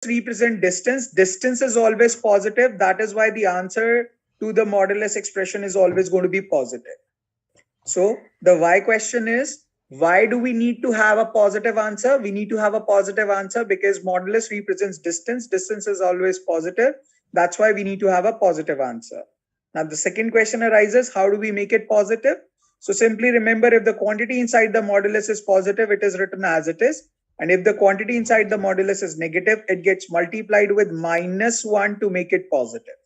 represent distance. Distance is always positive. That is why the answer to the modulus expression is always going to be positive. So the why question is, why do we need to have a positive answer? We need to have a positive answer because modulus represents distance. Distance is always positive. That's why we need to have a positive answer. Now the second question arises, how do we make it positive? So simply remember, if the quantity inside the modulus is positive, it is written as it is. And if the quantity inside the modulus is negative, it gets multiplied with -1 to make it positive.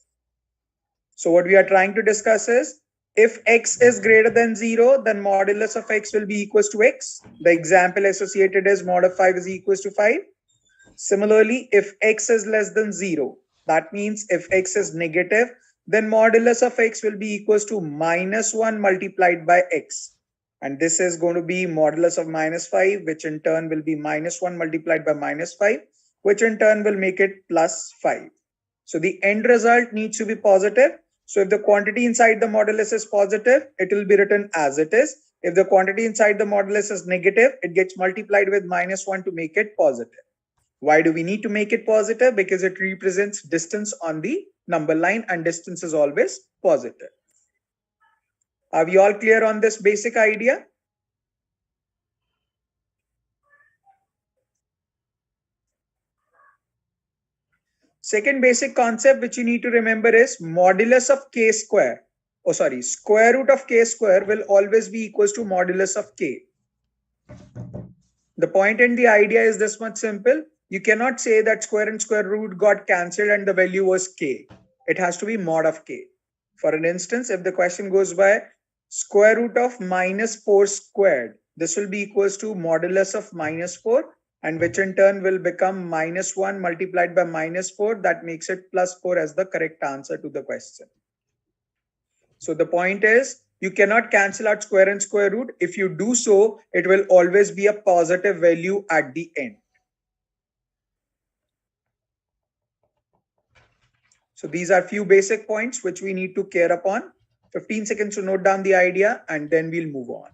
So what we are trying to discuss is, if x is greater than 0, then modulus of x will be equals to x. The example associated is mod of 5 is equals to 5. Similarly, if x is less than 0, that means if x is negative, then modulus of x will be equals to -1 multiplied by x. And this is going to be modulus of -5, which in turn will be -1 multiplied by -5, which in turn will make it +5. So the end result needs to be positive. So if the quantity inside the modulus is positive, it will be written as it is. If the quantity inside the modulus is negative, it gets multiplied with -1 to make it positive. Why do we need to make it positive? Because it represents distance on the number line and distance is always positive. Are we all clear on this basic idea? Second basic concept which you need to remember is modulus of k square. Square root of k square will always be equals to modulus of k. The point and the idea is this much simple. You cannot say that square and square root got cancelled and the value was k. It has to be mod of k. For an instance, if the question goes by square root of -4 squared, this will be equals to modulus of -4, and which in turn will become -1 multiplied by -4. That makes it +4 as the correct answer to the question. So the point is, you cannot cancel out square and square root. If you do so, it will always be a positive value at the end. So these are few basic points which we need to care upon. 15 seconds to note down the idea and then we'll move on.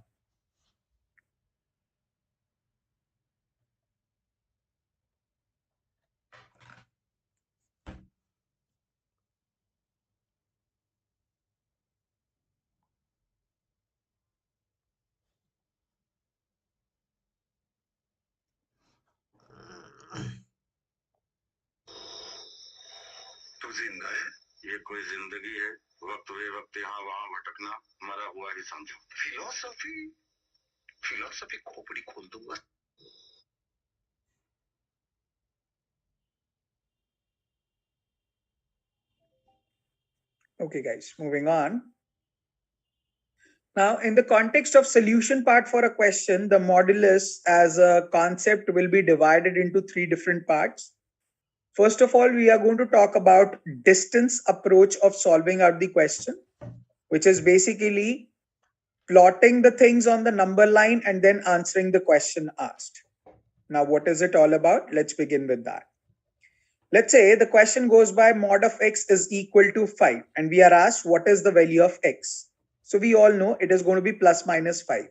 तू जिंदा है, ये कोई जिंदगी है, वक्त वे वक्त यहाँ वहाँ भटकना, मरा हुआ ही समझो. फिलोसफी खोपड़ी खोल दूंगा. Okay guys, moving on. Now, in the context of solution part for a question, the modulus as a concept will be divided into 3 different parts. First of all, we are going to talk about distance approach of solving out the question, which is basically plotting the things on the number line and then answering the question asked. Now, what is it all about? Let's begin with that. Let's say the question goes by mod of x is equal to 5 and we are asked what is the value of x. So we all know it is going to be plus minus 5.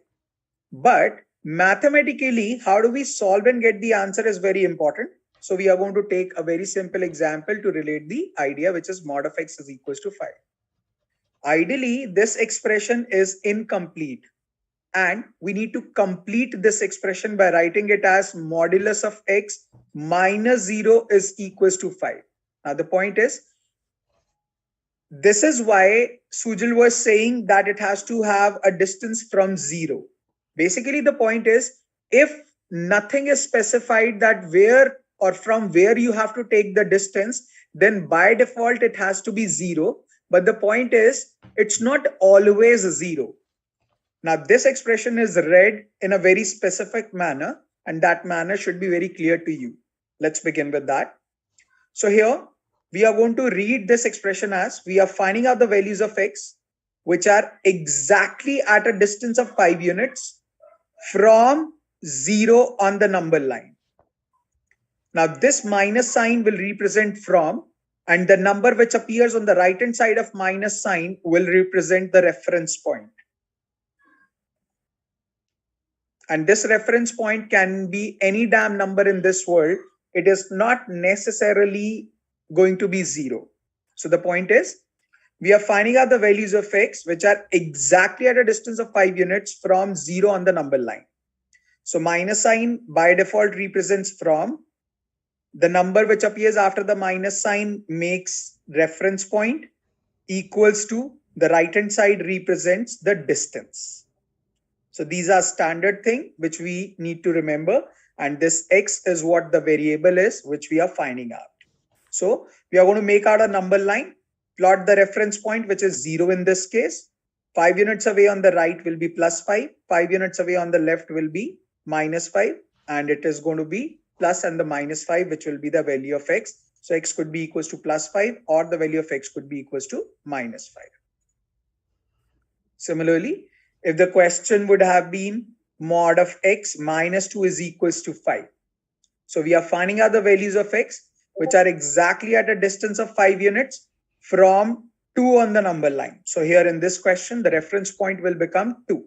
But mathematically, how do we solve and get the answer is very important. So we are going to take a very simple example to relate the idea, which is mod of x is equals to 5. Ideally, this expression is incomplete. And we need to complete this expression by writing it as modulus of x minus 0 is equals to 5. Now the point is, this is why Sujal was saying that it has to have a distance from 0. Basically, the point is, if nothing is specified that where or from where you have to take the distance, then by default it has to be 0. But the point is, it's not always 0. Now, this expression is read in a very specific manner, and that manner should be very clear to you. Let's begin with that. So here, we are going to read this expression as we are finding out the values of x, which are exactly at a distance of 5 units from 0 on the number line. Now, this minus sign will represent from, and the number which appears on the right-hand side of minus sign will represent the reference point. And this reference point can be any damn number in this world. it is not necessarily going to be 0. So the point is, we are finding out the values of x which are exactly at a distance of 5 units from 0 on the number line. So minus sign by default represents from. The number which appears after the minus sign makes reference point, equals to, the right hand side represents the distance. So these are standard thing which we need to remember, and this x is what the variable is which we are finding out. So we are going to make out a number line, plot the reference point which is 0 in this case. 5 units away on the right will be plus 5, 5 units away on the left will be minus 5, and it is going to be plus and the minus 5 which will be the value of x. So x could be equals to plus 5 or the value of x could be equals to minus 5. Similarly, if the question would have been mod of x minus 2 is equals to 5. So we are finding out the values of x which are exactly at a distance of 5 units from 2 on the number line. So here in this question, the reference point will become 2.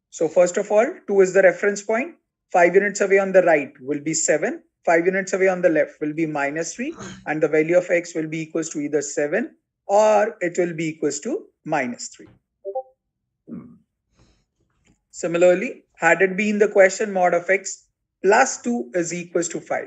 So first of all, 2 is the reference point. 5 units away on the right will be 7. 5 units away on the left will be minus 3. And the value of x will be equals to either 7 or it will be equals to minus 3. Similarly, had it been the question mod of x plus 2 is equals to 5.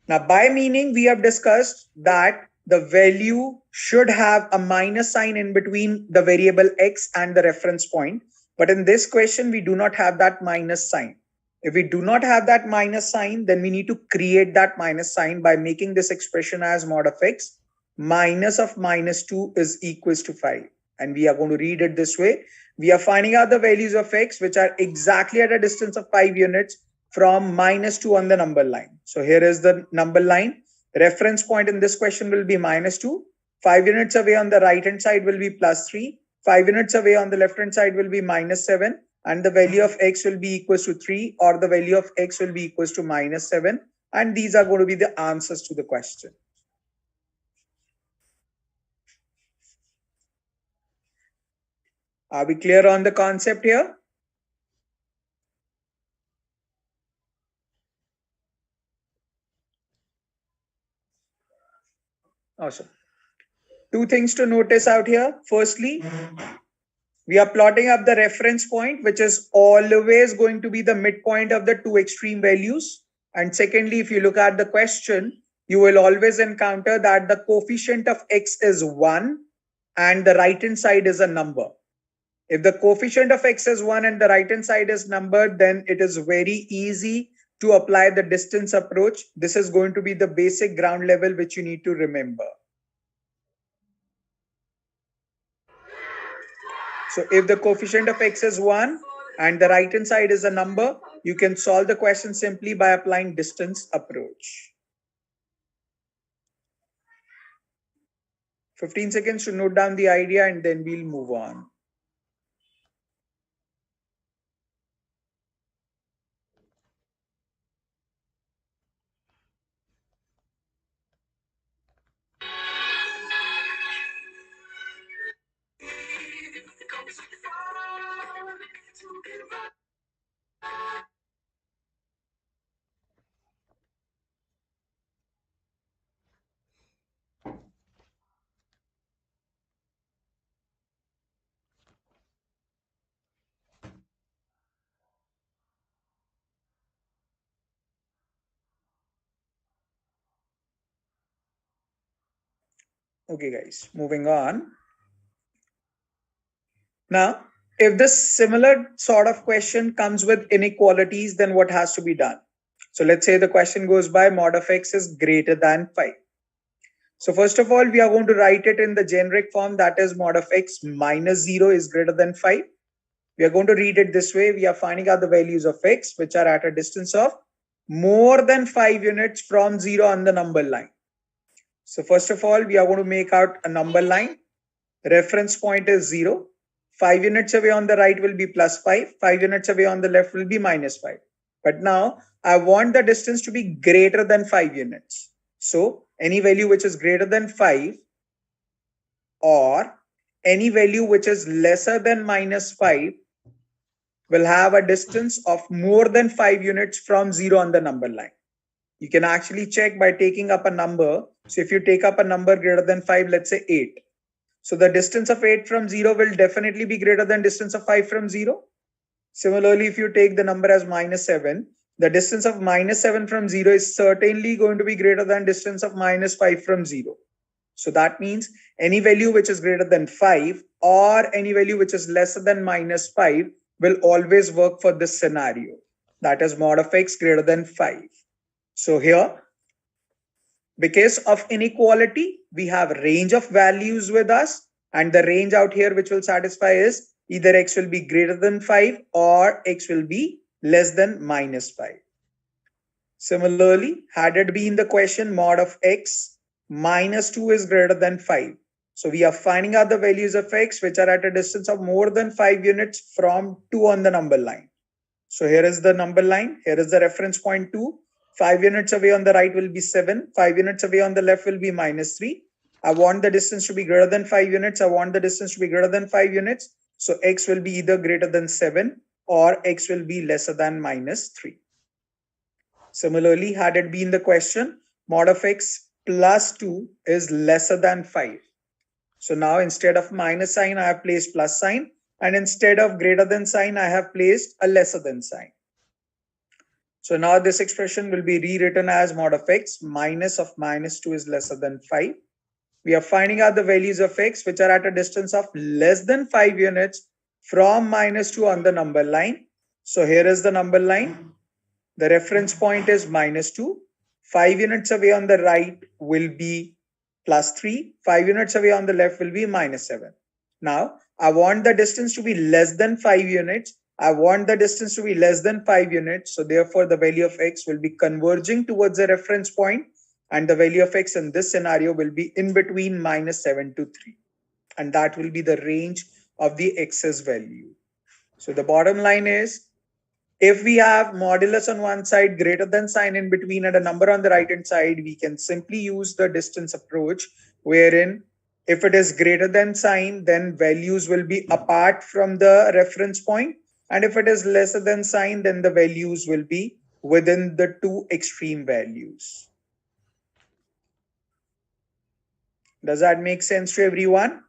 Now, by meaning, we have discussed that the value should have a minus sign in between the variable x and the reference point. But in this question, we do not have that minus sign. If we do not have that minus sign, then we need to create that minus sign by making this expression as mod of x minus of minus 2 is equals to 5. And we are going to read it this way. We are finding out the values of x which are exactly at a distance of 5 units from minus 2 on the number line. So here is the number line. Reference point in this question will be minus 2. 5 units away on the right hand side will be plus 3. 5 units away on the left hand side will be minus 7. And the value of x will be equals to 3 or the value of x will be equals to minus 7. And these are going to be the answers to the question. Are we clear on the concept here? Awesome. Two things to notice out here. Firstly, we are plotting up the reference point, which is always going to be the midpoint of the two extreme values. And secondly, if you look at the question, you will always encounter that the coefficient of x is 1 and the right hand side is a number. If the coefficient of x is 1 and the right hand side is numbered, then it is very easy to apply the distance approach. This is going to be the basic ground level which you need to remember. So if the coefficient of x is 1 and the right hand side is a number, you can solve the question simply by applying distance approach. 15 seconds to note down the idea and then we'll move on. Okay, guys, moving on. Now, if this similar sort of question comes with inequalities, then what has to be done? So let's say the question goes by mod of x is greater than 5. So first of all, we are going to write it in the generic form, that is mod of x minus 0 is greater than 5. We are going to read it this way. We are finding out the values of x which are at a distance of more than 5 units from 0 on the number line. So first of all, we are going to make out a number line. Reference point is 0. 5 units away on the right will be plus 5. 5 units away on the left will be minus 5. But now I want the distance to be greater than 5 units. So any value which is greater than 5 or any value which is lesser than minus 5 will have a distance of more than 5 units from 0 on the number line. You can actually check by taking up a number. So if you take up a number greater than 5, let's say 8. So the distance of 8 from 0 will definitely be greater than distance of 5 from 0. Similarly, if you take the number as -7, the distance of -7 from 0 is certainly going to be greater than distance of -5 from 0. So that means any value which is greater than 5 or any value which is lesser than -5 will always work for this scenario. That is mod of x greater than 5. So here, because of inequality, we have a range of values with us, and the range out here which will satisfy is either x will be greater than 5 or x will be less than -5. Similarly, had it been the question mod of x -2 is greater than 5. So we are finding out the values of x which are at a distance of more than 5 units from 2 on the number line. So here is the number line. Here is the reference point 2. 5 units away on the right will be 7. 5 units away on the left will be -3. I want the distance to be greater than 5 units. I want the distance to be greater than 5 units. So x will be either greater than 7 or x will be lesser than -3. Similarly, had it been the question, mod of x plus 2 is lesser than 5. So now instead of minus sign, I have placed plus sign. And instead of greater than sign, I have placed a lesser than sign. So now this expression will be rewritten as mod of x minus of -2 is lesser than 5. We are finding out the values of x which are at a distance of less than 5 units from -2 on the number line. So here is the number line. The reference point is -2. 5 units away on the right will be +3. 5 units away on the left will be -7. Now, I want the distance to be less than 5 units. I want the distance to be less than 5 units. So therefore, the value of x will be converging towards the reference point, and the value of x in this scenario will be in between -7 to 3. And that will be the range of the x's value. So the bottom line is, if we have modulus on one side, greater than sign in between, and a number on the right hand side, we can simply use the distance approach, wherein if it is greater than sign, then values will be apart from the reference point. And if it is lesser than sign, then the values will be within the two extreme values. Does that make sense to everyone?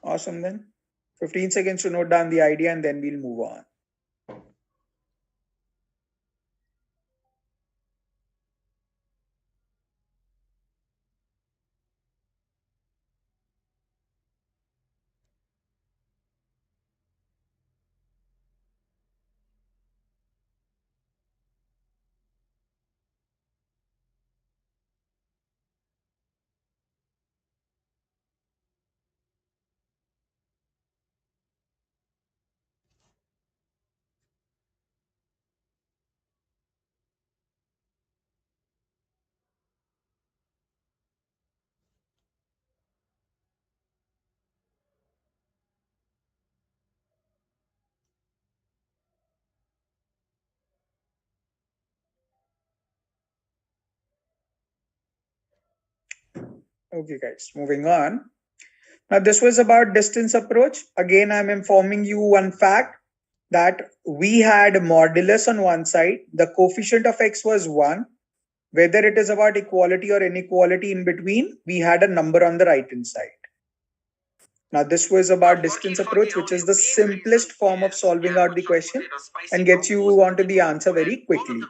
Awesome then. 15 seconds to note down the idea and then we'll move on. Okay, guys, moving on. Now, this was about distance approach. Again, I'm informing you one fact that we had modulus on one side. The coefficient of x was 1. Whether it is about equality or inequality in between, we had a number on the right hand side. Now, this was about distance approach, which is the simplest form of solving out the question and gets you onto the answer very quickly.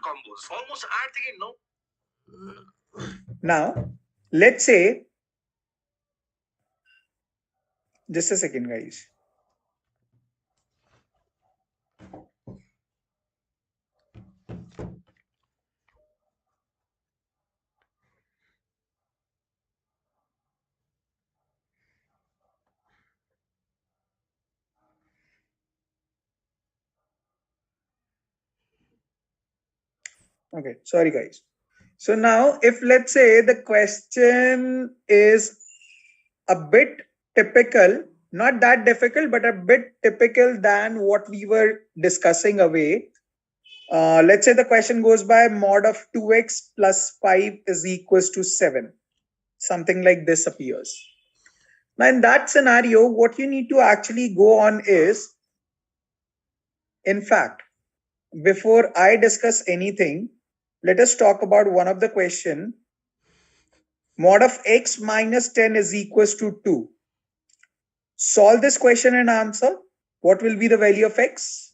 Now, let's say, just a second, guys. Okay, sorry, guys. So now, if let's say the question is a bit typical, not that difficult, but a bit typical than what we were discussing away. Let's say the question goes by mod of 2x plus 5 is equals to 7. Something like this appears. Now, in that scenario, what you need to actually go on is, in fact, before I discuss anything, let us talk about one of the question. Mod of x minus 10 is equals to 2. Solve this question and answer. What will be the value of x?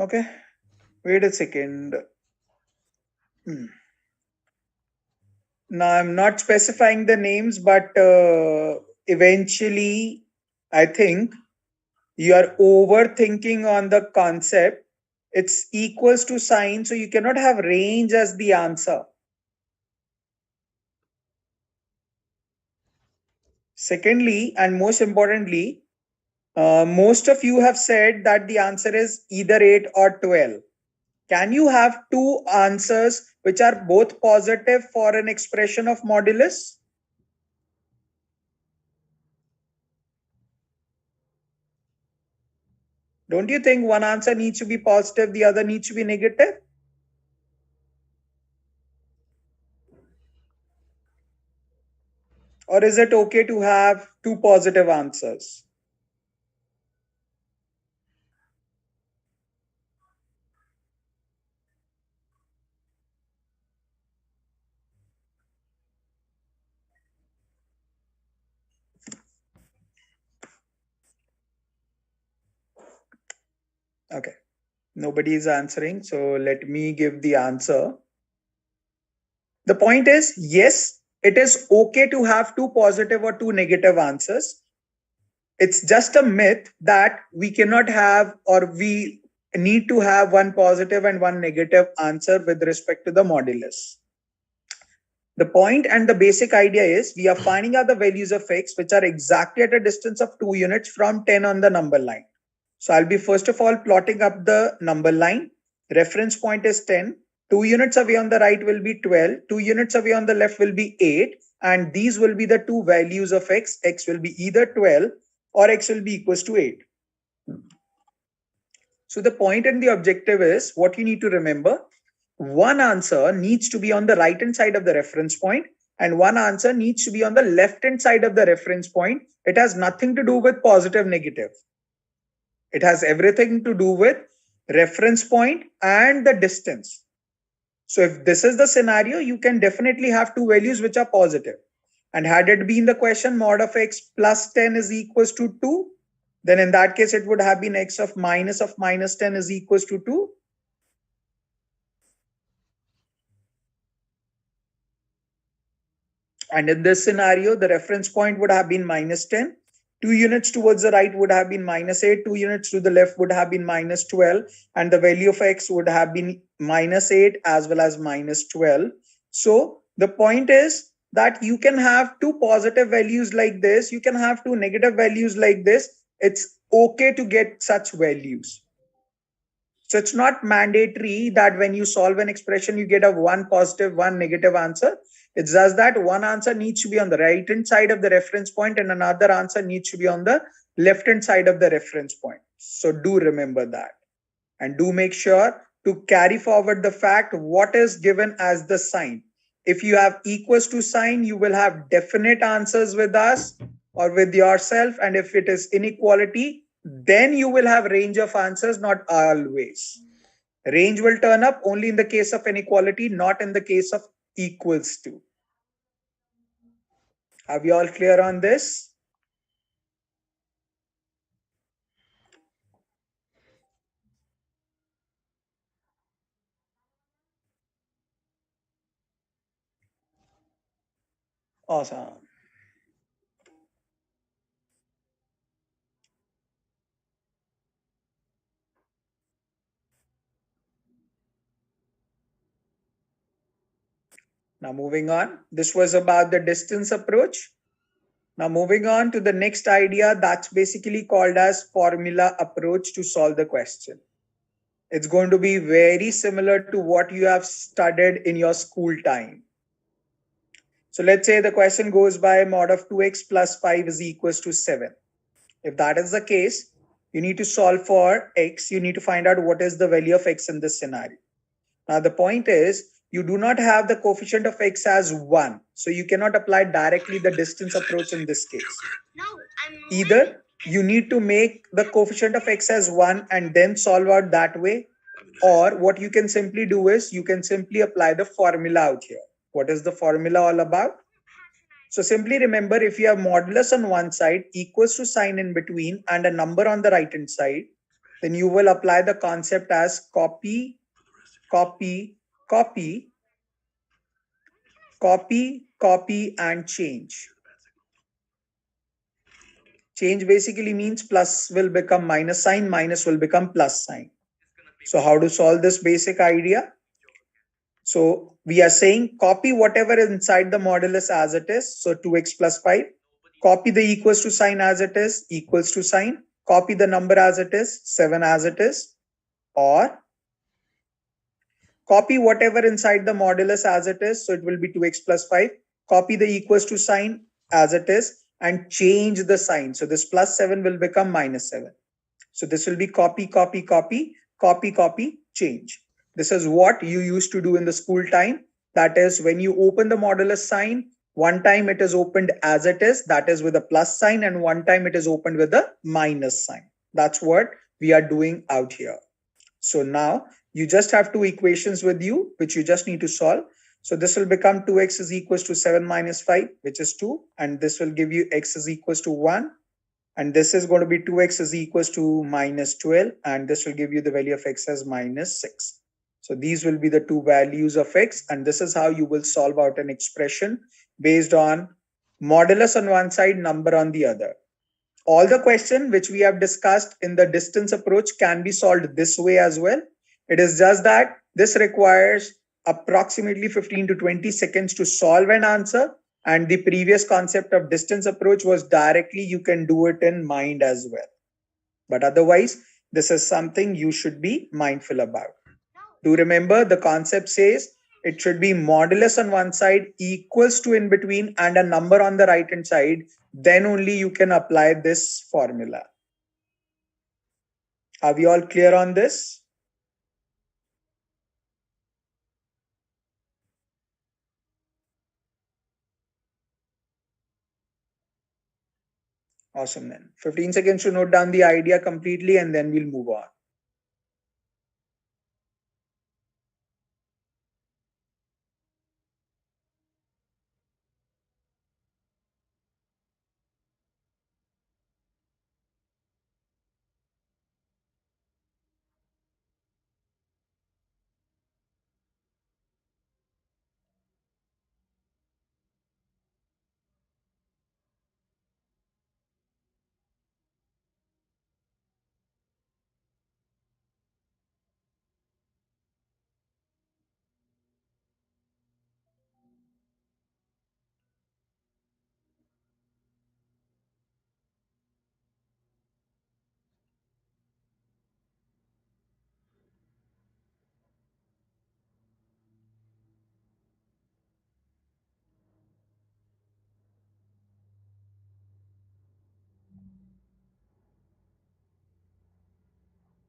Okay, wait a second. Now, I'm not specifying the names, but eventually, I think you are overthinking on the concept. It's equals to sign, so you cannot have range as the answer. Secondly, and most importantly, most of you have said that the answer is either 8 or 12. Can you have two answers which are both positive for an expression of modulus? Don't you think one answer needs to be positive, the other needs to be negative? Or is it okay to have two positive answers? Okay, nobody is answering, so let me give the answer. The point is, yes, it is okay to have two positive or two negative answers. It's just a myth that we cannot have, or we need to have one positive and one negative answer with respect to the modulus. The point and the basic idea is we are finding out the values of x which are exactly at a distance of 2 units from 10 on the number line. So I'll be first of all plotting up the number line. Reference point is 10. 2 units away on the right will be 12. 2 units away on the left will be 8. And these will be the two values of x. X will be either 12 or x will be equals to 8. So the point and the objective is what you need to remember. One answer needs to be on the right hand side of the reference point and one answer needs to be on the left hand side of the reference point. It has nothing to do with positive, negative. It has everything to do with reference point and the distance. So if this is the scenario, you can definitely have two values which are positive. And had it been the question mod of x plus 10 is equals to 2, then in that case, it would have been x of minus 10 is equals to 2. And in this scenario, the reference point would have been minus 10. 2 units towards the right would have been minus 8. 2 units to the left would have been minus 12. And the value of x would have been minus 8 as well as minus 12. So the point is that you can have two positive values like this. You can have two negative values like this. It's okay to get such values. So it's not mandatory that when you solve an expression, you get a one positive, one negative answer. It's just that one answer needs to be on the right hand side of the reference point and another answer needs to be on the left hand side of the reference point. So do remember that. And do make sure to carry forward the fact what is given as the sign. If you have equals to sign, you will have definite answers with us or with yourself. And if it is inequality, then you will have range of answers, not always. Range will turn up only in the case of inequality, not in the case of equals to. Are we all clear on this? Awesome. Now moving on, this was about the distance approach. Now moving on to the next idea, that's basically called as formula approach to solve the question. It's going to be very similar to what you have studied in your school time. So let's say the question goes by mod of 2x plus 5 is equals to 7. If that is the case, you need to solve for x. You need to find out what is the value of x in this scenario. Now the point is, you do not have the coefficient of x as 1. So you cannot apply directly the distance approach in this case. Either you need to make the coefficient of x as 1 and then solve out that way, or what you can simply do is you can simply apply the formula out here. What is the formula all about? So simply remember, if you have modulus on one side, equals to sign in between, and a number on the right hand side, then you will apply the concept as copy, copy, copy, copy, copy, and change. Change basically means plus will become minus sign, minus will become plus sign. So how to solve this basic idea? So we are saying copy whatever is inside the modulus as it is. So 2x plus 5. Copy the equals to sign as it is, equals to sign. Copy the number as it is, 7 as it is. Or copy whatever inside the modulus as it is. So it will be 2x plus 5. Copy the equals to sign as it is and change the sign. So this plus 7 will become minus 7. So this will be copy, copy, copy, copy, copy, change. This is what you used to do in the school time. That is, when you open the modulus sign, one time it is opened as it is, that is with a plus sign, and one time it is opened with a minus sign. That's what we are doing out here. So now you just have two equations with you, which you just need to solve. So this will become 2x is equals to 7 minus 5, which is 2. And this will give you x is equals to 1. And this is going to be 2x is equals to minus 12. And this will give you the value of x as minus 6. So these will be the two values of x. And this is how you will solve out an expression based on modulus on one side, number on the other. All the question which we have discussed in the distance approach can be solved this way as well. It is just that this requires approximately 15 to 20 seconds to solve an answer. And the previous concept of distance approach was directly you can do it in mind as well. But otherwise, this is something you should be mindful about. Do remember the concept says it should be modulus on one side equals to in between and a number on the right hand side. Then only you can apply this formula. Are we all clear on this? Awesome then. 15 seconds to note down the idea completely and then we'll move on.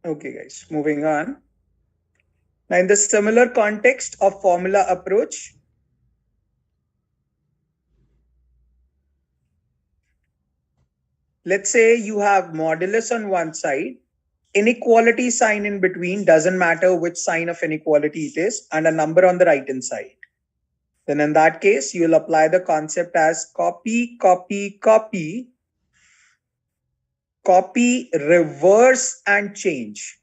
Okay, guys, moving on. Now, in the similar context of formula approach, let's say you have modulus on one side inequality sign in between, doesn't matter which sign of inequality it is, and a number on the right hand side. Then in that case, you'll apply the concept as copy, copy, copy, copy, reverse, and change.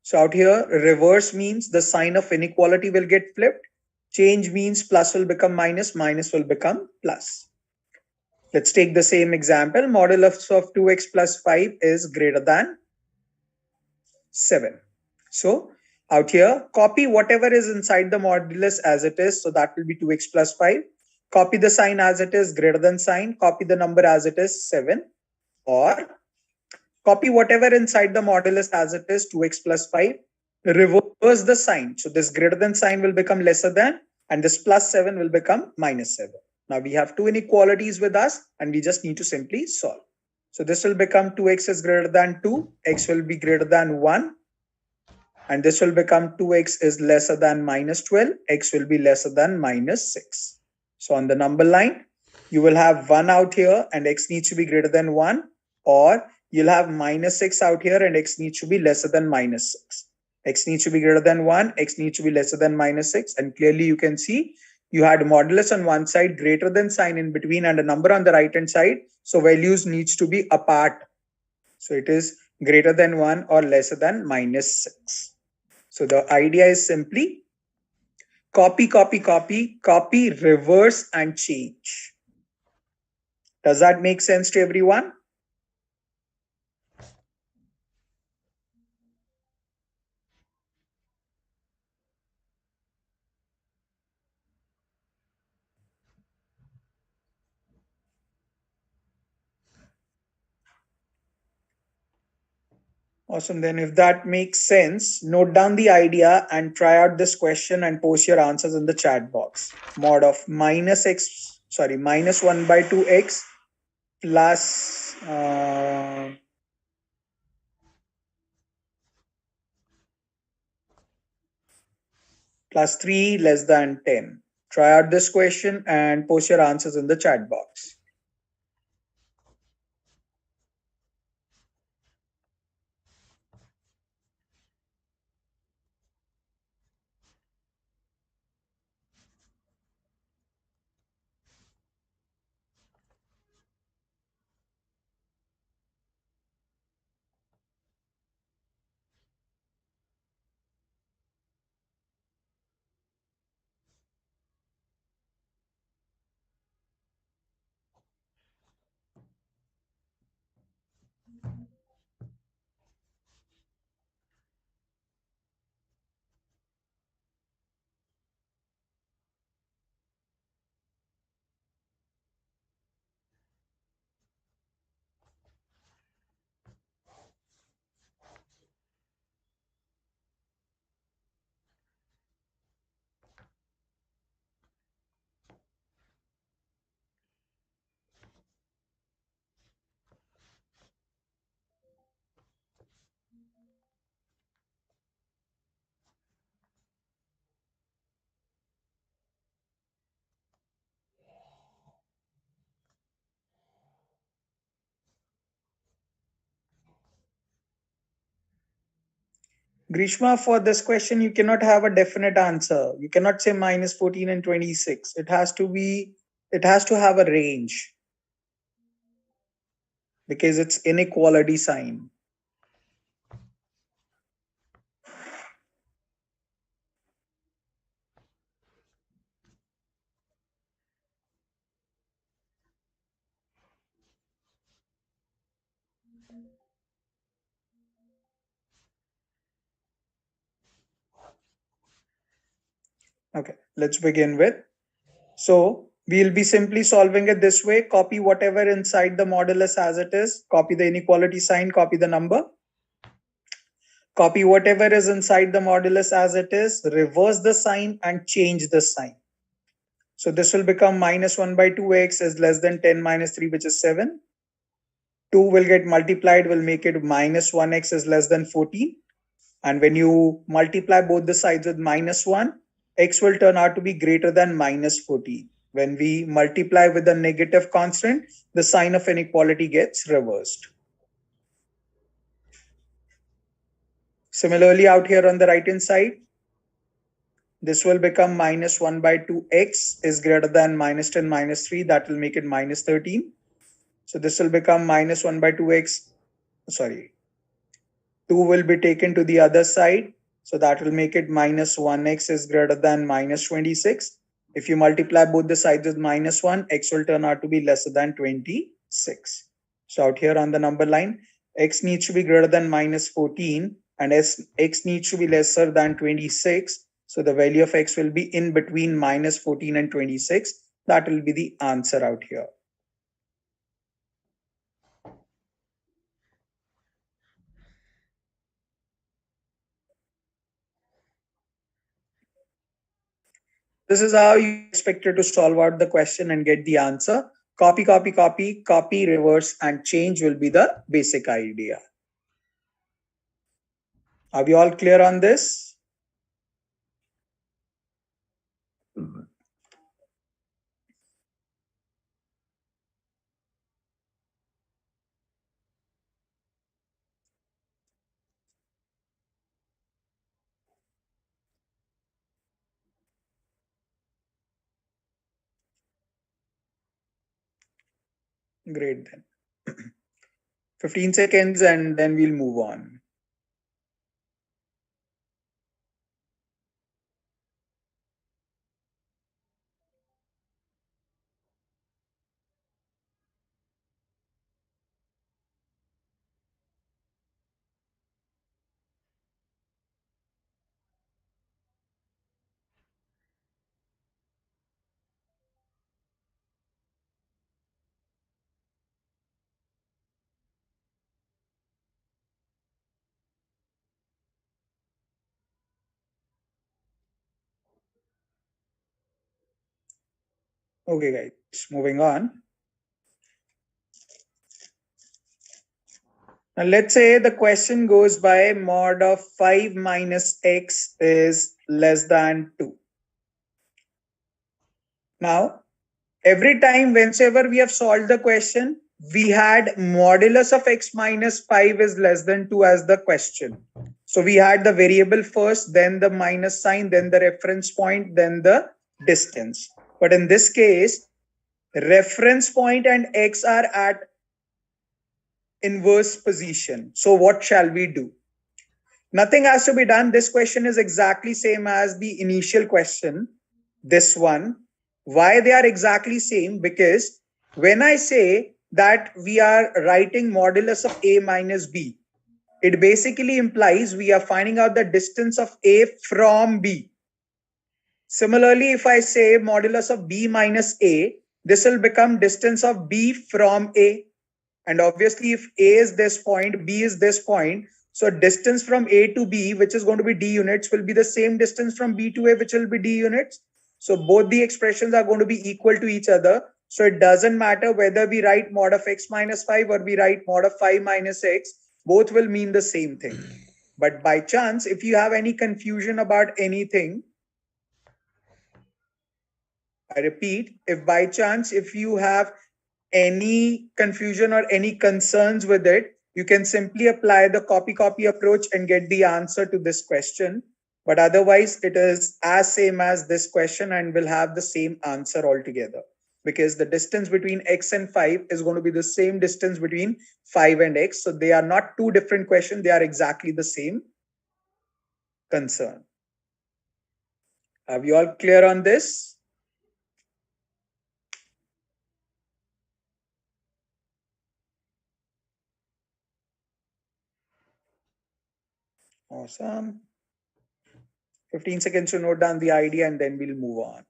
So out here, reverse means the sign of inequality will get flipped. Change means plus will become minus, minus will become plus. Let's take the same example. Modulus of 2x plus 5 is greater than 7. So out here, copy whatever is inside the modulus as it is. So that will be 2x plus 5. Copy the sign as it is, greater than sign. Copy the number as it is, 7. Or copy whatever inside the modulus as it is, 2x plus 5. Reverse the sign. So this greater than sign will become lesser than, and this plus 7 will become minus 7. Now we have two inequalities with us, and we just need to simply solve. So this will become 2x is greater than 2, x will be greater than 1, and this will become 2x is lesser than minus 12, x will be lesser than minus 6. So on the number line, you will have 1 out here and x needs to be greater than 1, or you'll have minus 6 out here and x needs to be lesser than minus 6. X needs to be greater than 1, x needs to be lesser than minus 6, and clearly you can see you had modulus on one side, greater than sign in between, and a number on the right hand side. So values needs to be apart. So it is greater than 1 or lesser than minus 6. So the idea is simply copy, copy, copy, copy, reverse, and change. Does that make sense to everyone? Awesome. Then if that makes sense, note down the idea and try out this question and post your answers in the chat box. Mod of minus 1 by 2x plus plus 3 less than 10. Try out this question and post your answers in the chat box. Grishma, for this question, you cannot have a definite answer. You cannot say minus 14 and 26. It has to have a range because it's inequality sign. Okay, let's begin with. So we'll be simply solving it this way. Copy whatever inside the modulus as it is. Copy the inequality sign, copy the number. Copy whatever is inside the modulus as it is, reverse the sign and change the sign. So this will become minus 1 by 2x is less than 10 minus 3, which is 7. 2 will get multiplied, will make it minus 1x is less than 14. And when you multiply both the sides with minus 1, x will turn out to be greater than minus 14. When we multiply with a negative constant, the sign of inequality gets reversed. Similarly, out here on the right hand side, this will become minus 1 by 2x is greater than minus 10 minus 3. That will make it minus 13. So this will become minus 1 by 2x. Sorry, 2 will be taken to the other side. So that will make it minus 1x is greater than minus 26. If you multiply both the sides with minus 1, x will turn out to be lesser than 26. So out here on the number line, x needs to be greater than minus 14 and x needs to be lesser than 26. So the value of x will be in between minus 14 and 26. That will be the answer out here. This is how you are expected to solve out the question and get the answer. Copy, copy, copy, copy, reverse, and change will be the basic idea. Are we all clear on this? Great then. 15 seconds and then we'll move on. Okay, guys, moving on. Now let's say the question goes by mod of 5 minus x is less than 2. Now, every time whenever we have solved the question, we had modulus of x minus 5 is less than 2 as the question. So we had the variable first, then the minus sign, then the reference point, then the distance. But in this case, reference point and x are at inverse position. So what shall we do? Nothing has to be done. This question is exactly same as the initial question. This one. Why they are exactly same? Because when I say that we are writing modulus of a minus b, it basically implies we are finding out the distance of a from b. Similarly, if I say modulus of b minus a, this will become distance of b from a. And obviously, if a is this point, b is this point, so distance from a to b, which is going to be d units, will be the same distance from b to a, which will be d units. So both the expressions are going to be equal to each other. So it doesn't matter whether we write mod of x minus 5 or we write mod of 5 minus x, both will mean the same thing. But by chance, if you have any confusion about anything, I repeat, if by chance, if you have any confusion or any concerns with it, you can simply apply the copy approach and get the answer to this question. But otherwise, it is as same as this question and will have the same answer altogether, because the distance between x and 5 is going to be the same distance between 5 and x. So they are not two different questions. They are exactly the same concern. Are you all clear on this? Awesome. 15 seconds to note down the idea and then we'll move on.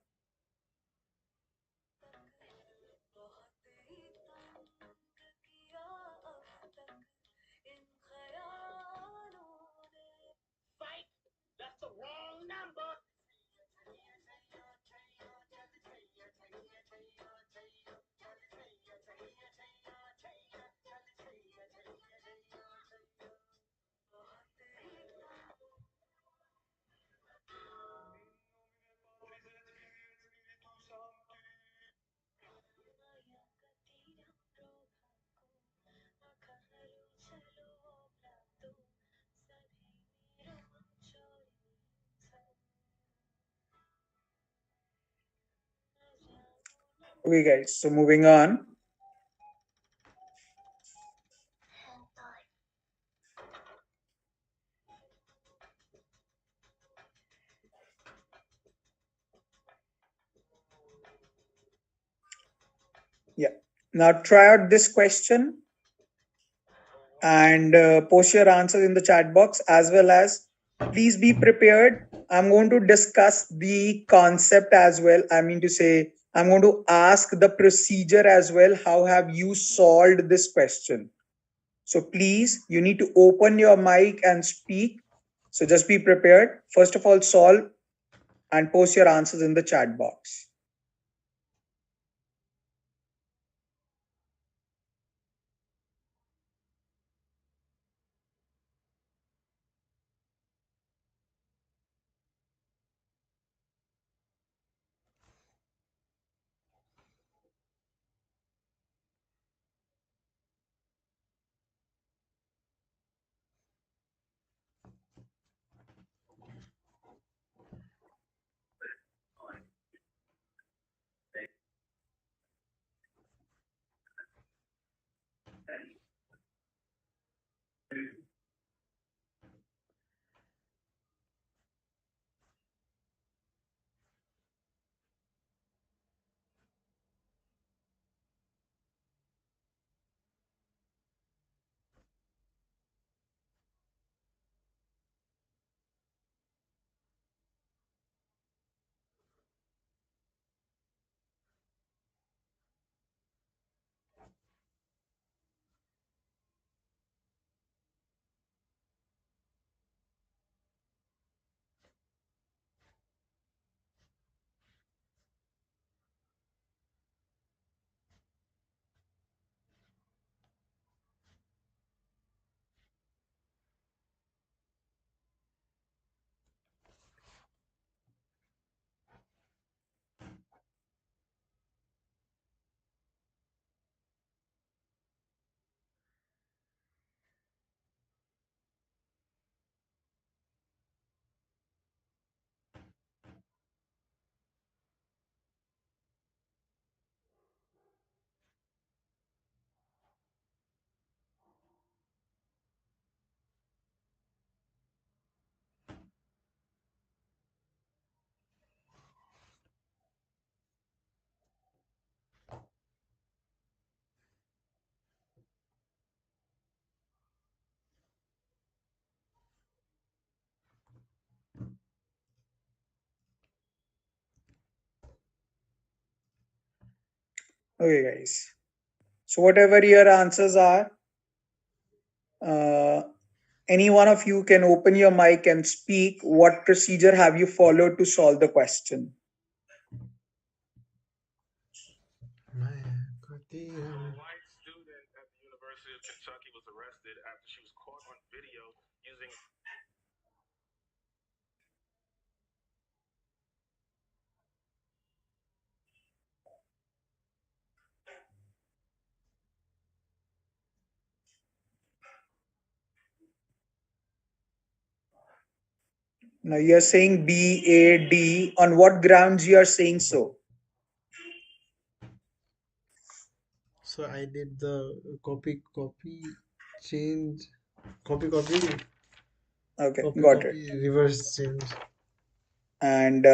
Okay, guys. So moving on. Yeah. Now try out this question and post your answers in the chat box, as well as please be prepared. I'm going to discuss the concept as well. I mean to say, I'm going to ask the procedure as well. How have you solved this question? So please, you need to open your mic and speak. So just be prepared. First of all, solve and post your answers in the chat box. Okay, guys. So whatever your answers are, uh, any one of you can open your mic and speak. What procedure have you followed to solve the question? A white student at the University of Kentucky was arrested after she was caught on video using. Now you're saying BAD. On what grounds you are saying so? So I did the change, copy, Okay, got it. reverse change. And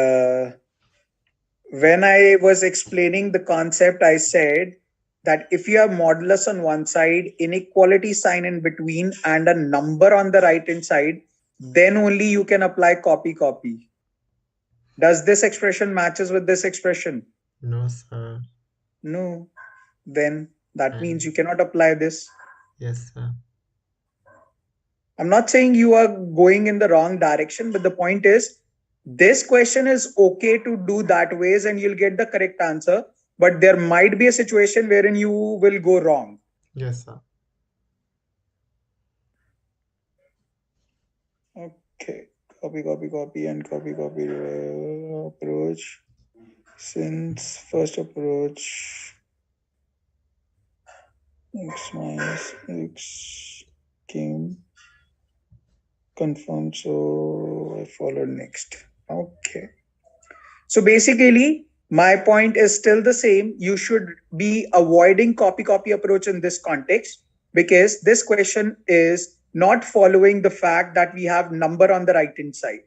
when I was explaining the concept, I said that if you have modulus on one side, inequality sign in between, and a number on the right hand side, then only you can apply copy. Does this expression matches with this expression? No, sir. No. Then that means And you cannot apply this. yes, sir. I'm not saying you are going in the wrong direction, but the point is this question is okay to do that ways and you'll get the correct answer. But there might be a situation wherein you will go wrong. Yes, sir. Okay. Copy, and copy approach. Since first approach x minus x came confirmed, so I followed next. Okay. So basically, My point is still the same. You should be avoiding copy approach in this context, because this question is not following the fact that we have number on the right hand side.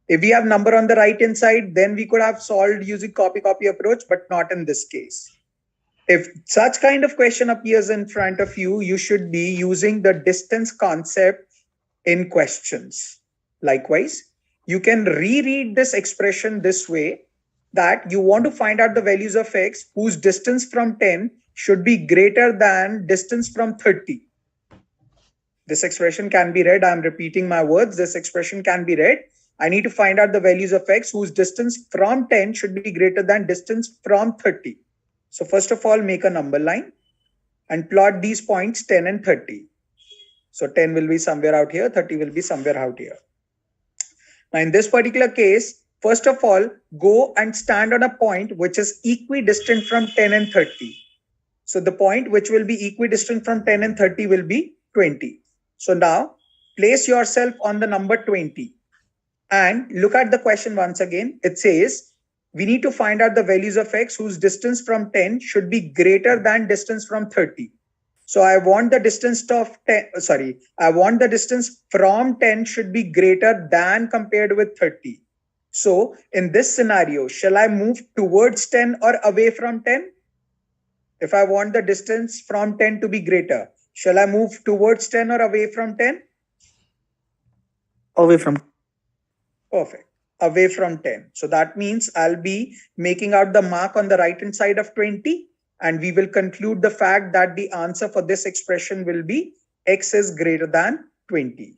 If we have number on the right hand side, then we could have solved using copy approach, but not in this case. If such kind of question appears in front of you, you should be using the distance concept in questions. Likewise, you can reread this expression this way, that you want to find out the values of x whose distance from 10 should be greater than distance from 30. This expression can be read, I'm repeating my words, this expression can be read, I need to find out the values of x whose distance from 10 should be greater than distance from 30. So first of all, make a number line and plot these points 10 and 30. So 10 will be somewhere out here, 30 will be somewhere out here. Now in this particular case, first of all, go and stand on a point which is equidistant from 10 and 30. So the point which will be equidistant from 10 and 30 will be 20. So now place yourself on the number 20 and look at the question once again. It says, we need to find out the values of x whose distance from 10 should be greater than distance from 30. So I want the distance of 10, I want the distance from 10 should be greater than compared with 30. So in this scenario, shall I move towards 10 or away from 10? If I want the distance from 10 to be greater, shall I move towards 10 or away from 10? Away from. Perfect. Away from 10. So that means I'll be making out the mark on the right hand side of 20, and we will conclude the fact that the answer for this expression will be x is greater than 20.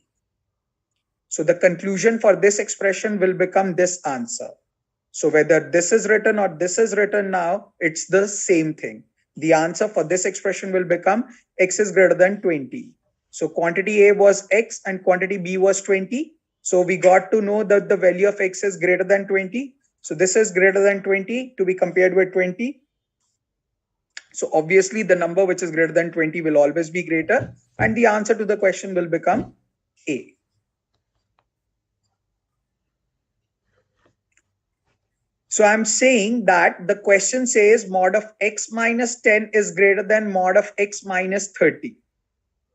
So the conclusion for this expression will become this answer. So whether this is written or this is written now, it's the same thing. The answer for this expression will become x is greater than 20. So quantity A was x and quantity B was 20. So we got to know that the value of x is greater than 20. So this is greater than 20 to be compared with 20. So obviously the number which is greater than 20 will always be greater, and the answer to the question will become A. So I'm saying that the question says mod of x minus 10 is greater than mod of x minus 30.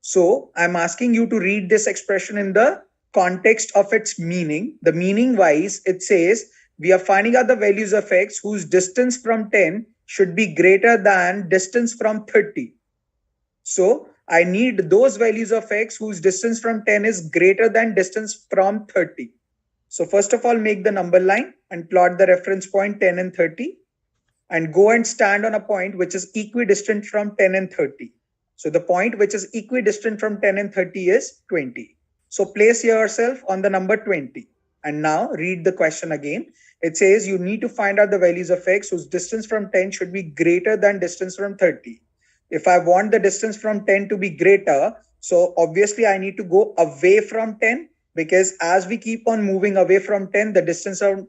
So I'm asking you to read this expression in the context of its meaning. The meaning wise, it says we are finding out the values of x whose distance from 10 should be greater than distance from 30. So I need those values of x whose distance from 10 is greater than distance from 30. So first of all, make the number line and plot the reference point 10 and 30, and go and stand on a point which is equidistant from 10 and 30. So the point which is equidistant from 10 and 30 is 20. So place yourself on the number 20. And now read the question again. It says you need to find out the values of x whose distance from 10 should be greater than distance from 30. If I want the distance from 10 to be greater, so obviously I need to go away from 10, because as we keep on moving away from 10, the distance from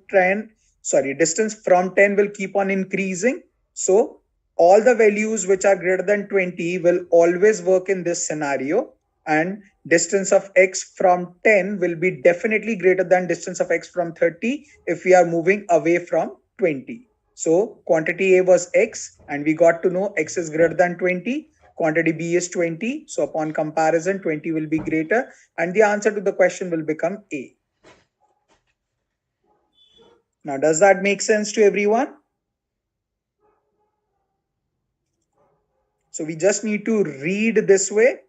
10 will keep on increasing. So all the values which are greater than 20 will always work in this scenario, and distance of x from 10 will be definitely greater than distance of x from 30 if we are moving away from 20. So quantity A was x, and we got to know x is greater than 20. Quantity B is 20. So upon comparison, 20 will be greater, and the answer to the question will become A. Now, does that make sense to everyone? So we just need to read this way.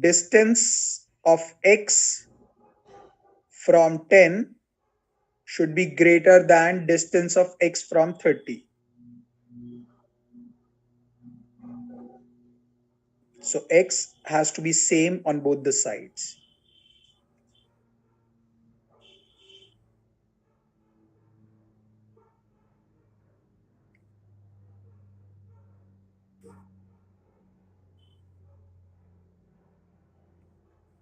Distance of x from 10 should be greater than distance of x from 30. So x has to be same on both the sides.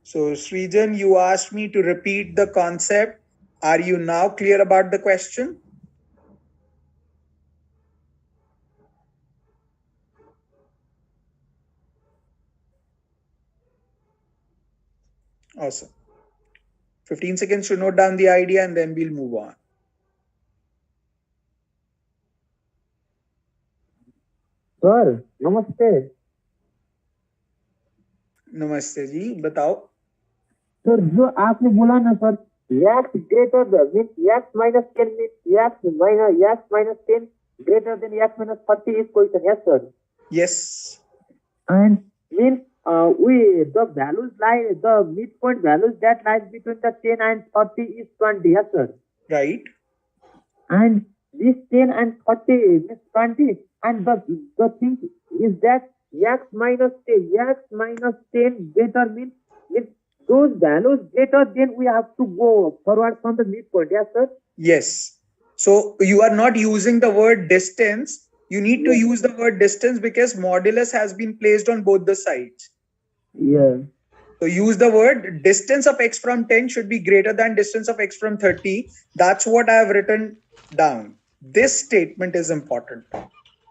So Srijan, you asked me to repeat the concept. Are you now clear about the question? Awesome. 15 seconds to note down the idea, and then we'll move on. Sir नमस्ते। नमस्ते जी, बताओ। Sir जो आपने बोला ना sir, x greater than means x minus 10 means x minus 10 greater than x minus 30 is question. Yes sir. Yes. And means we the values lie the midpoint values that lies between the 10 and 30 is 20. Yes sir. Right. And this 10 and 30 is 20, and the thing is that x minus 10 greater means those values greater, then we have to go forward from the midpoint. Yes sir. Yes. So you are not using the word distance. You need to Yes. use the word distance because modulus has been placed on both the sides. Yeah. So use the word distance of x from 10 should be greater than distance of x from 30. That's what I have written down. This statement is important.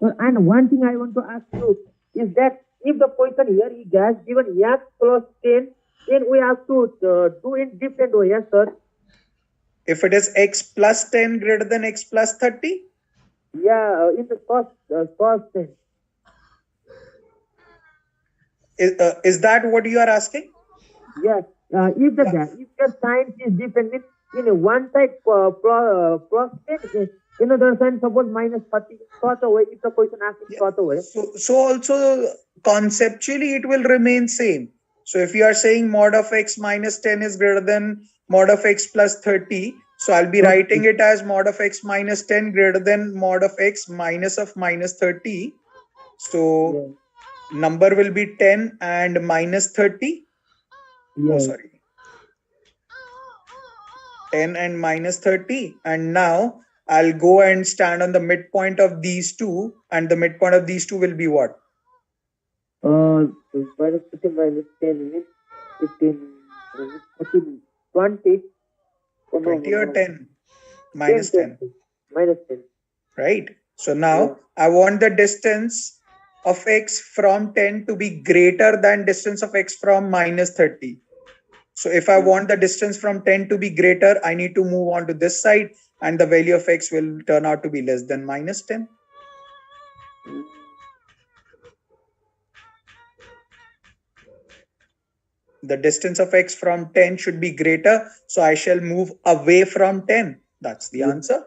And one thing I want to ask you is that if the question here is given x plus 10, then we have to do it different way. Yes sir. If it is x plus 10 greater than x plus 30? Yeah, in the first thing. Is that what you are asking? Yes. If the sign is different, means in one side plus 10, in another side suppose minus 30, sort of way. If the question asking sort of way. So also conceptually it will remain same. So if you are saying mod of x minus 10 is greater than mod of x plus 30, so I'll be writing it as mod of x minus 10 greater than mod of x minus of minus 30. So number will be 10 and minus 30. Oh, sorry. 10 and minus 30. And now I'll go and stand on the midpoint of these two, and the midpoint of these two will be what? Minus 15 minus 10 means 15, 14, 20. Oh, 20 or 10? 10, Minus 10. Minus 10. Right? So now I want the distance of x from 10 to be greater than distance of x from minus 30. So if I want the distance from 10 to be greater, I need to move on to this side, and the value of x will turn out to be less than minus 10. The distance of x from 10 should be greater, so I shall move away from 10. That's the answer.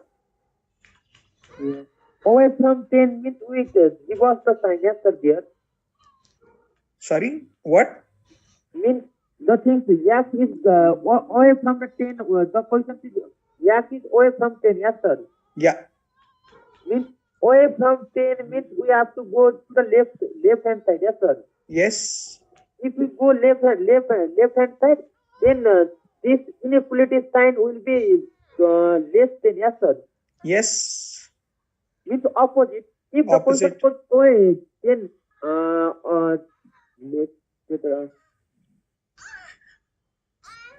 Away from 10 means we reverse the sign. Yes sir, dear. Sorry, what? Means the thing is yes is away from the 10. The question is yes is away from 10. Yes sir. Yeah. Means away from 10 means we have to go to the left hand side. Yes sir. Yes. If we go left hand side, then this inequality sign will be less than. Yes sir. Yes. Means opposite. If the Opposite. person was away, then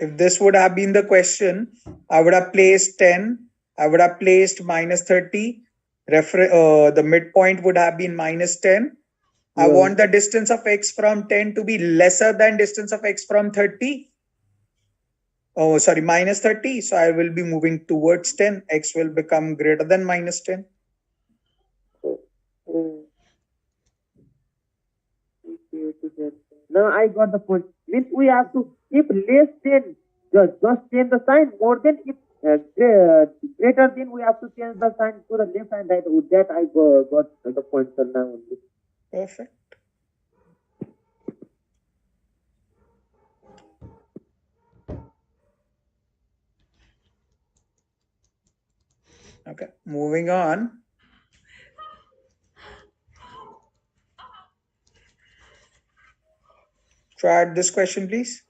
if this would have been the question, I would have placed 10. I would have placed minus 30. The midpoint would have been minus 10. I want the distance of x from 10 to be lesser than distance of x from 30. Oh, sorry, minus 30. So I will be moving towards 10. X will become greater than minus 10. Now I got the point. Means we have to, if less than, just change the sign. More than, if greater than, we have to change the sign to the left hand side. With that I got the point, sir, now only. Perfect. Okay, moving on. Try this question, please.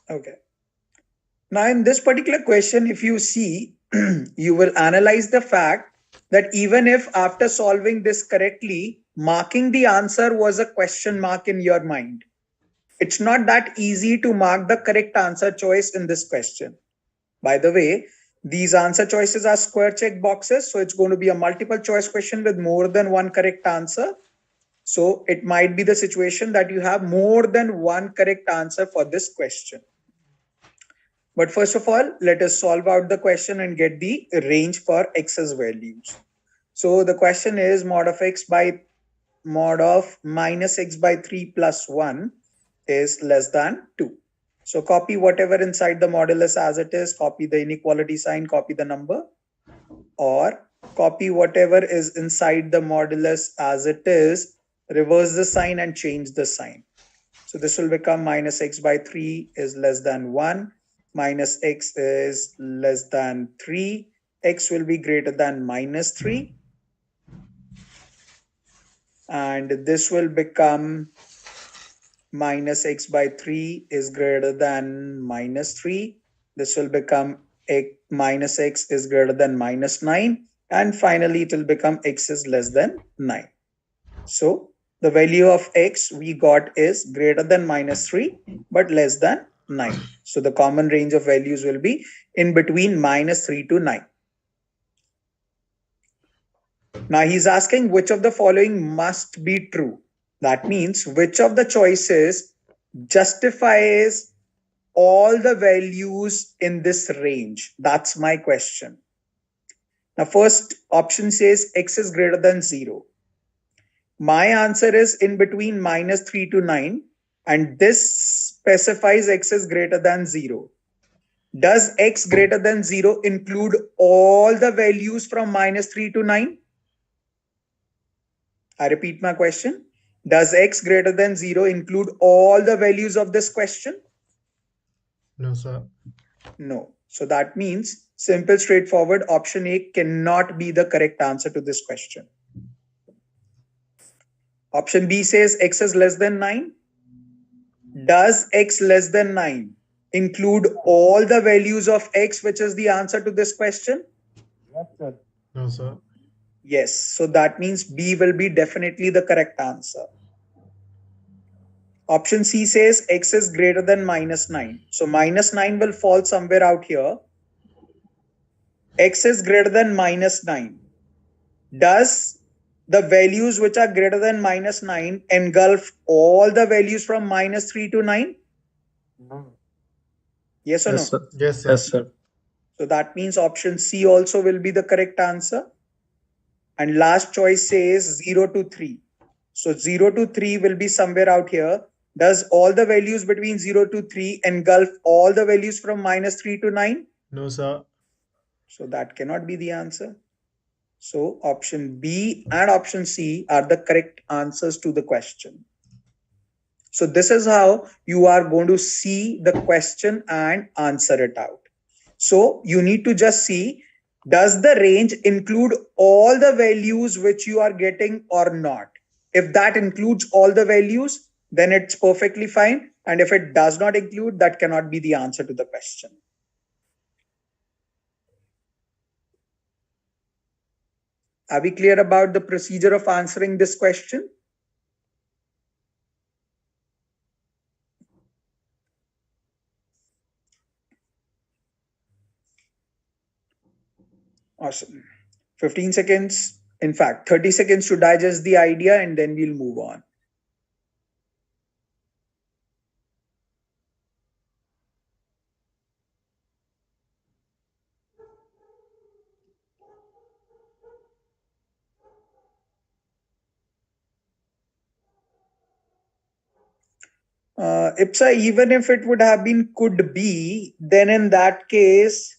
Okay. Now, in this particular question, if you see, you will analyze the fact that even if after solving this correctly, marking the answer was a question mark in your mind, it's not that easy to mark the correct answer choice in this question. By the way, these answer choices are square check boxes, so it's going to be a multiple choice question with more than one correct answer. So it might be the situation that you have more than one correct answer for this question. But first of all, let us solve out the question and get the range for x's values. So the question is mod of x by mod of minus x by 3 plus 1 is less than 2. So copy whatever inside the modulus as it is, copy the inequality sign, copy the number, or copy whatever is inside the modulus as it is, reverse the sign and change the sign. So this will become minus x by 3 is less than 1, minus x is less than 3, x will be greater than minus 3, and this will become minus x by 3 is greater than minus 3. This will become minus x is greater than minus 9. And finally, it will become x is less than 9. So the value of x we got is greater than minus 3, but less than 9. So the common range of values will be in between minus 3 to 9. Now he's asking which of the following must be true. That means which of the choices justifies all the values in this range. That's my question. Now first option says x is greater than 0. My answer is in between minus 3 to 9, and this specifies x is greater than 0. Does x greater than 0 include all the values from minus 3 to 9? I repeat my question. Does x greater than 0 include all the values of this question? No, sir. No. So that means simple, straightforward, option A cannot be the correct answer to this question. Option B says x is less than 9. Does x less than 9 include all the values of x, which is the answer to this question? Yes, sir. No, sir. Yes. So that means B will be definitely the correct answer. Option C says x is greater than minus 9. So minus 9 will fall somewhere out here. X is greater than minus 9. Does the values which are greater than minus 9 engulf all the values from minus 3 to 9? No. Yes or no? Yes, sir. Yes, sir. Yes, sir. So that means option C also will be the correct answer. And last choice says 0 to 3. So 0 to 3 will be somewhere out here. Does all the values between 0 to 3 engulf all the values from minus 3 to 9? No, sir. So that cannot be the answer. So option B and option C are the correct answers to the question. So this is how you are going to see the question and answer it out. So you need to just see, does the range include all the values which you are getting or not? If that includes all the values, then it's perfectly fine. And if it does not include, that cannot be the answer to the question. Are we clear about the procedure of answering this question? Awesome. 15 seconds, in fact, 30 seconds to digest the idea, and then we'll move on. Ipsa, even if it would have been could be, then in that case,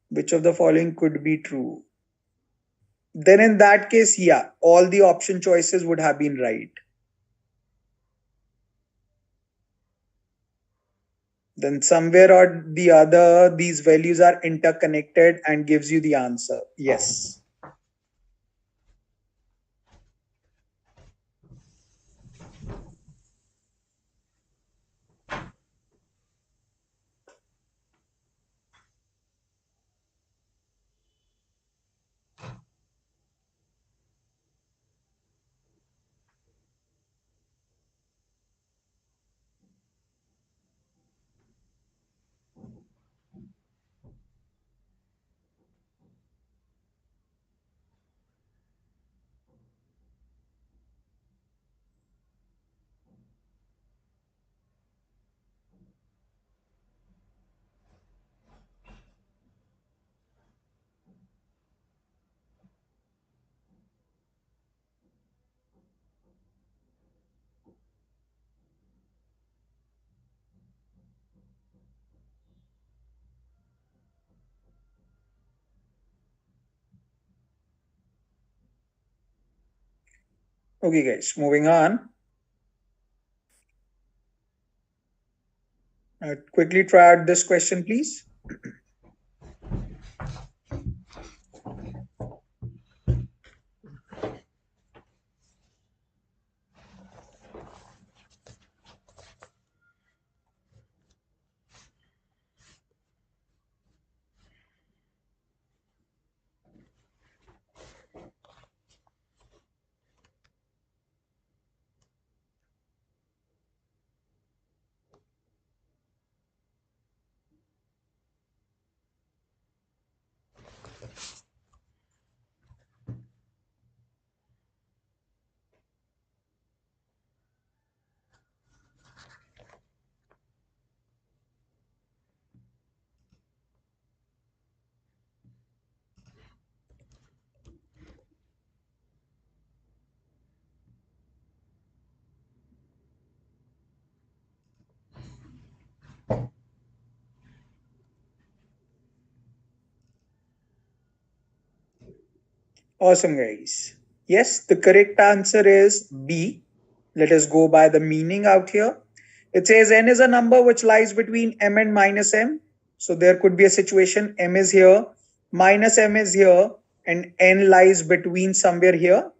which of the following could be true? Then in that case, yeah, all the option choices would have been right. Then somewhere or the other, these values are interconnected and gives you the answer. Yes. Okay, guys, moving on. Quickly try out this question, please. Awesome, guys. Yes, the correct answer is B. Let us go by the meaning out here. It says n is a number which lies between m and minus m. So there could be a situation m is here, minus m is here, and n lies between somewhere here.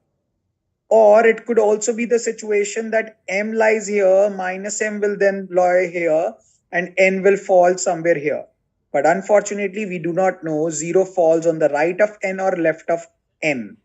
Or it could also be the situation that m lies here, minus m will then lie here, and n will fall somewhere here. But unfortunately, we do not know 0 falls on the right of n or left of n.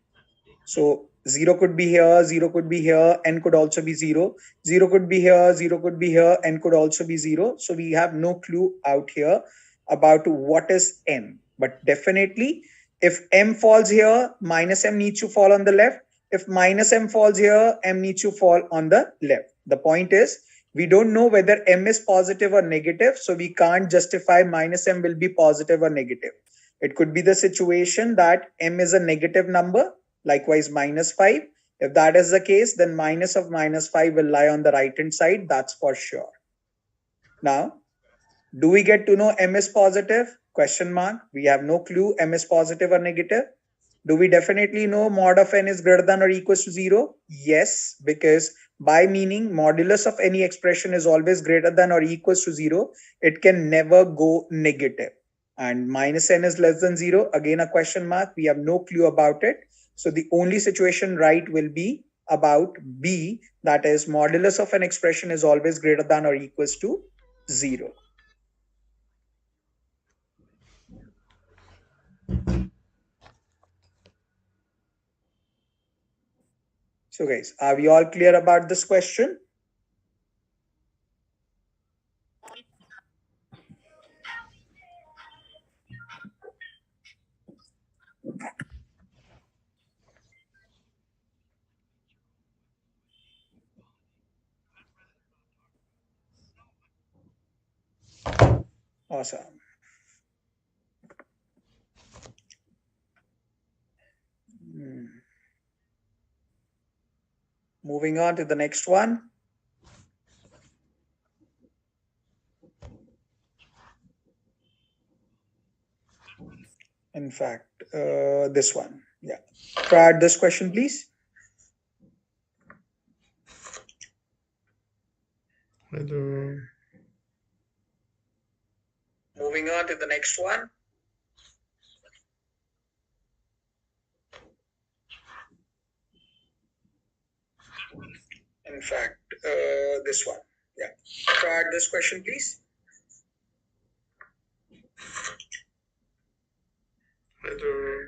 So 0 could be here, 0 could be here, n could also be 0. 0 could be here, 0 could be here, n could also be 0. So we have no clue out here about what is n. But definitely, if m falls here, minus m needs to fall on the left. If minus m falls here, m needs to fall on the left. The point is, we don't know whether m is positive or negative, so we can't justify minus m will be positive or negative. It could be the situation that m is a negative number, likewise minus 5. If that is the case, then minus of minus 5 will lie on the right hand side, that's for sure. Now, do we get to know m is positive? Question mark. We have no clue m is positive or negative. Do we definitely know mod of n is greater than or equals to 0? Yes, because by meaning modulus of any expression is always greater than or equals to 0. It can never go negative. And minus n is less than 0. Again, a question mark. We have no clue about it. So the only situation right will be about B, that is modulus of an expression is always greater than or equals to 0. So guys, are we all clear about this question? Awesome. Moving on to the next one. In fact, this one. Yeah. Try out this question, please. Hello. Moving on to the next one. In fact, this one. Yeah. Try out this question, please. Hello.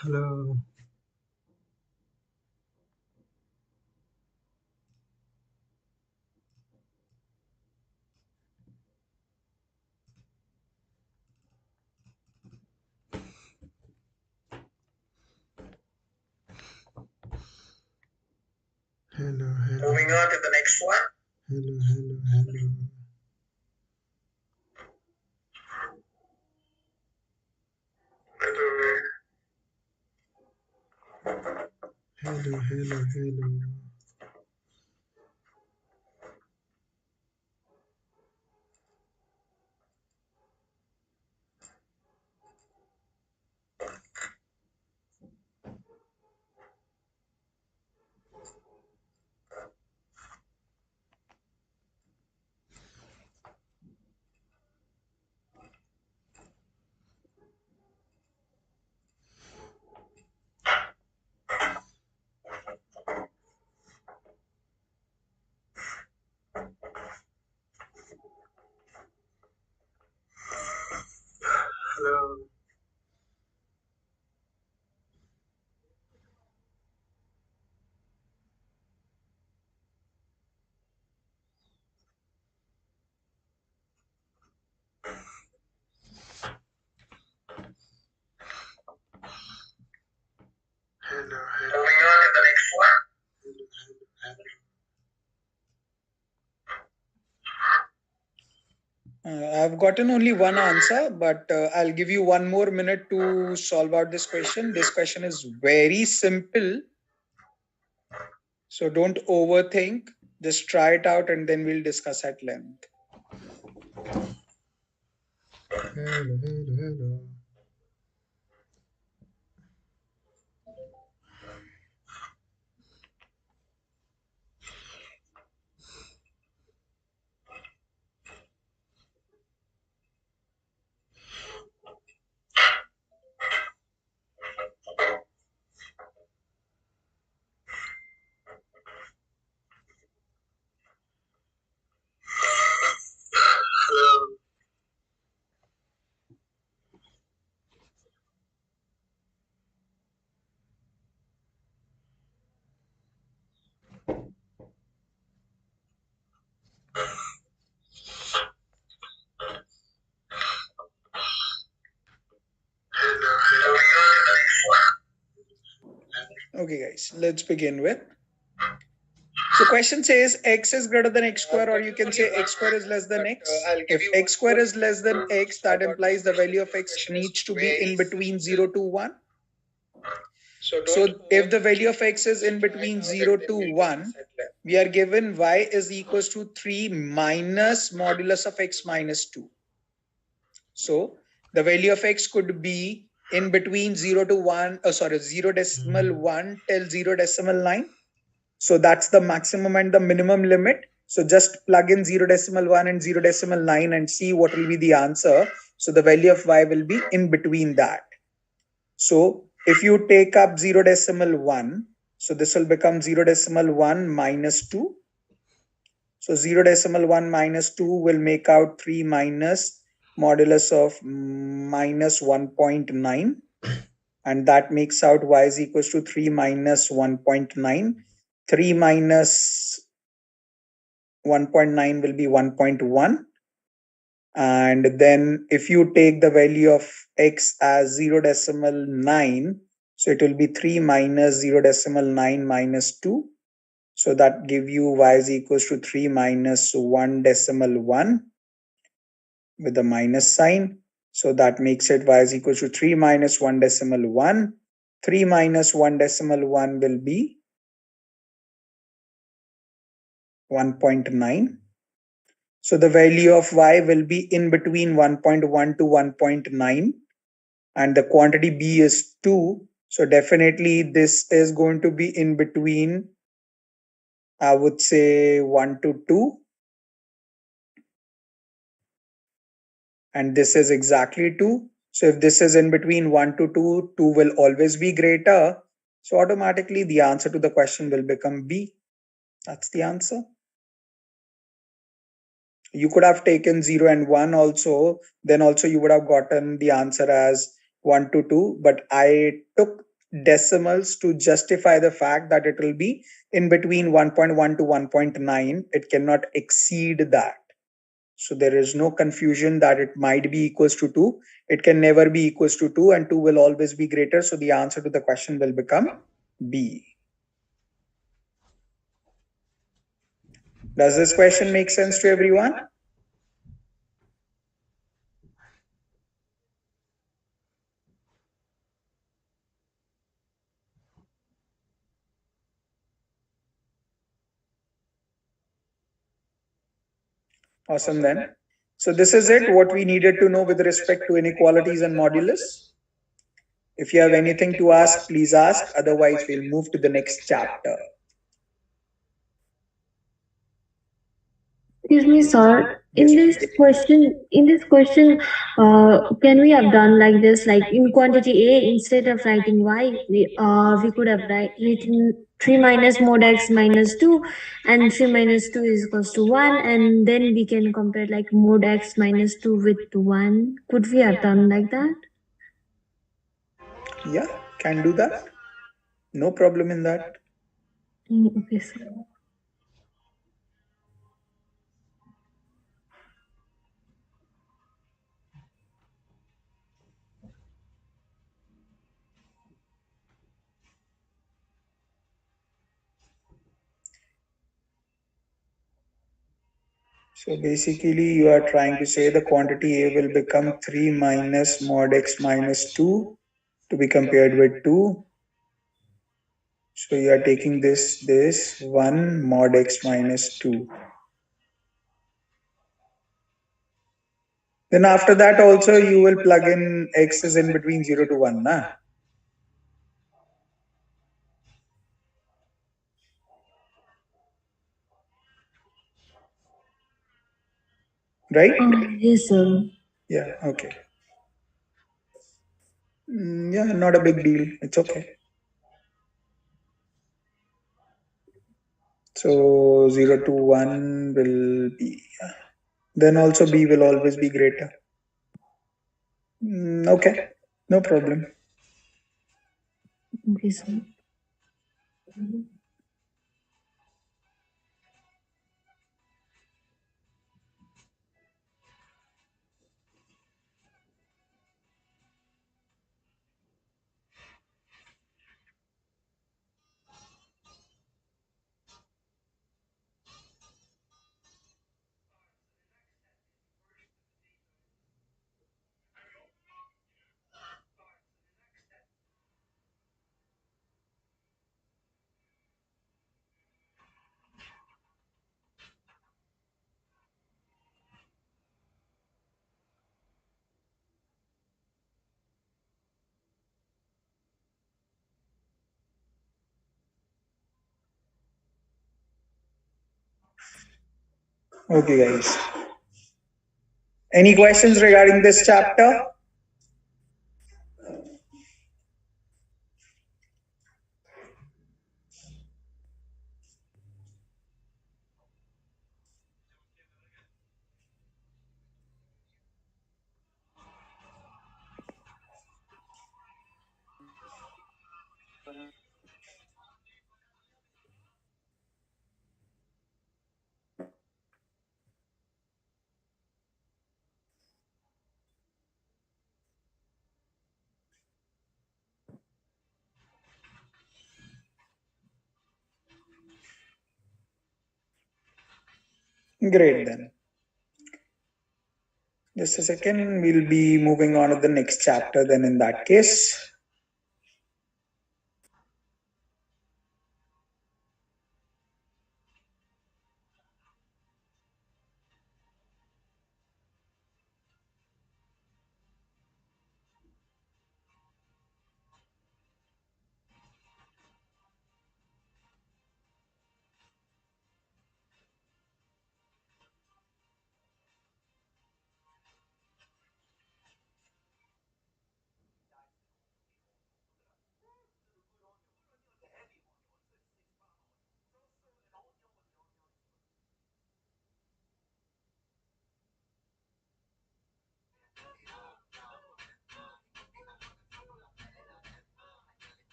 Hello. Hello, hello. Moving on to the next one. Hello, hello, hello. Hello, hello, hello. Hello. Hello, hello. Moving on to the next one. Hello, hello, hello. I've gotten only one answer, but I'll give you one more minute to solve out this question. This question is very simple. So don't overthink. Just try it out and then we'll discuss at length. Hello, hello, hello. Hello. Hello, hello. Okay, guys, let's begin with. So question says x is greater than x square, or you can say x square is less than x. If x square is less than x, that implies the value of x needs to be in between 0 to 1. So if the value of x is in between 0 to 1, we are given y is equals to 3 minus modulus of x minus 2. So the value of x could be in between 0 to 1, 0.1 till 0.9. So that's the maximum and the minimum limit. So just plug in 0.1 and 0.9 and see what will be the answer. So the value of y will be in between that. So if you take up 0.1, so this will become 0.1 minus 2. So 0.1 minus 2 will make out 3 minus modulus of minus 1.9. And that makes out y is equals to 3 minus 1.9. 3 minus 1.9 will be 1.1. And then if you take the value of x as 0.9, so it will be 3 minus 0.9 minus 2. So that give you y is equals to 3 minus 1.1 with a minus sign. So that makes it y is equals to 3 minus 1.1. 3 minus 1.1 will be 1.9. So the value of y will be in between 1.1 to 1.9, and the quantity b is 2. So definitely this is going to be in between, I would say 1 to 2. And this is exactly 2. So if this is in between 1 to 2, 2 will always be greater. So automatically the answer to the question will become B. That's the answer. You could have taken 0 and 1 also. Then also you would have gotten the answer as 1 to 2. But I took decimals to justify the fact that it will be in between 1.1 to 1.9. It cannot exceed that. So there is no confusion that it might be equals to 2. It can never be equals to 2, and 2 will always be greater. So the answer to the question will become B. Does this question make sense to everyone? Awesome then. So this is it, what we needed to know with respect to inequalities and modulus. If you have anything to ask, please ask. Otherwise, we'll move to the next chapter. Excuse me, sir. Yes, In this question, can we have done like this? Like in quantity A, instead of writing y, we could have written 3 minus mod x minus 2, and 3 minus 2 is equals to 1, and then we can compare like mod x minus 2 with 1. Could we have done like that? Yeah, can do that. No problem in that. Okay, sir. So basically, you are trying to say the quantity A will become 3 minus mod x minus 2 to be compared with 2. So you are taking this 1 mod x minus 2. Then after that also you will plug in x is in between 0 to 1, na? Right? Yes, sir. Yeah, okay. Yeah, not a big deal. It's okay. So 0 to 1 will be, then also b will always be greater. Okay, no problem. Okay, sir. Okay, guys. Any questions regarding this chapter? Great then. Just a second, we'll be moving on to the next chapter then in that case.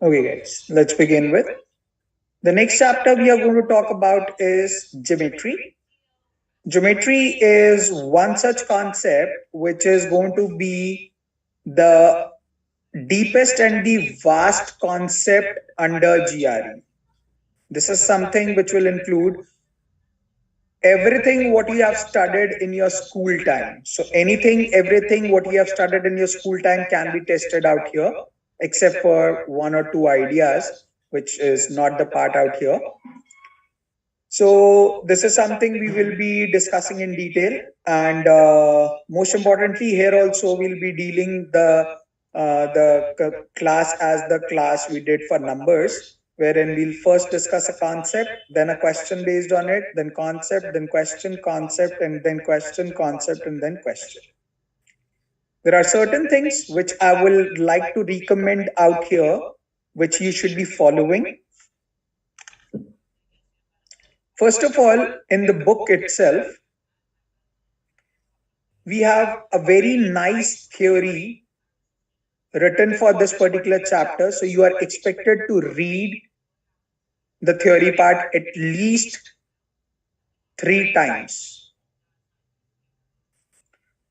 Okay, guys, let's begin with. The next chapter we are going to talk about is geometry. Geometry is one such concept which is going to be the deepest and the vast concept under GRE. This is something which will include everything what you have studied in your school time. So anything, everything what you have studied in your school time can be tested out here, except for one or two ideas, which is not the part out here. So this is something we will be discussing in detail, and most importantly, here also we'll be dealing the class as the class we did for numbers, wherein we'll first discuss a concept, then a question based on it, then concept, then question, concept, and then question, concept, and then question. There are certain things which I will like to recommend out here, which you should be following. First of all, in the book itself, we have a very nice theory written for this particular chapter. So you are expected to read the theory part at least 3 times.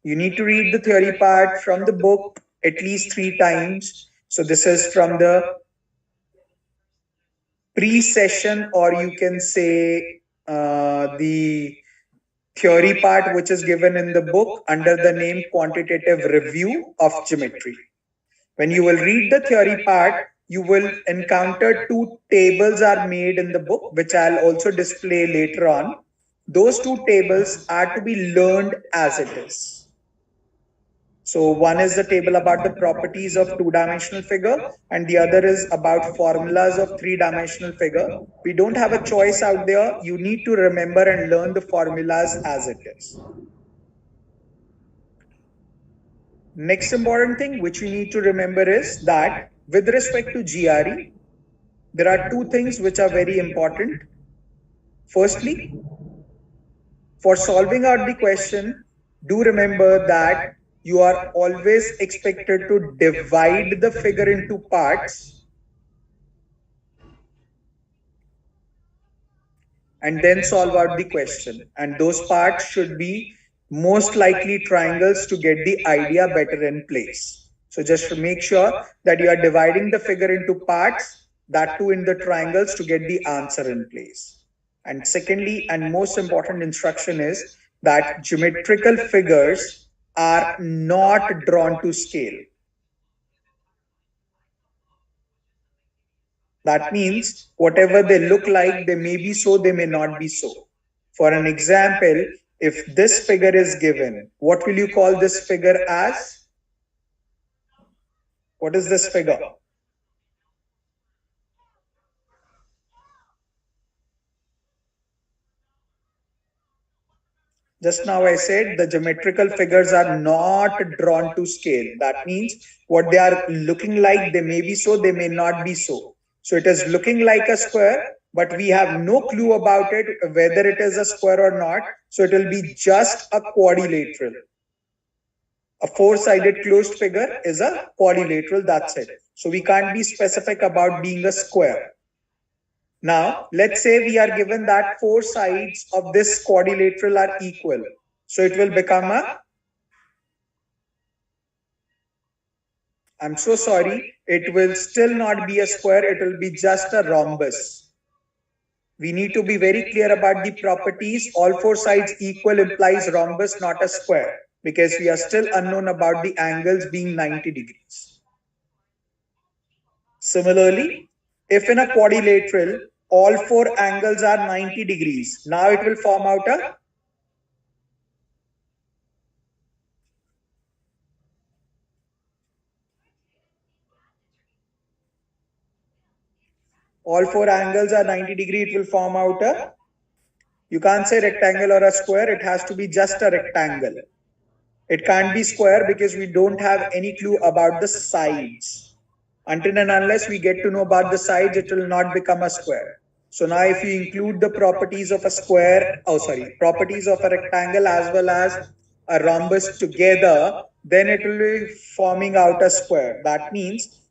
You need to read the theory part from the book at least 3 times. So this is from the pre-session, or you can say the theory part which is given in the book under the name Quantitative Review of Geometry. When you will read the theory part, you will encounter 2 tables are made in the book, which I'll also display later on. Those 2 tables are to be learned as it is. So one is the table about the properties of 2-dimensional figure, and the other is about formulas of 3-dimensional figure. We don't have a choice out there. You need to remember and learn the formulas as it is. Next important thing which you need to remember is that with respect to GRE, there are 2 things which are very important. Firstly, for solving out the question, do remember that you are always expected to divide the figure into parts and then solve out the question. And those parts should be most likely triangles to get the idea better in place. So just make sure that you are dividing the figure into parts, that too in the triangles, to get the answer in place. And secondly, and most important instruction is that geometrical figures are not drawn to scale. That means whatever they look like, they may be so, they may not be so. For an example, if this figure is given, what will you call this figure as? What is this figure? Just now I said the geometrical figures are not drawn to scale. That means what they are looking like, they may be so, they may not be so. So it is looking like a square, but we have no clue about it, whether it is a square or not. So it will be just a quadrilateral. A 4-sided closed figure is a quadrilateral, that's it. So we can't be specific about being a square. Now, let's say we are given that 4 sides of this quadrilateral are equal. So it will become a, I'm so sorry, it will still not be a square, it will be just a rhombus. We need to be very clear about the properties. All 4 sides equal implies rhombus, not a square, because we are still unknown about the angles being 90 degrees. Similarly, if in a quadrilateral, all 4 angles are 90 degrees, now it will form out a all 4 angles are 90 degree, it will form out a, you can't say rectangle or a square, it has to be just a rectangle. It can't be square because we don't have any clue about the sides. Until and unless we get to know about the sides, it will not become a square. So now if you include the properties of a square, properties of a rectangle as well as a rhombus together, then it will be forming out a square. That means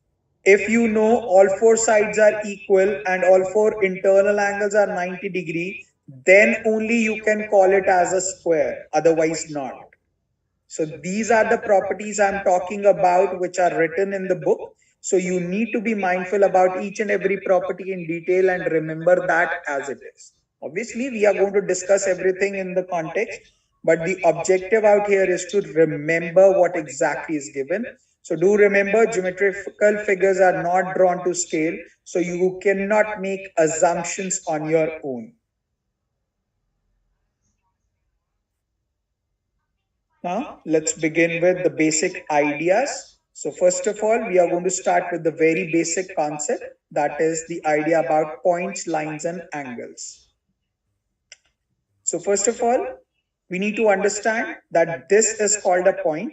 if you know all 4 sides are equal and all 4 internal angles are 90 degree, then only you can call it as a square, otherwise not. So these are the properties I'm talking about, which are written in the book. So you need to be mindful about each and every property in detail and remember that as it is. Obviously, we are going to discuss everything in the context, but the objective out here is to remember what exactly is given. So do remember, geometrical figures are not drawn to scale, so you cannot make assumptions on your own. Now, let's begin with the basic ideas. So first of all, we are going to start with the very basic concept, that is the idea about points, lines, and angles. So first of all, we need to understand that this is called a point.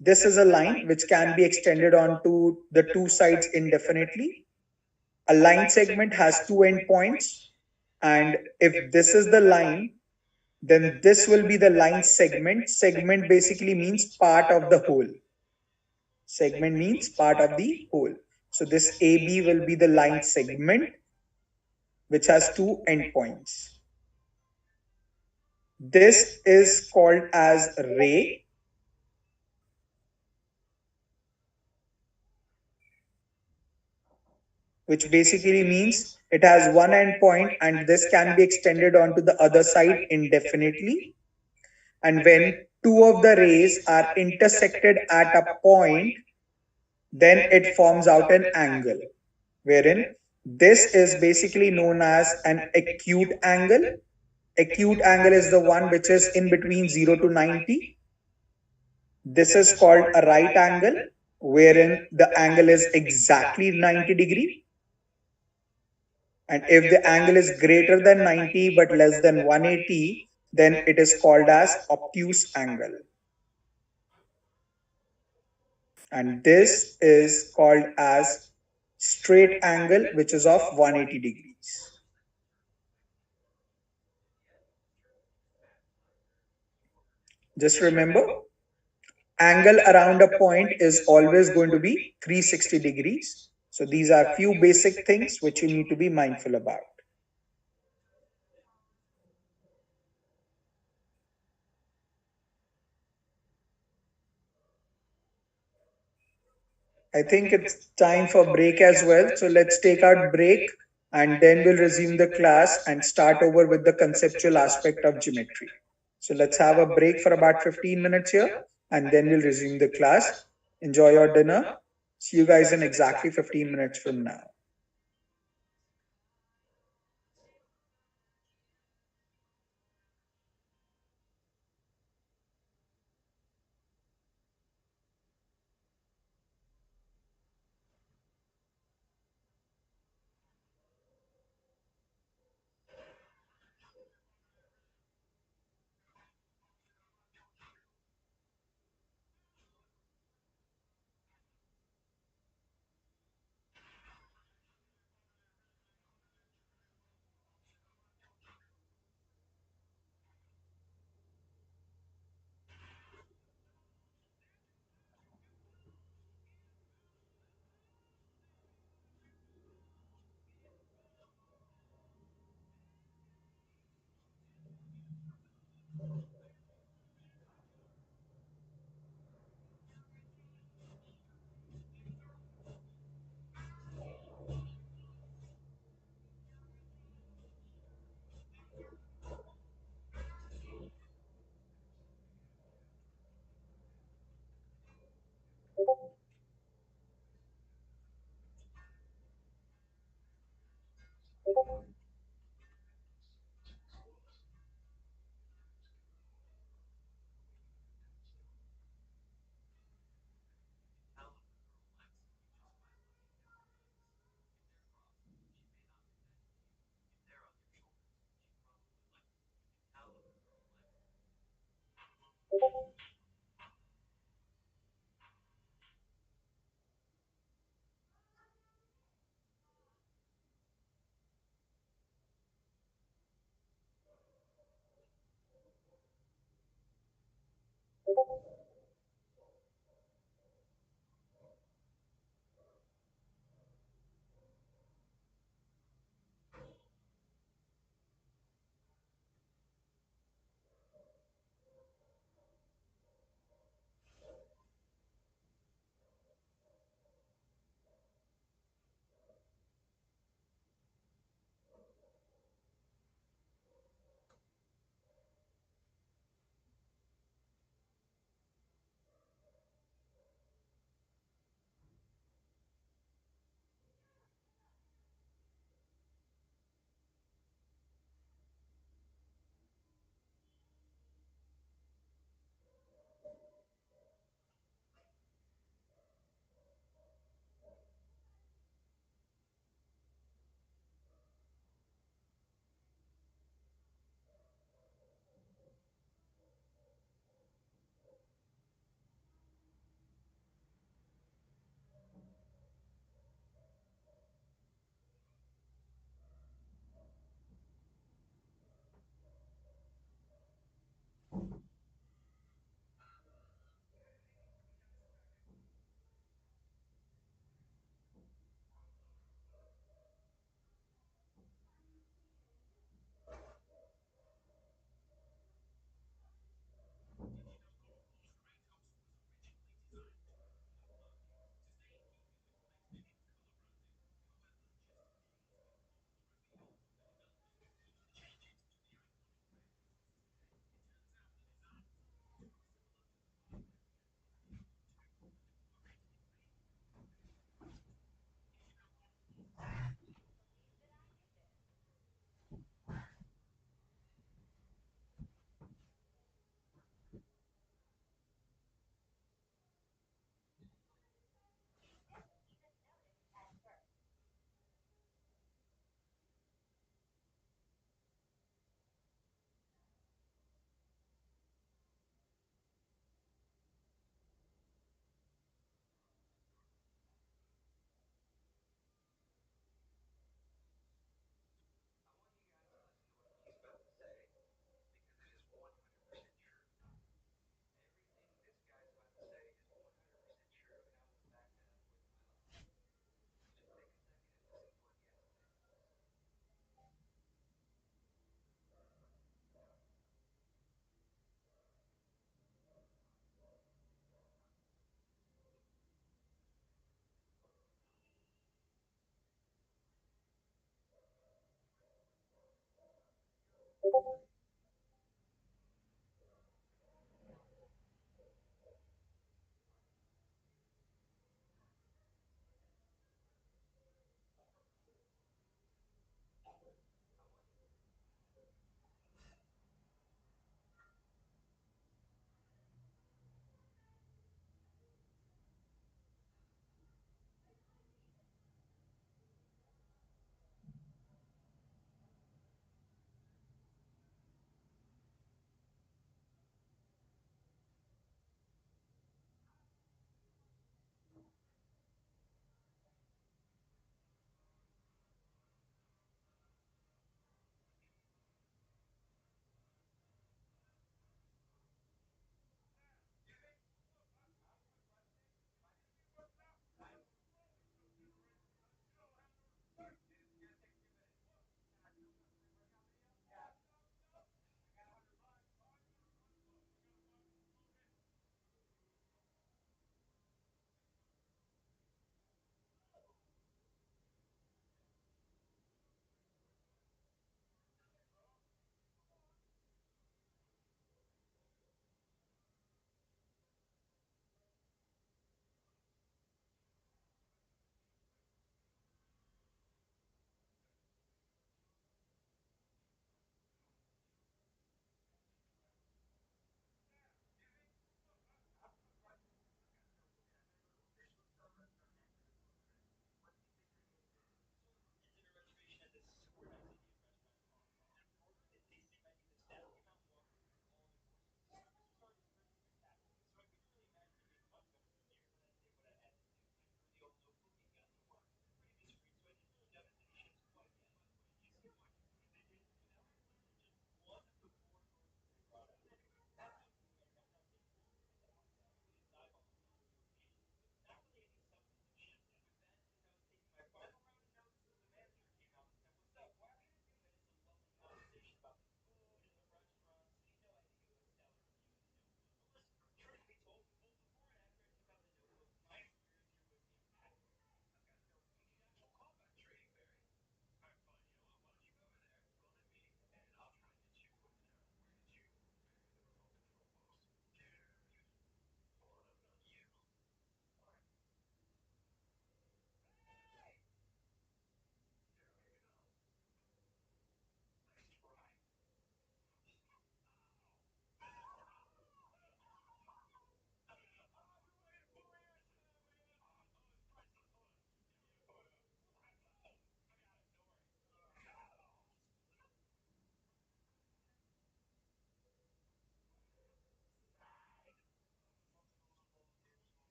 This is a line which can be extended onto the two sides indefinitely. A line segment has two endpoints, and if this is the line, then this will be the line segment. Segment basically means part of the whole. Segment means part of the whole. So this AB will be the line segment which has two endpoints. This is called as ray, which basically means it has one endpoint and this can be extended onto the other side indefinitely. And when two of the rays are intersected at a point, then it forms out an angle, wherein this is basically known as an acute angle. Acute angle is the one which is in between 0 to 90. This is called a right angle, wherein the angle is exactly 90 degree. And if the angle is greater than 90 but less than 180, then it is called as obtuse angle. And this is called as straight angle, which is of 180 degrees. Just remember, angle around a point is always going to be 360 degrees. So these are few basic things which you need to be mindful about. I think it's time for break as well. So let's take our break and then we'll resume the class and start over with the conceptual aspect of geometry. So let's have a break for about 15 minutes here and then we'll resume the class. Enjoy your dinner. See you guys in exactly 15 minutes from now.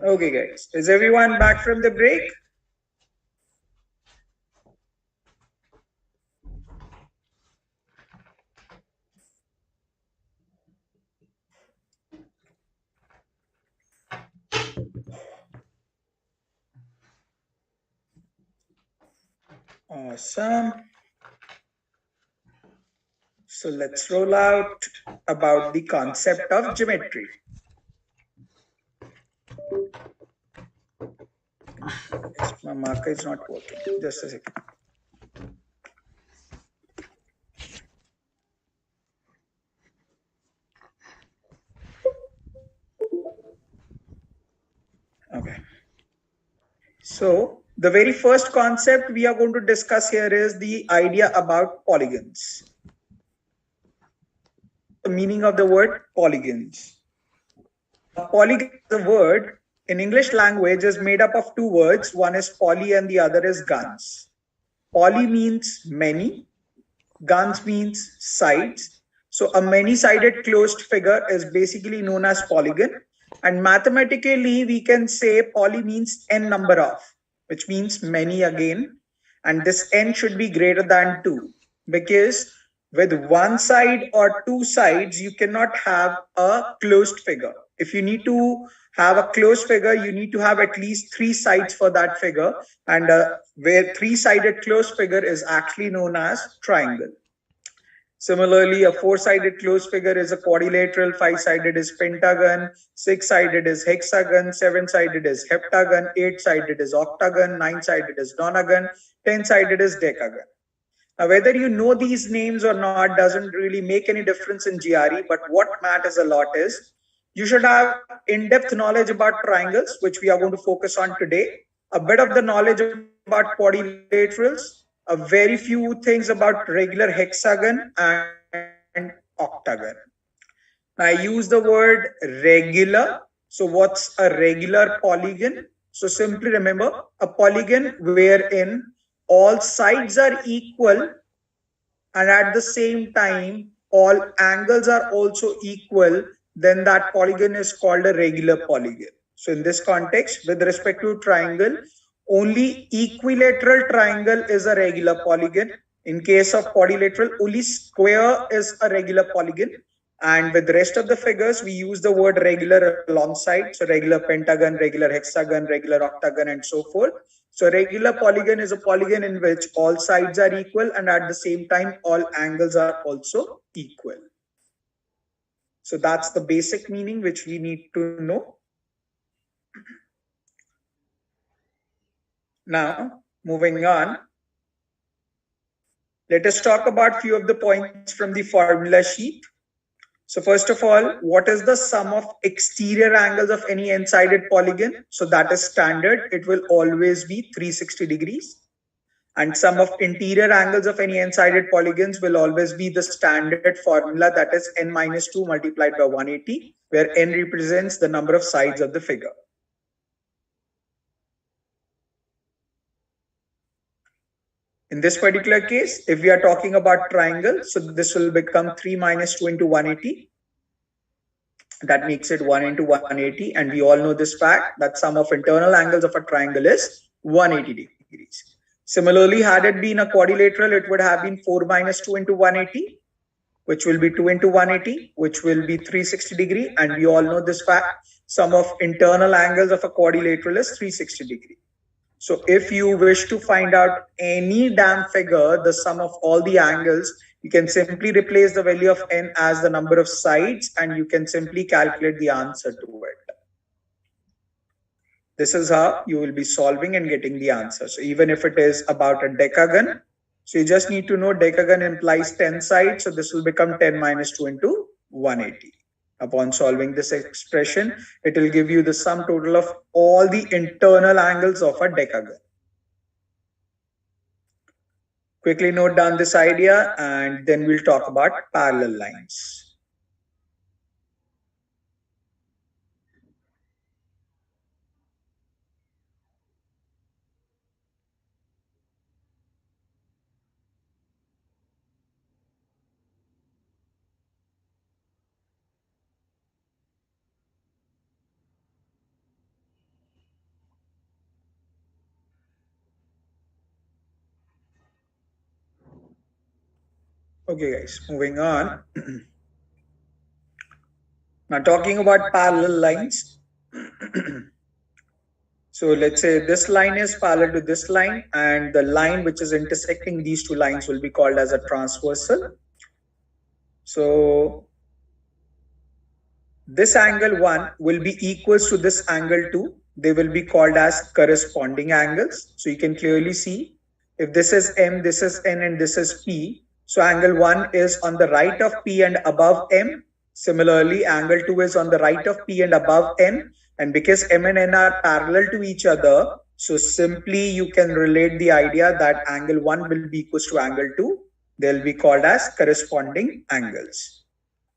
Okay, guys. Is everyone back from the break? Awesome. So let's roll out about the concept of geometry. My marker is not working. Just a second. Okay. So the very first concept we are going to discuss here is the idea about polygons. The meaning of the word polygons. Polygon is a word in English language is made up of two words. One is poly and the other is guns. Poly means many, guns means sides. So a many-sided closed figure is basically known as polygon. And mathematically, we can say poly means n number of, which means many again. And this n should be greater than 2, because with one side or two sides, you cannot have a closed figure. If you need to have a closed figure, you need to have at least three sides for that figure. And where three-sided closed figure is actually known as triangle. Similarly, a four-sided closed figure is a quadrilateral, five-sided is pentagon, six-sided is hexagon, seven-sided is heptagon, eight-sided is octagon, nine-sided is nonagon, 10-sided is decagon. Now, whether you know these names or not doesn't really make any difference in GRE, but what matters a lot is you should have in-depth knowledge about triangles, which we are going to focus on today, a bit of the knowledge about quadrilaterals, a very few things about regular hexagon and octagon. Now, I use the word regular. So what's a regular polygon? So simply remember a polygon wherein all sides are equal and at the same time all angles are also equal, then that polygon is called a regular polygon. So in this context, with respect to triangle, only equilateral triangle is a regular polygon. In case of quadrilateral, only square is a regular polygon. And with the rest of the figures, we use the word regular alongside. So regular pentagon, regular hexagon, regular octagon, and so forth. So regular polygon is a polygon in which all sides are equal and at the same time all angles are also equal. So that's the basic meaning which we need to know. Now, moving on, let us talk about few of the points from the formula sheet. So first of all, what is the sum of exterior angles of any n-sided polygon? So that is standard. It will always be 360 degrees. And sum of interior angles of any n-sided polygons will always be the standard formula, that is n minus 2 multiplied by 180, where n represents the number of sides of the figure. In this particular case, if we are talking about triangle, so this will become 3 minus 2 into 180. That makes it 1 into 180. And we all know this fact that sum of internal angles of a triangle is 180 degrees. Similarly, had it been a quadrilateral, it would have been 4 minus 2 into 180, which will be 2 into 180, which will be 360 degree. And we all know this fact, sum of internal angles of a quadrilateral is 360 degree. So if you wish to find out any damn figure, the sum of all the angles, you can simply replace the value of n as the number of sides and you can simply calculate the answer to it. This is how you will be solving and getting the answer. So even if it is about a decagon, so you just need to know decagon implies 10 sides. So this will become 10 minus 2 into 180. Upon solving this expression, it will give you the sum total of all the internal angles of a decagon. Quickly note down this idea and then we'll talk about parallel lines. Okay guys, moving on. Now talking about parallel lines. So let's say this line is parallel to this line and the line which is intersecting these two lines will be called as a transversal. So this angle 1 will be equals to this angle 2. They will be called as corresponding angles. So you can clearly see if this is M, this is N and this is P. So angle 1 is on the right of P and above M. Similarly, angle 2 is on the right of P and above N. And because M and N are parallel to each other, so simply you can relate the idea that angle 1 will be equals to angle 2. They'll be called as corresponding angles.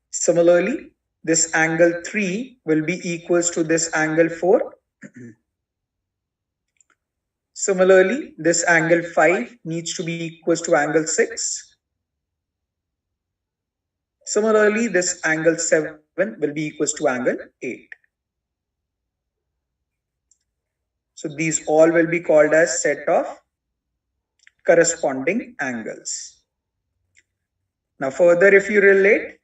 Similarly, this angle 3 will be equals to this angle 4. Similarly, this angle 5 needs to be equals to angle 6. Similarly, this angle 7 will be equals to angle 8. So these all will be called as set of corresponding angles. Now further, if you relate,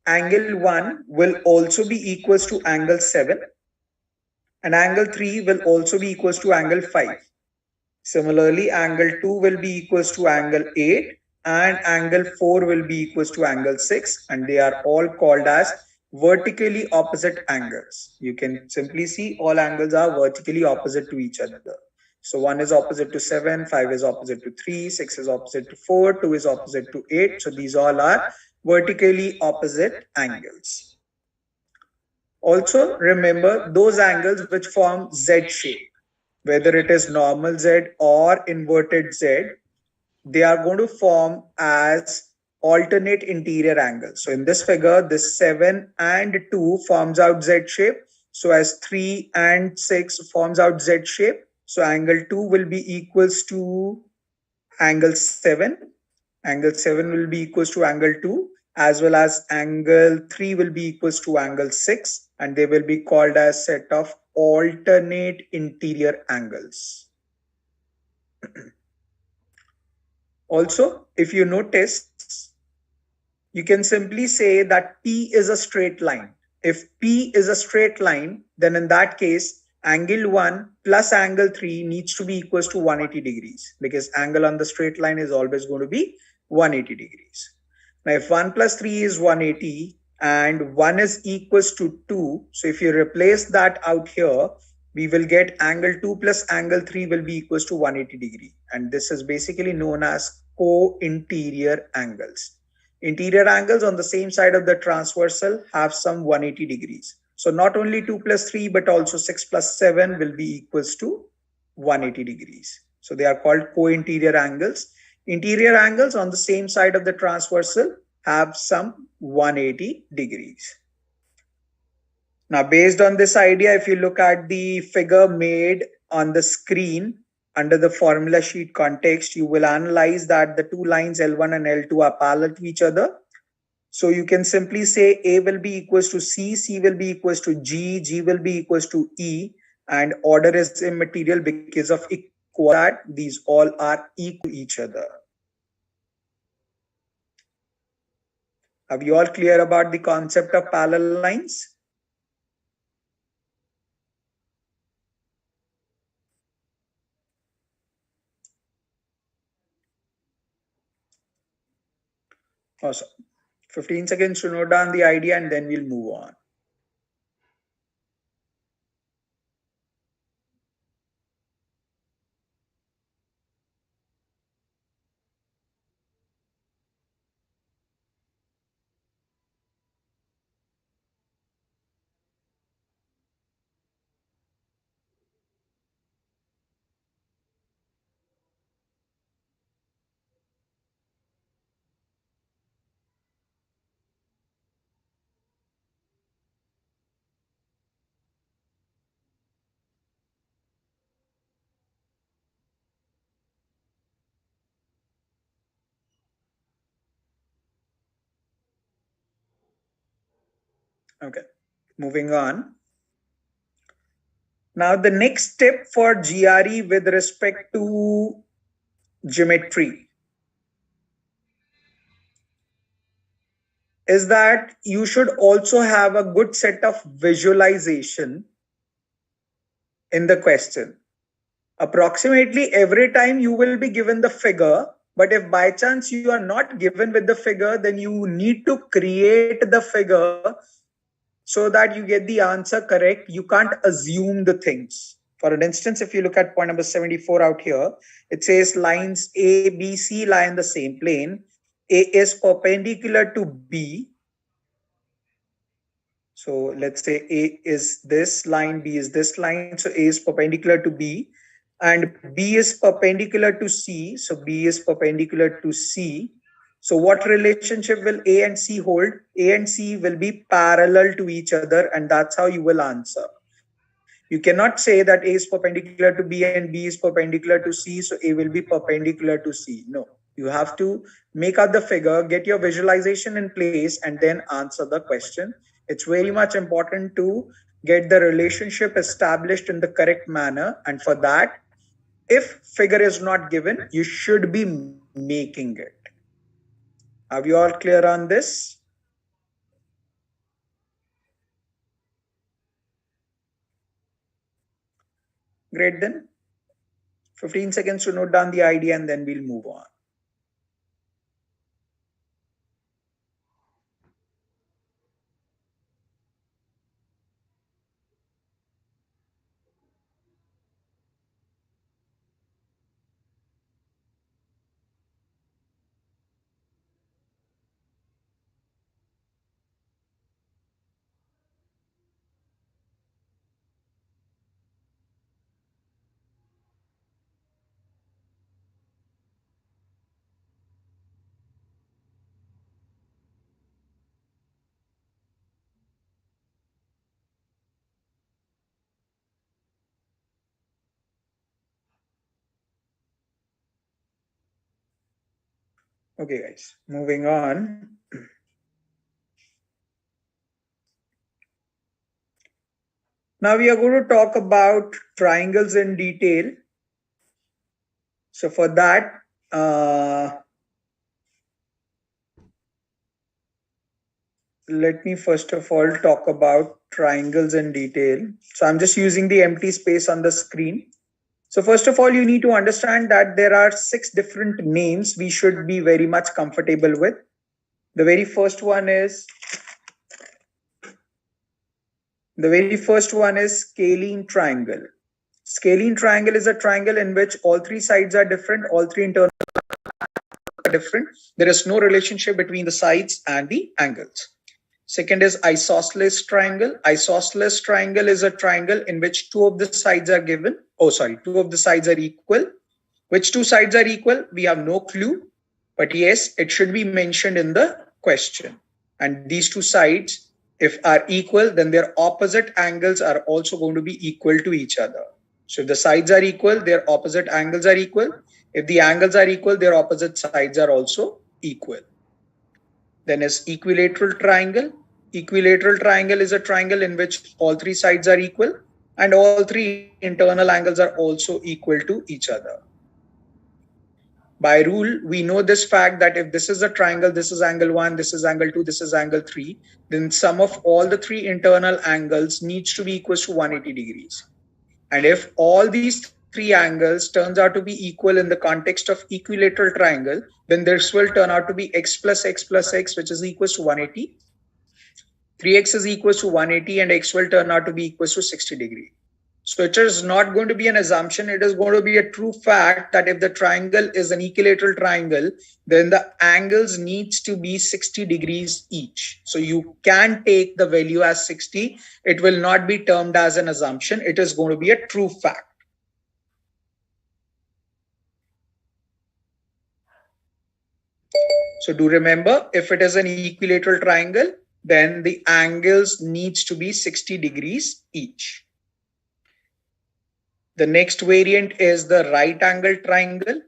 angle 1 will also be equals to angle 7 and angle 3 will also be equals to angle 5. Similarly, angle 2 will be equals to angle 8 and angle 4 will be equals to angle 6 and they are all called as vertically opposite angles. You can simply see all angles are vertically opposite to each other. So 1 is opposite to 7, 5 is opposite to 3, 6 is opposite to 4, 2 is opposite to 8. So these all are vertically opposite angles. Also remember those angles which form Z shape, whether it is normal Z or inverted Z, they are going to form as alternate interior angles. So in this figure, this 7 and 2 forms out Z shape. So as 3 and 6 forms out Z shape. So angle 2 will be equals to angle 7. Angle 7 will be equals to angle 2 as well as angle 3 will be equals to angle 6 and they will be called as set of alternate interior angles. Also, if you notice, you can simply say that P is a straight line. If P is a straight line, then in that case, angle 1 plus angle 3 needs to be equals to 180 degrees, because angle on the straight line is always going to be 180 degrees. Now, if 1 plus 3 is 180 and 1 is equals to 2, so if you replace that out here, we will get angle 2 plus angle 3 will be equals to 180 degree. And this is basically known as co-interior angles. Interior angles on the same side of the transversal have some 180 degrees. So not only 2 plus 3, but also 6 plus 7 will be equals to 180 degrees. So they are called co-interior angles. Interior angles on the same side of the transversal have some 180 degrees. Now, based on this idea, if you look at the figure made on the screen under the formula sheet context, you will analyze that the two lines L1 and L2 are parallel to each other. So you can simply say A will be equals to C, C will be equals to G, G will be equals to E, and order is immaterial because of equal that these all are equal to each other. Are you all clear about the concept of parallel lines? Awesome. 15 seconds to note down the idea and then we'll move on. Okay, moving on. Now, the next step for GRE with respect to geometry is that you should also have a good set of visualization in the question. Approximately every time you will be given the figure, but if by chance you are not given with the figure, then you need to create the figure so that you get the answer correct. You can't assume the things. For an instance, if you look at point number 74 out here, it says lines A, B, C lie in the same plane. A is perpendicular to B. So let's say A is this line, B is this line. So A is perpendicular to B and B is perpendicular to C. So B is perpendicular to C. So what relationship will A and C hold? A and C will be parallel to each other, and that's how you will answer. You cannot say that A is perpendicular to B and B is perpendicular to C, so A will be perpendicular to C. No, you have to make out the figure, get your visualization in place, and then answer the question. It's very much important to get the relationship established in the correct manner, and for that, if figure is not given, you should be making it. Are you all clear on this? Great then. 15 seconds to note down the idea and then we'll move on. Okay, guys, moving on. Now we are going to talk about triangles in detail. So for that, let me first of all talk about triangles in detail. So I'm just using the empty space on the screen. So first of all, you need to understand that there are 6 different names we should be very much comfortable with. The very first one is scalene triangle. Scalene triangle is a triangle in which all 3 sides are different, all 3 internal are different. There is no relationship between the sides and the angles. Second is isosceles triangle. Isosceles triangle is a triangle in which 2 of the sides are given. 2 of the sides are equal. Which 2 sides are equal? We have no clue. But yes, it should be mentioned in the question. And these 2 sides, if are equal, then their opposite angles are also going to be equal to each other. So if the sides are equal, their opposite angles are equal. If the angles are equal, their opposite sides are also equal. Then is equilateral triangle. Equilateral triangle is a triangle in which all 3 sides are equal and all 3 internal angles are also equal to each other. By rule, we know this fact that if this is a triangle, this is angle 1, this is angle 2, this is angle 3, then sum of all the 3 internal angles needs to be equal to 180 degrees. And if all these 3 angles turns out to be equal in the context of equilateral triangle, then this will turn out to be x plus x plus x, which is equal to 180. 3x is equal to 180 and x will turn out to be equal to 60 degrees. So it is not going to be an assumption. It is going to be a true fact that if the triangle is an equilateral triangle, then the angles needs to be 60 degrees each. So you can take the value as 60. It will not be termed as an assumption. It is going to be a true fact. So do remember, if it is an equilateral triangle, then the angles needs to be 60 degrees each. The next variant is the right angle triangle.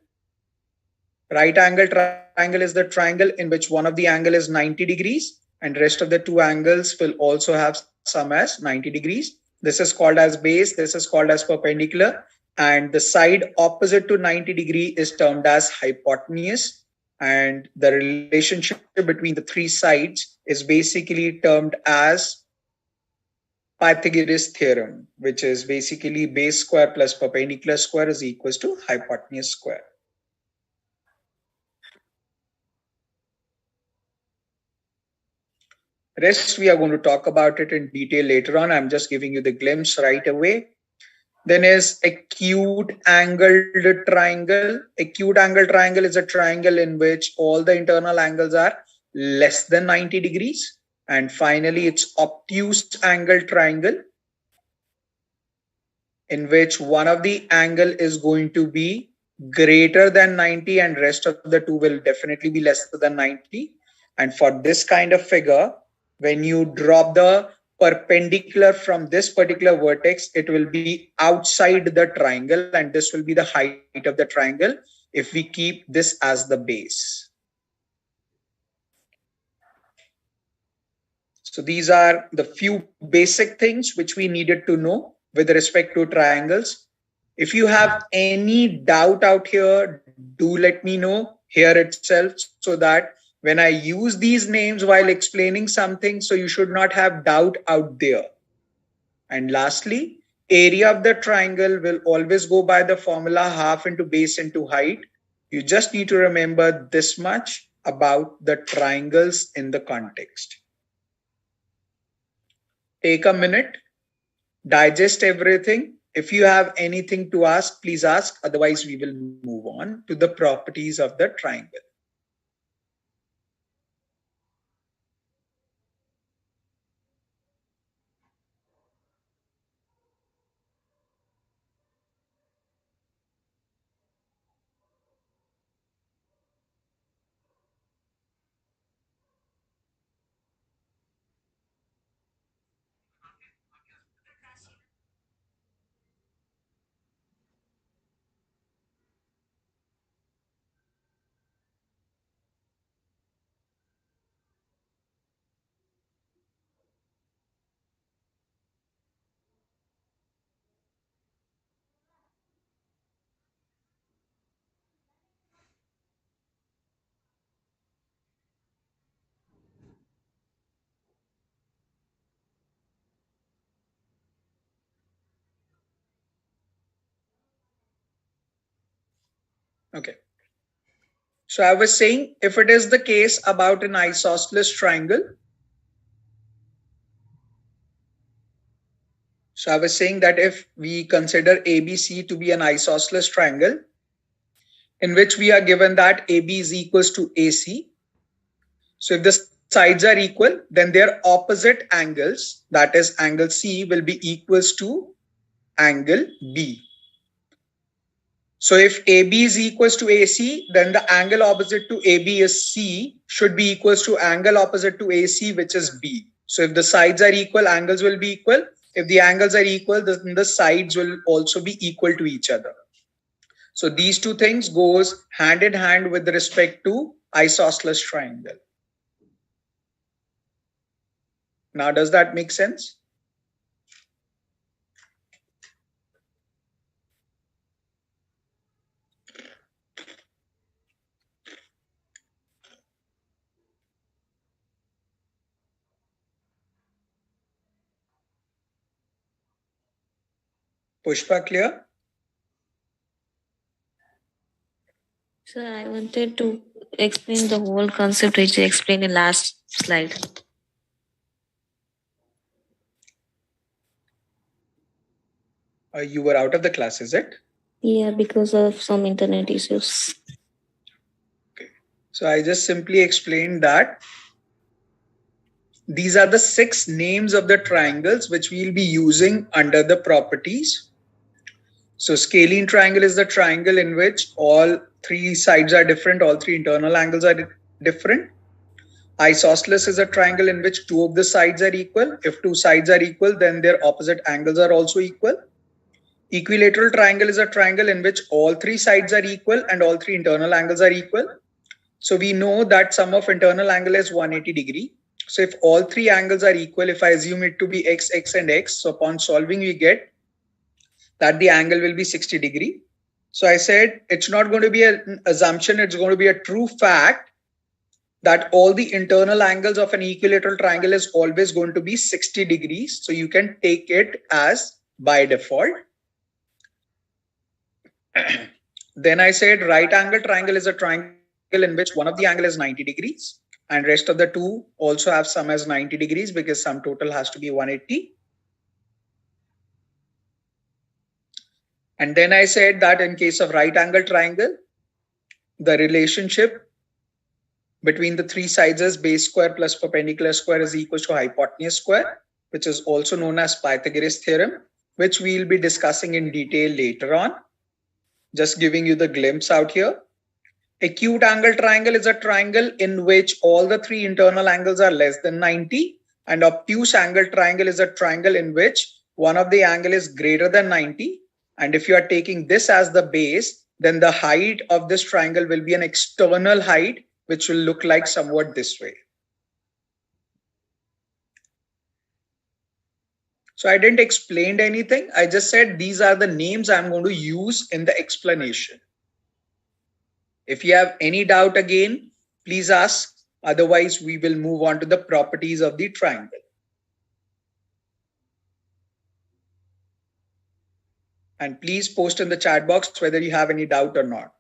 Right angle triangle is the triangle in which one of the angle is 90 degrees and rest of the 2 angles will also have sum as 90 degrees. This is called as base, this is called as perpendicular, and the side opposite to 90 degree is termed as hypotenuse, and the relationship between the 3 sides is basically termed as Pythagoras theorem, which is basically base square plus perpendicular square is equals to hypotenuse square. Rest we are going to talk about it in detail later on. I'm just giving you the glimpse right away. Then is acute angled triangle. Acute angled triangle is a triangle in which all the internal angles are less than 90 degrees. And finally, it's obtuse angled triangle in which one of the angle is going to be greater than 90 and rest of the 2 will definitely be less than 90. And for this kind of figure, when you drop the perpendicular from this particular vertex, it will be outside the triangle and this will be the height of the triangle if we keep this as the base. So these are the few basic things which we needed to know with respect to triangles. If you have any doubt out here, do let me know here itself so that when I use these names while explaining something, so you should not have doubt out there. And lastly, area of the triangle will always go by the formula half into base into height. You just need to remember this much about the triangles in the context. Take a minute, digest everything. If you have anything to ask, please ask. Otherwise, we will move on to the properties of the triangle. Okay. So I was saying, if it is the case about an isosceles triangle, so I was saying that if we consider ABC to be an isosceles triangle, in which we are given that AB is equals to AC. So if the sides are equal, then their opposite angles, that is angle C, will be equals to angle B. So if AB is equals to AC, then the angle opposite to AB is C should be equals to angle opposite to AC, which is B. So if the sides are equal, angles will be equal. If the angles are equal, then the sides will also be equal to each other. So these two things goes hand in hand with respect to isosceles triangle. Now, does that make sense? Pushpa, clear? Sir, I wanted to explain the whole concept which you explained in last slide. You were out of the class, is it? Yeah, because of some internet issues. Okay. So I just simply explained that these are the 6 names of the triangles which we'll be using under the properties. So scalene triangle is the triangle in which all 3 sides are different, all 3 internal angles are different. Isosceles is a triangle in which 2 of the sides are equal. If 2 sides are equal, then their opposite angles are also equal. Equilateral triangle is a triangle in which all 3 sides are equal and all 3 internal angles are equal. So we know that sum of internal angle is 180 degree. So if all 3 angles are equal, if I assume it to be x, x and x, so upon solving we get that the angle will be 60 degree. So I said it's not going to be an assumption, it's going to be a true fact that all the internal angles of an equilateral triangle is always going to be 60 degrees. So you can take it as by default. Then I said right angle triangle is a triangle in which one of the angle is 90 degrees and rest of the 2 also have sum as 90 degrees because sum total has to be 180. And then I said that in case of right angle triangle, the relationship between the 3 sides is base square plus perpendicular square is equal to hypotenuse square, which is also known as Pythagoras theorem, which we will be discussing in detail later on. Just giving you the glimpse out here. Acute angle triangle is a triangle in which all the 3 internal angles are less than 90, and obtuse angle triangle is a triangle in which one of the angle is greater than 90. And if you are taking this as the base, then the height of this triangle will be an external height, which will look like somewhat this way. So I didn't explain anything. I just said these are the names I'm going to use in the explanation. If you have any doubt again, please ask. Otherwise, we will move on to the properties of the triangle. And please post in the chat box whether you have any doubt or not.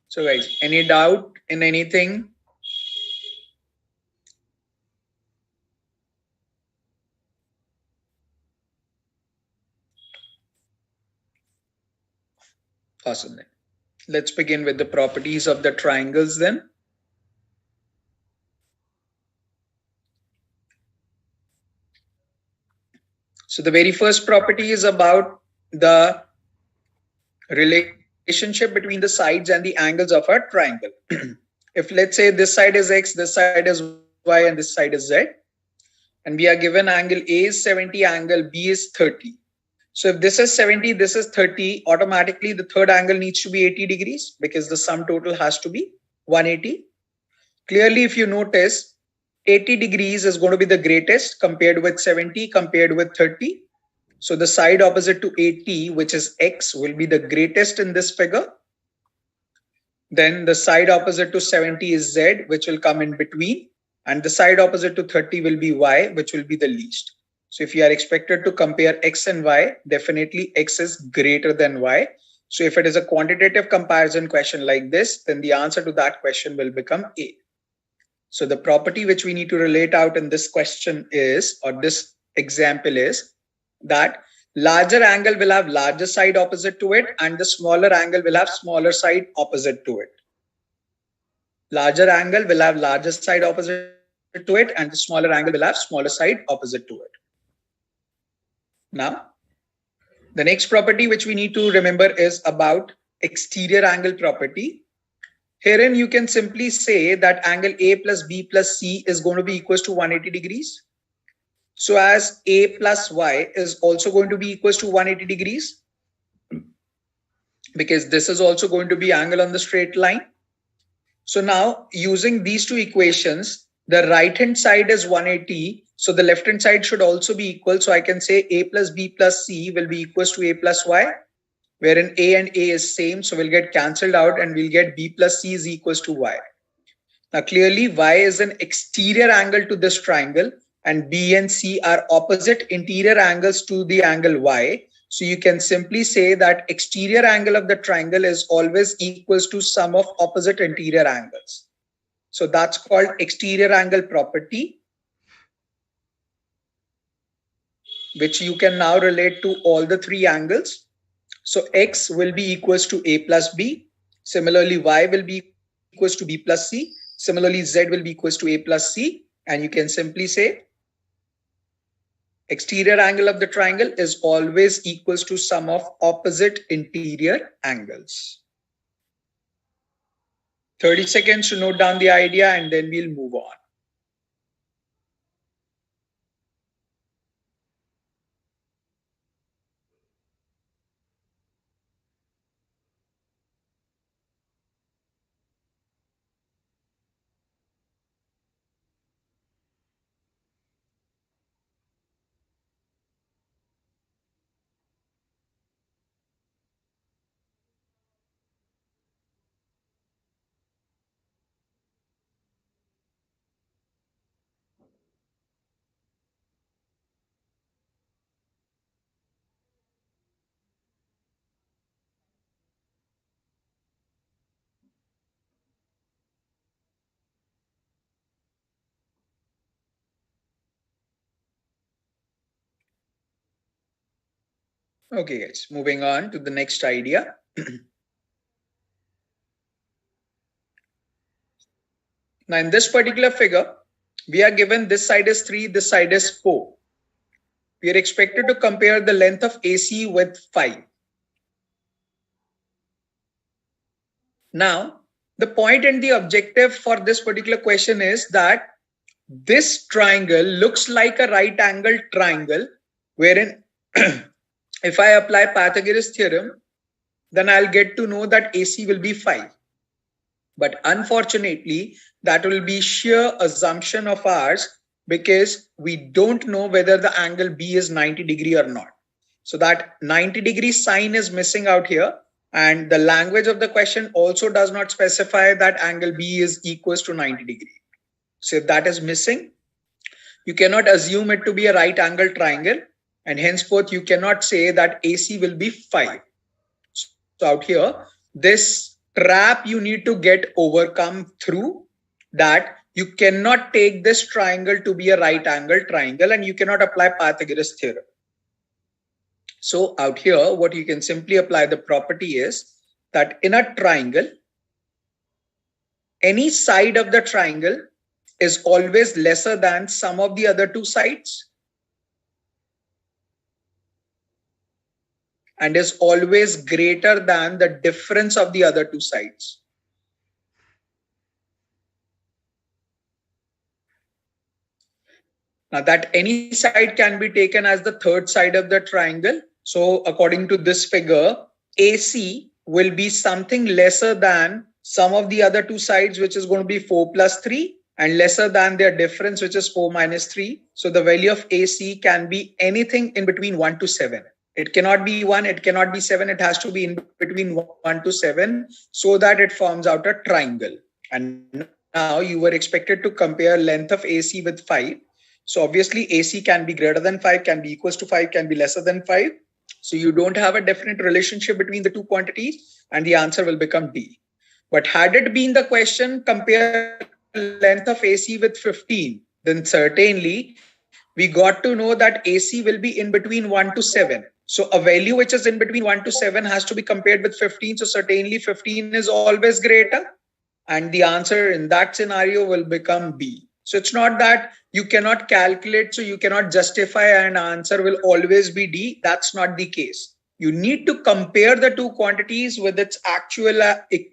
So guys, any doubt in anything? Awesome then. Let's begin with the properties of the triangles then. So the very first property is about the relationship between the sides and the angles of a triangle. If let's say this side is x, this side is y, and this side is z, and we are given angle A is 70, angle B is 30. So if this is 70, this is 30, automatically the third angle needs to be 80 degrees because the sum total has to be 180. Clearly, if you notice, 80 degrees is going to be the greatest compared with 70, compared with 30. So the side opposite to 80, which is X, will be the greatest in this figure. Then the side opposite to 70 is Z, which will come in between. And the side opposite to 30 will be Y, which will be the least. So if you are expected to compare X and Y, definitely X is greater than Y. So if it is a quantitative comparison question like this, then the answer to that question will become A. So the property which we need to relate out in this question is, or this example is, that larger angle will have larger side opposite to it and the smaller angle will have smaller side opposite to it. Larger angle will have larger side opposite to it and the smaller angle will have smaller side opposite to it. Now, the next property which we need to remember is about exterior angle property. Herein you can simply say that angle A plus B plus C is going to be equals to 180 degrees. So as A plus Y is also going to be equals to 180 degrees, because this is also going to be angle on the straight line. So now using these two equations, the right hand side is 180. So the left hand side should also be equal. So I can say A plus B plus C will be equals to A plus Y, wherein A and A is same. So we'll get cancelled out and we'll get B plus C is equals to Y. Now clearly Y is an exterior angle to this triangle and B and C are opposite interior angles to the angle Y. So you can simply say that exterior angle of the triangle is always equals to sum of opposite interior angles. So that's called exterior angle property, which you can now relate to all the three angles. So X will be equals to A plus B. Similarly, Y will be equals to B plus C. Similarly, Z will be equals to A plus C. And you can simply say exterior angle of the triangle is always equals to sum of opposite interior angles. 30 seconds to note down the idea and then we'll move on. Okay, guys, moving on to the next idea. Now, in this particular figure, we are given this side is 3, this side is 4. We are expected to compare the length of AC with 5. Now, the point and the objective for this particular question is that this triangle looks like a right angle triangle, wherein if I apply Pythagoras theorem, then I'll get to know that AC will be 5. But unfortunately, that will be sheer assumption of ours because we don't know whether the angle B is 90 degree or not. So that 90 degree sign is missing out here. And the language of the question also does not specify that angle B is equals to 90 degree. So if that is missing, you cannot assume it to be a right angle triangle. And henceforth, you cannot say that AC will be 5. So out here, this trap you need to get overcome through that you cannot take this triangle to be a right angle triangle and you cannot apply Pythagoras theorem. So out here, what you can simply apply the property is that in a triangle, any side of the triangle is always lesser than sum of the other two sides and is always greater than the difference of the other two sides. Now that any side can be taken as the third side of the triangle So according to this figure, AC will be something lesser than sum of the other two sides, which is going to be 4 plus 3, and lesser than their difference, which is 4 minus 3. So the value of AC can be anything in between 1 to 7. It cannot be 1, it cannot be 7, it has to be in between 1 to 7 so that it forms out a triangle. And now you were expected to compare length of AC with 5. So obviously AC can be greater than 5, can be equals to 5, can be lesser than 5. So you don't have a definite relationship between the two quantities, and the answer will become D. But had it been the question, compare length of AC with 15, then certainly we got to know that AC will be in between 1 to 7. So a value which is in between 1 to 7 has to be compared with 15. So certainly 15 is always greater. And the answer in that scenario will become B. So it's not that you cannot calculate, so you cannot justify an answer will always be D. That's not the case. You need to compare the two quantities with its actuality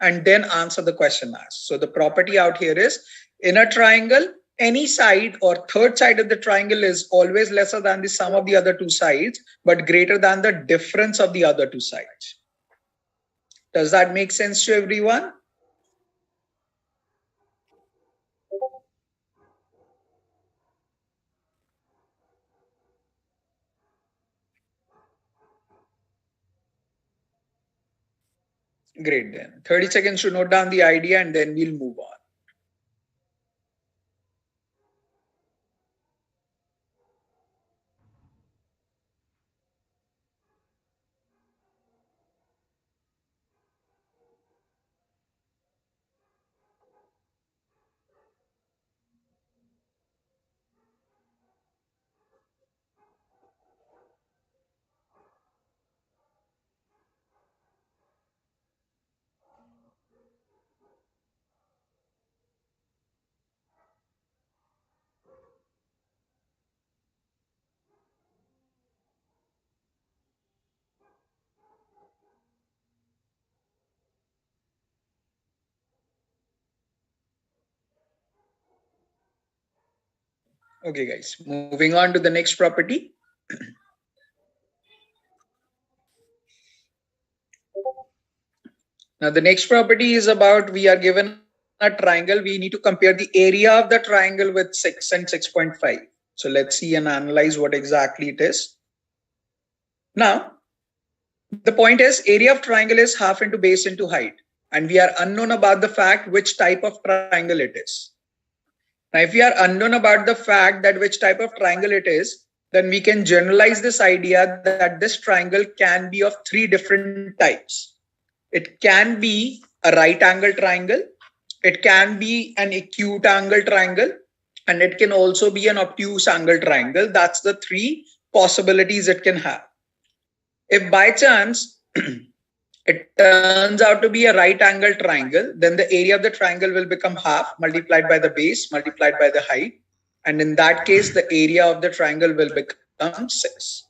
and then answer the question asked. So the property out here is, in a triangle, any side or third side of the triangle is always lesser than the sum of the other two sides, but greater than the difference of the other two sides. Does that make sense to everyone? Great, then 30 seconds to note down the idea and then we'll move on. Okay, guys, moving on to the next property. Now, the next property is about, we are given a triangle. We need to compare the area of the triangle with 6 and 6.5. So let's see and analyze what exactly it is. Now, the point is, area of triangle is half into base into height. And we are unknown about the fact which type of triangle it is. Now, if we are unknown about the fact that which type of triangle it is, then we can generalize this idea that this triangle can be of 3 different types. It can be a right angle triangle, it can be an acute angle triangle, and it can also be an obtuse angle triangle. That's the 3 possibilities it can have. If by chance it turns out to be a right angle triangle, then the area of the triangle will become half multiplied by the base multiplied by the height. And in that case, the area of the triangle will become 6.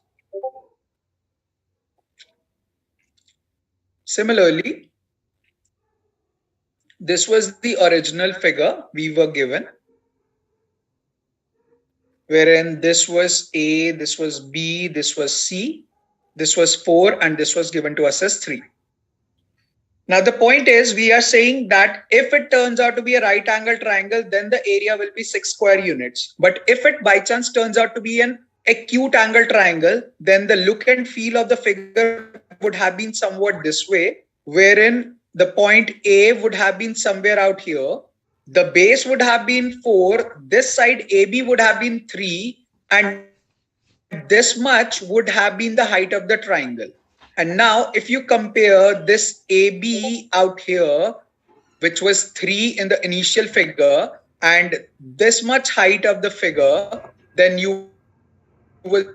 Similarly, this was the original figure we were given, wherein this was A, this was B, this was C, this was 4, and this was given to us as 3. Now, the point is, we are saying that if it turns out to be a right angle triangle, then the area will be 6 square units. But if it by chance turns out to be an acute angle triangle, then the look and feel of the figure would have been somewhat this way, wherein the point A would have been somewhere out here. The base would have been 4. This side AB would have been 3. And this much would have been the height of the triangle. And now if you compare this AB out here, which was 3 in the initial figure, and this much height of the figure, then you will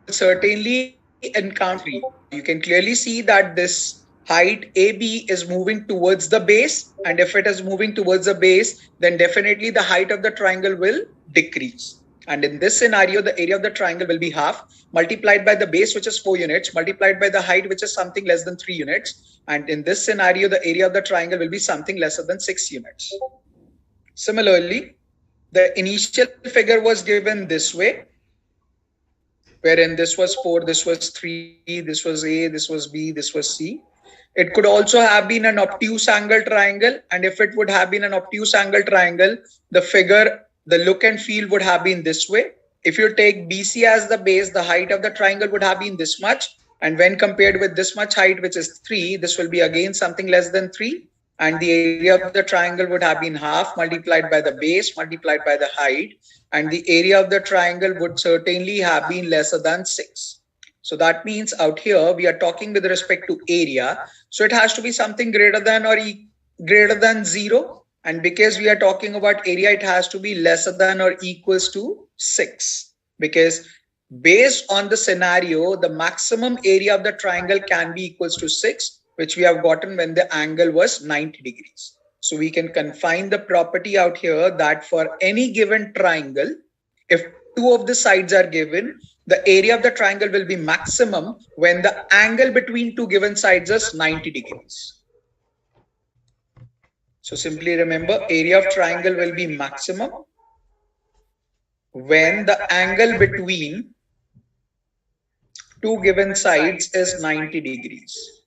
certainly encounter. You can clearly see that this height AB is moving towards the base, and if it is moving towards the base, then definitely the height of the triangle will decrease. And in this scenario, the area of the triangle will be half multiplied by the base, which is 4 units, multiplied by the height, which is something less than 3 units. And in this scenario, the area of the triangle will be something lesser than 6 units. Similarly, The initial figure was given this way, wherein this was 4, this was 3, this was A, this was B, this was C. It could also have been an obtuse angle triangle, and if it would have been an obtuse angle triangle, the figure, the look and feel would have been this way. If you take BC as the base, the height of the triangle would have been this much, and when compared with this much height, which is 3, this will be again something less than 3, and the area of the triangle would have been half multiplied by the base multiplied by the height, and the area of the triangle would certainly have been lesser than 6. So that means out here we are talking with respect to area. So it has to be something greater than or greater than 0. And because we are talking about area, it has to be lesser than or equals to 6. Because based on the scenario, the maximum area of the triangle can be equals to 6, which we have gotten when the angle was 90 degrees. So we can confine the property out here that for any given triangle, if two of the sides are given, the area of the triangle will be maximum when the angle between two given sides is 90 degrees. So simply remember, area of triangle will be maximum when the angle between two given sides is 90 degrees.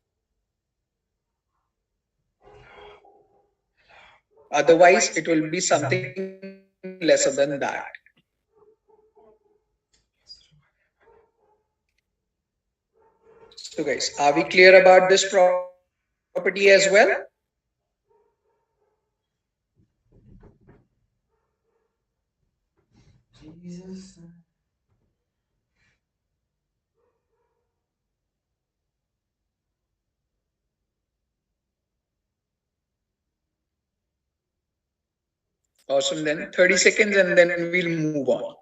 Otherwise, it will be something lesser than that. So guys, are we clear about this property as well? Jesus. Awesome, then 30 seconds and then we'll move on.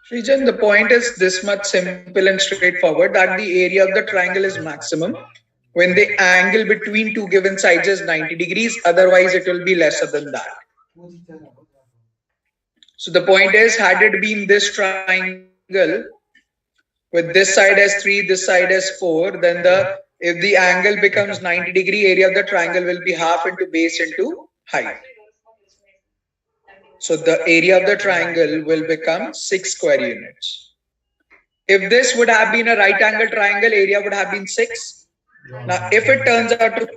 Srijan, the point is this much simple and straightforward that the area of the triangle is maximum when the angle between two given sides is 90 degrees, otherwise it will be lesser than that. So the point is, had it been this triangle with this side as 3, this side as 4, then if the angle becomes 90 degree, area of the triangle will be half into base into height. So the area of the triangle will become 6 square units. If this would have been a right angle triangle, area would have been 6. Now, if it turns out to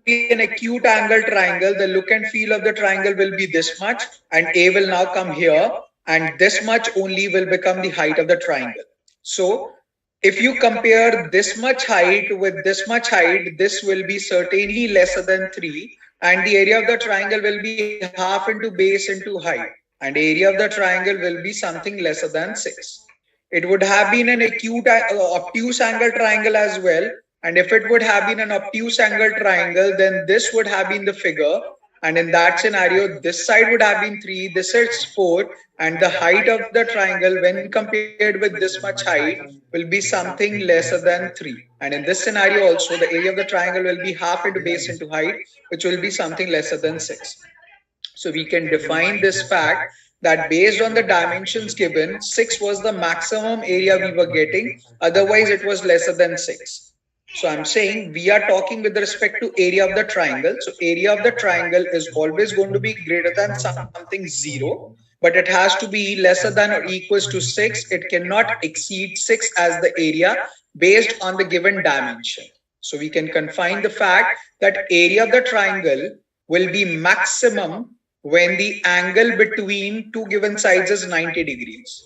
be an acute angle triangle, the look and feel of the triangle will be this much, and A will now come here, and this much only will become the height of the triangle. So, if you compare this much height with this much height, this will be certainly lesser than 3, and the area of the triangle will be half into base into height, and area of the triangle will be something lesser than 6. It would have been an obtuse angle triangle as well, and if it would have been an obtuse angle triangle, then this would have been the figure, and in that scenario, this side would have been 3, this is 4, and the height of the triangle when compared with this much height will be something lesser than 3. And in this scenario also, the area of the triangle will be half into base into height, which will be something lesser than 6. So we can define this fact that based on the dimensions given, 6 was the maximum area we were getting, otherwise it was lesser than 6. So I'm saying we are talking with respect to area of the triangle. So area of the triangle is always going to be greater than something 0, but it has to be lesser than or equals to 6. It cannot exceed 6 as the area based on the given dimension. So we can confine the fact that area of the triangle will be maximum when the angle between two given sides is 90 degrees.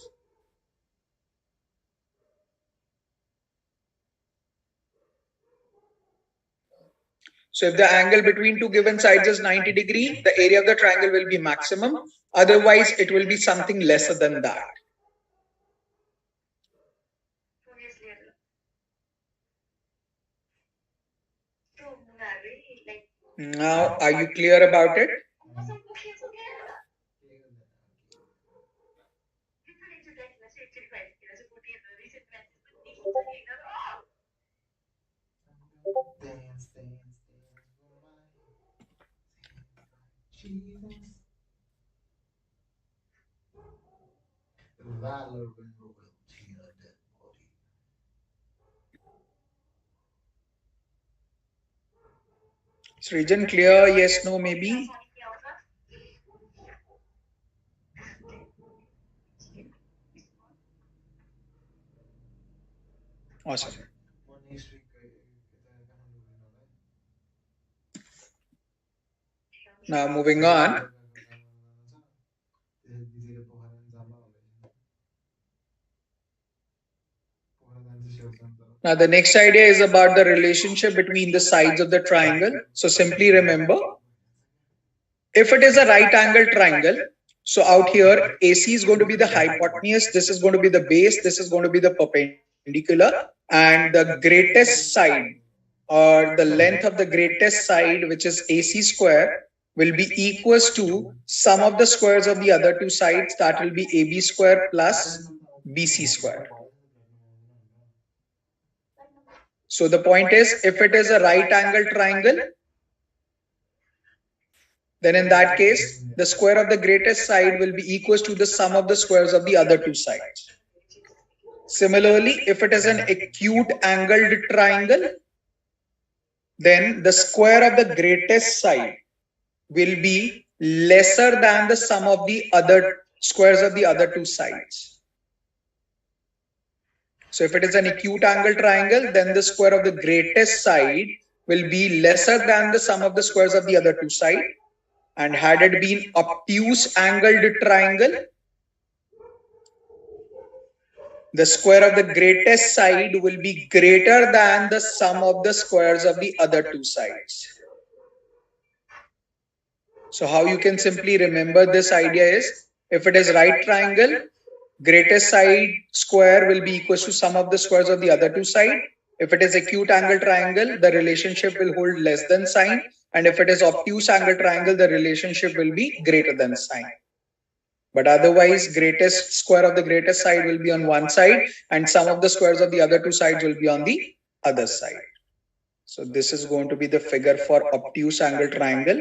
So if the angle between two given sides is 90 degree, the area of the triangle will be maximum. Otherwise, it will be something lesser than that. Now, are you clear about it? Dance, dance, dance for my Jesus. Valor and royalty in a dead body. Srijan, clear? Yes, no, maybe? Awesome. Monastery kita kehanu binole. Now, moving on. Di sini poharan zamba oleh. Poharan zamba. Now, the next idea is about the relationship between the sides of the triangle. So, simply remember, if it is a right angle triangle, so out here, AC is going to be the hypotenuse, this is going to be the base, this is going to be the perpendicular, and the greatest side or the length of the greatest side, which is AC square, will be equals to sum of the squares of the other two sides, that will be AB square plus BC square. So the point is, if it is a right angle triangle, then in that case, the square of the greatest side will be equals to the sum of the squares of the other two sides. Similarly, if it is an acute angled triangle, then the square of the greatest side will be lesser than the sum of the other squares of the other two sides. So if it is an acute angle triangle, then the square of the greatest side will be lesser than the sum of the squares of the other two sides. And had it been obtuse angled triangle, the square of the greatest side will be greater than the sum of the squares of the other two sides. So how you can simply remember this idea is, if it is right triangle, greatest side square will be equal to sum of the squares of the other two sides. If it is acute angle triangle, the relationship will hold less than sign. And if it is obtuse angle triangle, the relationship will be greater than sign. But otherwise, greatest square of the greatest side will be on one side and sum of the squares of the other two sides will be on the other side. So this is going to be the figure for obtuse angle triangle,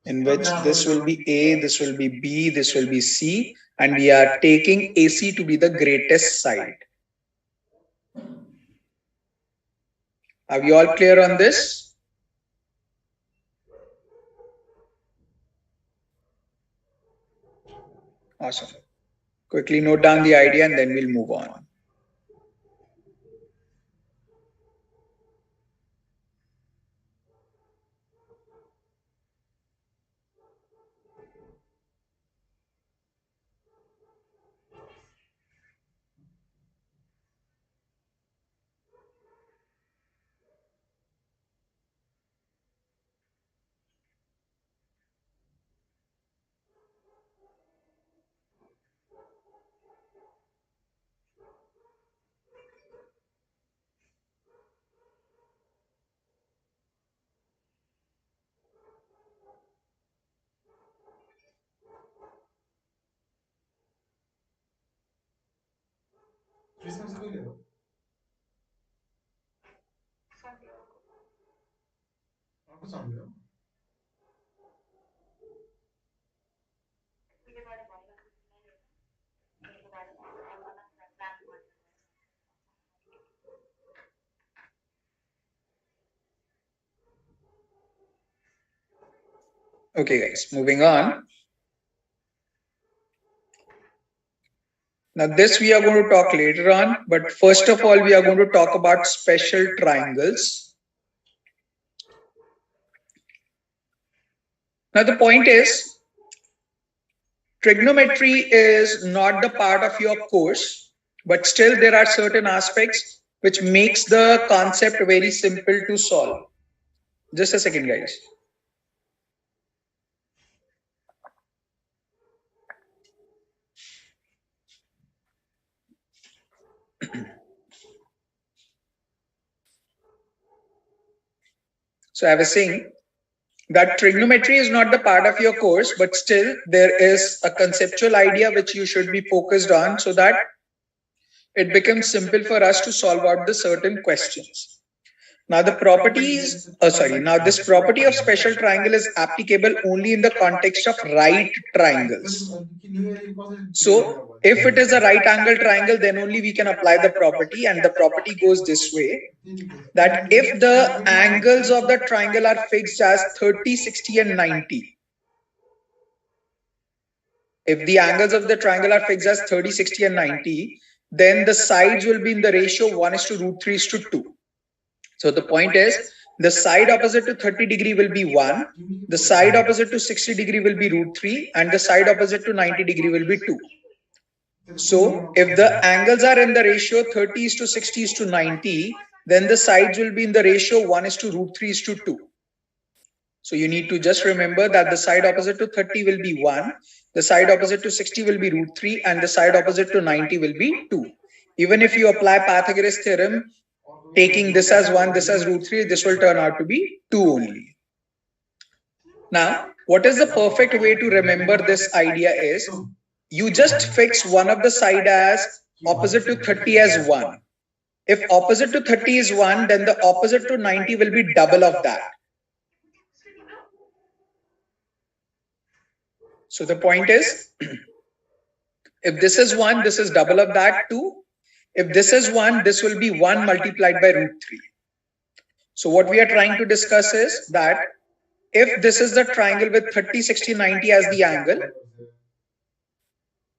in which this will be A, this will be B, this will be C, and we are taking AC to be the greatest side. Are we all clear on this? Awesome. Quickly note down the idea and then we'll move on. Christmas se cogió. Algo sonrió. Okay guys, moving on. Now this we are going to talk later on, but first of all we are going to talk about special triangles. Now the point is, trigonometry is not the part of your course, but still there are certain aspects which makes the concept very simple to solve. Just a second, guys. So I was saying that trigonometry is not the part of your course, but still there is a conceptual idea which you should be focused on so that it becomes simple for us to solve out the certain questions. Now the properties, now this property of special triangle is applicable only in the context of right triangles. So if it is a right angle triangle, then only we can apply the property, and the property goes this way, that if the angles of the triangle are fixed as 30, 60 and 90, if the angles of the triangle are fixed as 30, 60 and 90, then the sides will be in the ratio 1 is to root 3 is to 2. So the point is, the side opposite to 30 degree will be 1, the side opposite to 60 degree will be root 3, and the side opposite to 90 degree will be 2. So if the angles are in the ratio 30 is to 60 is to 90, then the sides will be in the ratio 1 is to root 3 is to 2. So you need to just remember that the side opposite to 30 will be 1, the side opposite to 60 will be root 3, and the side opposite to 90 will be 2. Even if you apply Pythagoras theorem, taking this as 1, this as root 3, this will turn out to be 2 only. Now, what is the perfect way to remember this idea is, you just fix one of the side as opposite to 30 as 1. If opposite to 30 is 1, then the opposite to 90 will be double of that. So the point is, if this is 1, this is double of that 2. If this is 1, this will be 1 multiplied by root 3. So what we are trying to discuss is that if this is the triangle with 30, 60, 90 as the angle,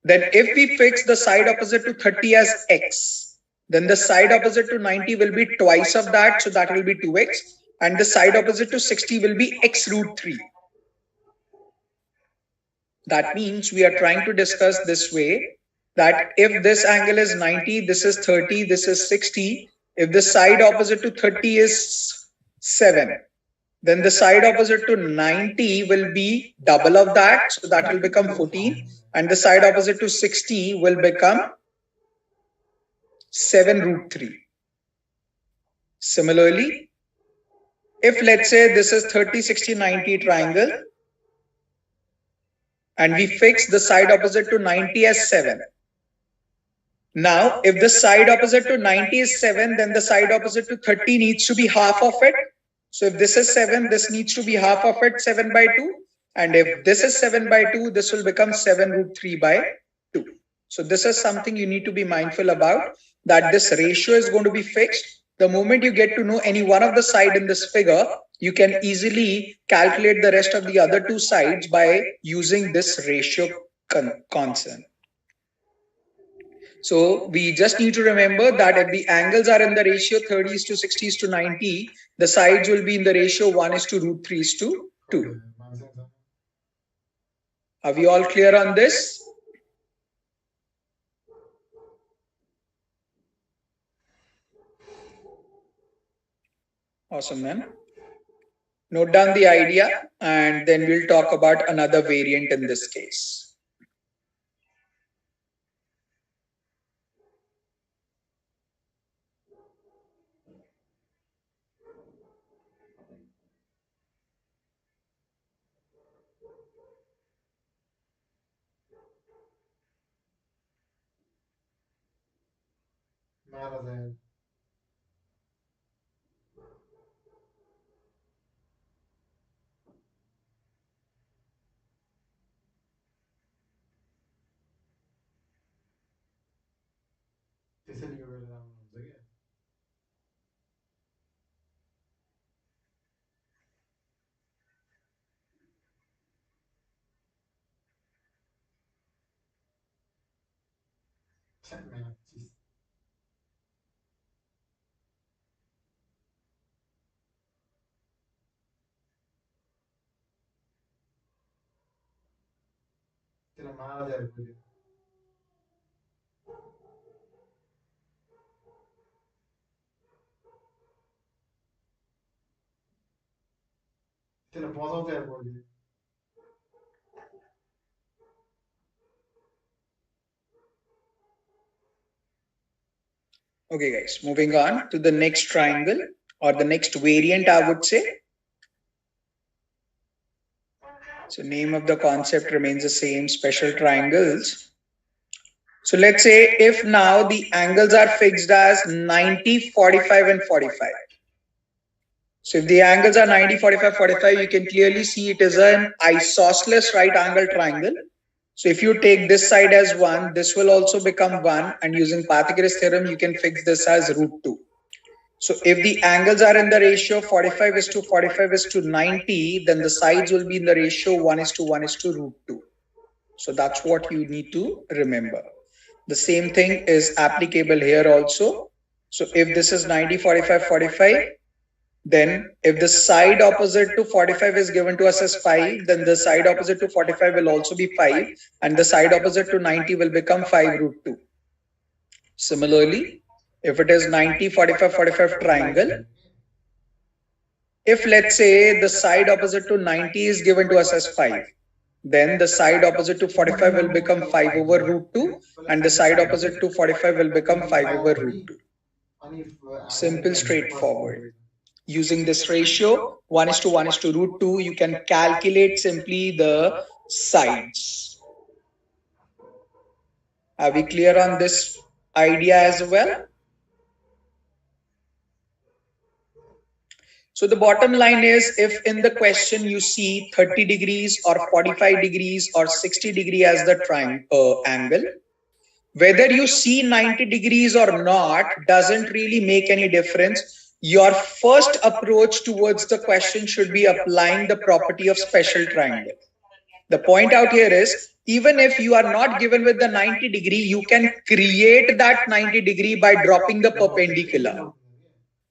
then if we fix the side opposite to 30 as x, then the side opposite to 90 will be twice of that, so that will be 2x, and the side opposite to 60 will be x root 3. That means we are trying to discuss this way, that if this angle is 90, this is 30, this is 60, if the side opposite to 30 is 7, then the side opposite to 90 will be double of that, so that will become 14, and the side opposite to 60 will become 7 root 3. Similarly, if let's say this is 30, 60, 90 triangle, and we fix the side opposite to 90 as 7. Now, if the side opposite to 90 is 7, then the side opposite to 30 needs to be half of it. So if this is 7, this needs to be half of it, 7 by 2. And if this is 7 by 2, this will become 7 root 3 by 2. So this is something you need to be mindful about, that this ratio is going to be fixed. The moment you get to know any one of the side in this figure, you can easily calculate the rest of the other two sides by using this ratio constant. So we just need to remember that if the angles are in the ratio 30 is to 60 is to 90, the sides will be in the ratio 1 is to root 3 is to 2. Are we all clear on this? Awesome, man. Note down the idea, and then we'll talk about another variant in this case. महाराज त्यसरी गरेर आउनुहुन्छ क्या म्याचिस त्यसलाई महाराजहरू बोल्यो चलो pause होता है बोल दिए Okay, guys, moving on to the next triangle or the next variant, I would say. So name of the concept remains the same, special triangles. So let's say if now the angles are fixed as 90, 45 and 45. So if the angles are 90, 45, 45, you can clearly see it is an isosceles right angle triangle. So if you take this side as 1, this will also become 1, and using Pythagoras theorem, you can fix this as root 2. So if the angles are in the ratio 45 is to 45 is to 90, then the sides will be in the ratio 1 is to 1 is to root 2. So that's what you need to remember. The same thing is applicable here also. So if this is 90, 45, 45, then if the side opposite to 45 is given to us as 5, then the side opposite to 45 will also be 5, and the side opposite to 90 will become 5 root 2. Similarly, if it is 90, 45, 45 triangle, if let's say the side opposite to 90 is given to us as 5, then the side opposite to 45 will become 5 over root 2, and the side opposite to 45 will become 5 over root 2. Simple, straightforward. Using this ratio 1 is to 1 is to root 2, you can calculate simply the sides. Are we clear on this idea as well? So the bottom line is, if in the question you see 30 degrees or 45 degrees or 60 degree as the triangle angle, whether you see 90 degrees or not doesn't really make any difference. Your first approach towards the question should be applying the property of special triangle. The point out here is, even if you are not given with the 90 degree, you can create that 90 degree by dropping the perpendicular.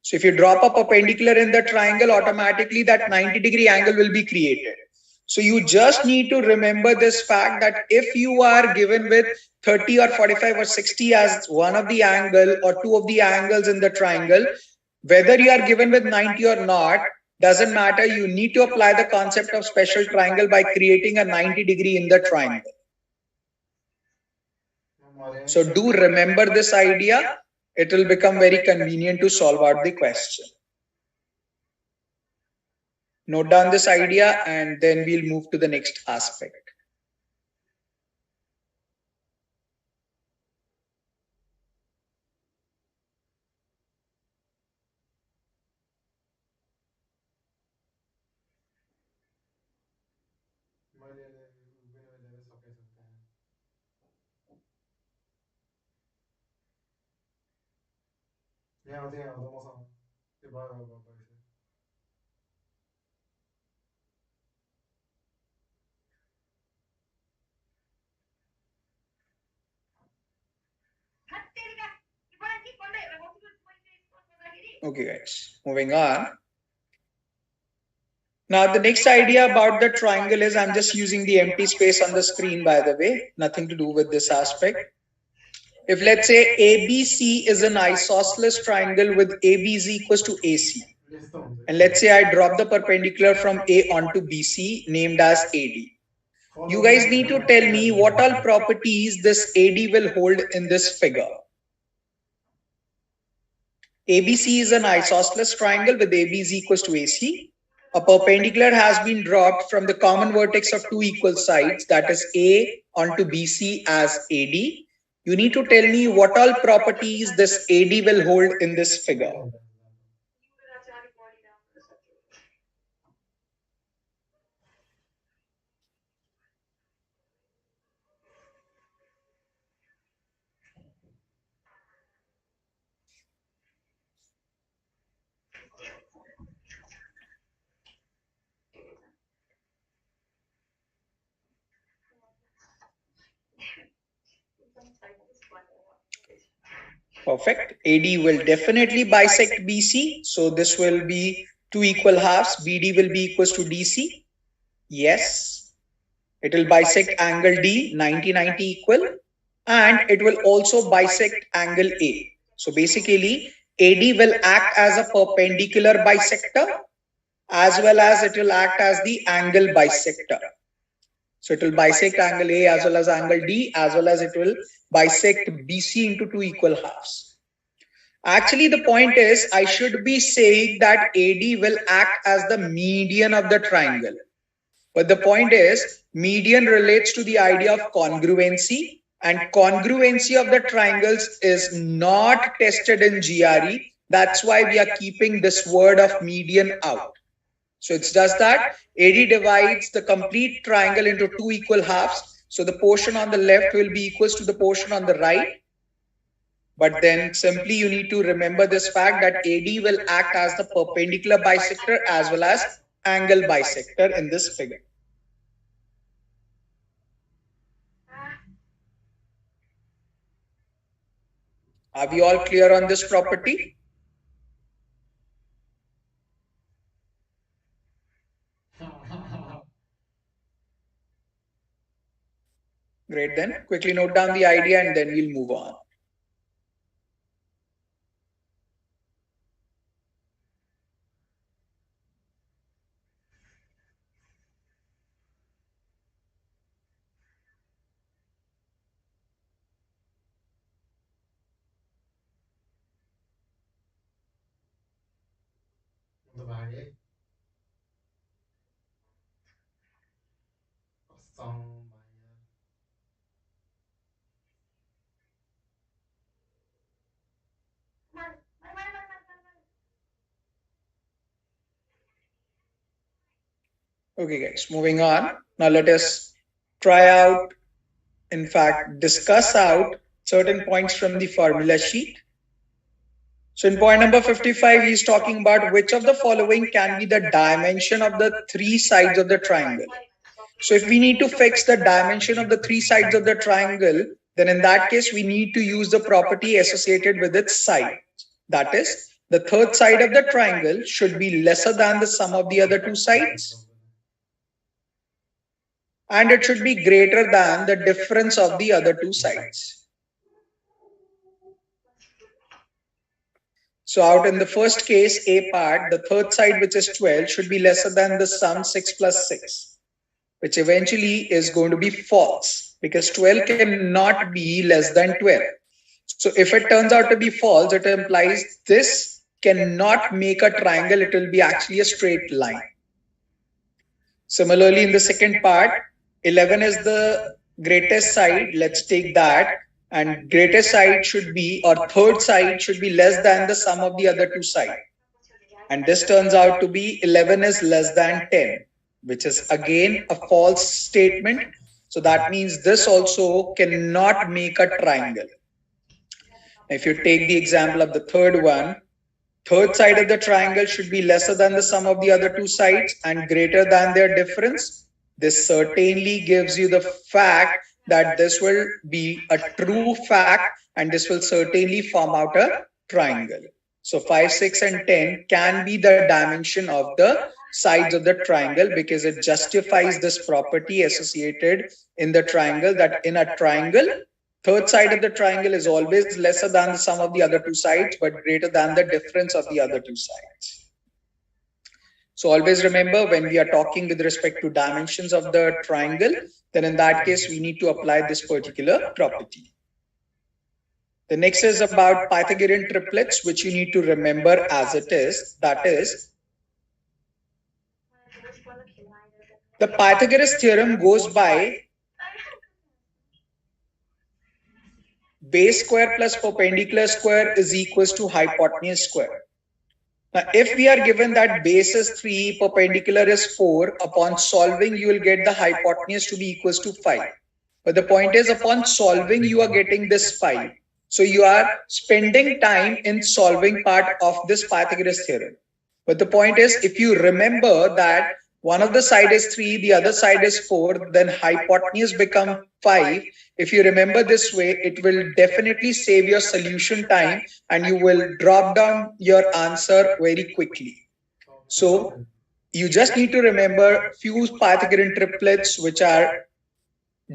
So if you drop a perpendicular in the triangle, automatically that 90-degree angle will be created. So you just need to remember this fact that if you are given with 30 or 45 or 60 as one of the angle or two of the angles in the triangle, whether you are given with 90 or not, doesn't matter. You need to apply the concept of special triangle by creating a 90 degree in the triangle. So do remember this idea. It will become very convenient to solve out the question. Note down this idea and then we'll move to the next aspect. Okay guys, moving on. Now the next idea about the triangle is, I'm just using the empty space on the screen, by the way, nothing to do with this aspect. If let's say ABC is an isosceles triangle with AB is equals to AC, and let's say I drop the perpendicular from A onto BC named as AD. You guys need to tell me what all properties this AD will hold in this figure. ABC is an isosceles triangle with AB is equals to AC. A perpendicular has been dropped from the common vertex of two equal sides, that is A onto BC as AD. You need to tell me what all properties this AD will hold in this figure. Perfect. AD will definitely bisect BC. So this will be two equal halves. BD will be equals to DC. Yes. It will bisect angle D, 90-90 equal. And it will also bisect angle A. So basically, AD will act as a perpendicular bisector as well as it will act as the angle bisector. So it will bisect angle A as well as angle D, as well as it will bisect BC into two equal halves. Actually, the point is I should be saying that AD will act as the median of the triangle. But the point is median relates to the idea of congruency, and congruency of the triangles is not tested in GRE. That's why we are keeping this word of median out. So it's just that AD divides the complete triangle into two equal halves. So the portion on the left will be equals to the portion on the right. But then simply you need to remember this fact that AD will act as the perpendicular bisector as well as angle bisector in this figure. Are we all clear on this property? Great, then quickly note down the idea and then we'll move on. Divided. Song by Okay, guys, moving on. Now let us try out, in fact, discuss out certain points from the formula sheet. So in point number 55, he is talking about which of the following can be the dimension of the three sides of the triangle. So if we need to fix the dimension of the three sides of the triangle, then in that case, we need to use the property associated with its side. That is, the third side of the triangle should be lesser than the sum of the other two sides, and it should be greater than the difference of the other two sides. So out in the first case, A part, the third side, which is 12, should be lesser than the sum 6 plus 6, which eventually is going to be false because 12 cannot be less than 12. So if it turns out to be false, it implies this cannot make a triangle. It will be actually a straight line. Similarly, in the second part, 11 is the greatest side. Let's take that. And greatest side should be, or third side should be less than the sum of the other two sides. And this turns out to be 11 is less than 10, which is again a false statement. So that means this also cannot make a triangle. If you take the example of the third one, third side of the triangle should be lesser than the sum of the other two sides and greater than their difference. This certainly gives you the fact that this will be a true fact and this will certainly form out a triangle. So 5, 6 and 10 can be the dimension of the sides of the triangle because it justifies this property associated in the triangle that in a triangle, third side of the triangle is always lesser than the sum of the other two sides but greater than the difference of the other two sides. So always remember when we are talking with respect to dimensions of the triangle, then in that case we need to apply this particular property. The next is about Pythagorean triplets, which you need to remember as it is. That is, the Pythagoras theorem goes by base square plus perpendicular square is equals to hypotenuse square. Now, if we are given that base is 3, perpendicular is 4, upon solving, you will get the hypotenuse to be equals to 5. But the point is, upon solving, you are getting this 5. So you are spending time in solving part of this Pythagoras theorem. But the point is, if you remember that one of the side is 3, the other side is 4, then hypotenuse become 5. If you remember this way, it will definitely save your solution time and you will drop down your answer very quickly. So you just need to remember few Pythagorean triplets which are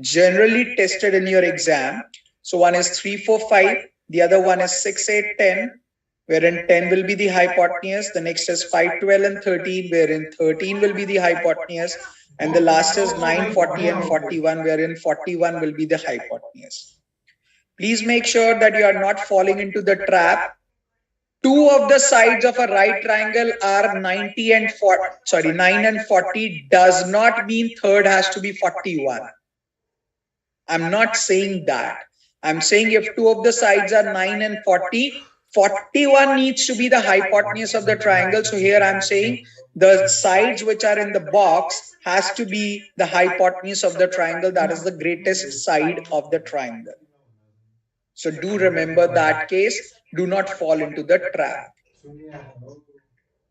generally tested in your exam. So one is 3, 4, 5, the other one is 6, 8, 10, wherein 10 will be the hypotenuse. The next is 5, 12, and 13, wherein 13 will be the hypotenuse. And the last is 9, 40, and 41, wherein 41 will be the hypotenuse. Please make sure that you are not falling into the trap. Two of the sides of a right triangle are 90 and 40, 9 and 40 does not mean third has to be 41. I'm not saying that. I'm saying if two of the sides are 9 and 40, 41 needs to be the hypotenuse of the triangle. So here I'm saying the sides which are in the box has to be the hypotenuse of the triangle. That is the greatest side of the triangle. So do remember that case. Do not fall into the trap.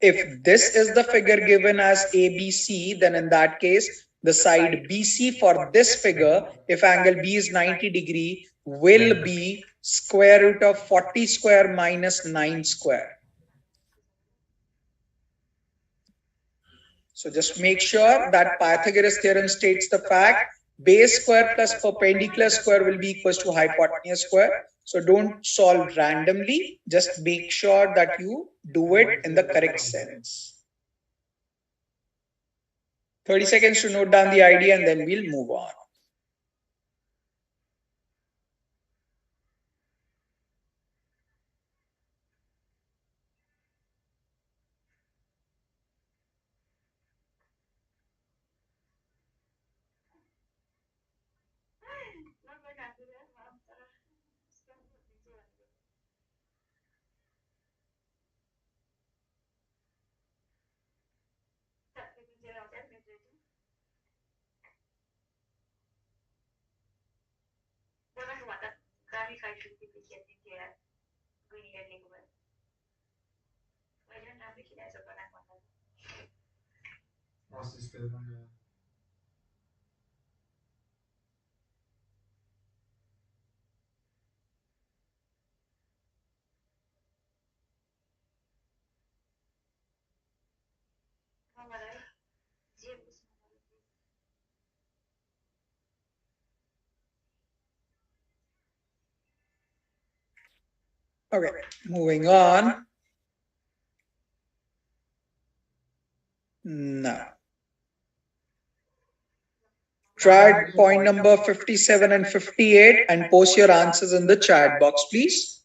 If this is the figure given as ABC, then in that case, the side BC for this figure, if angle B is 90 degree, will be square root of 40 square minus 9 square. So just make sure that Pythagoras theorem states the fact base square plus perpendicular square will be equals to hypotenuse square. So don't solve randomly. Just make sure that you do it in the correct sense. 30 seconds to note down the idea and then we'll move on. Okay, moving on. Now, try point number 57 and 58 and post your answers in the chat box, please.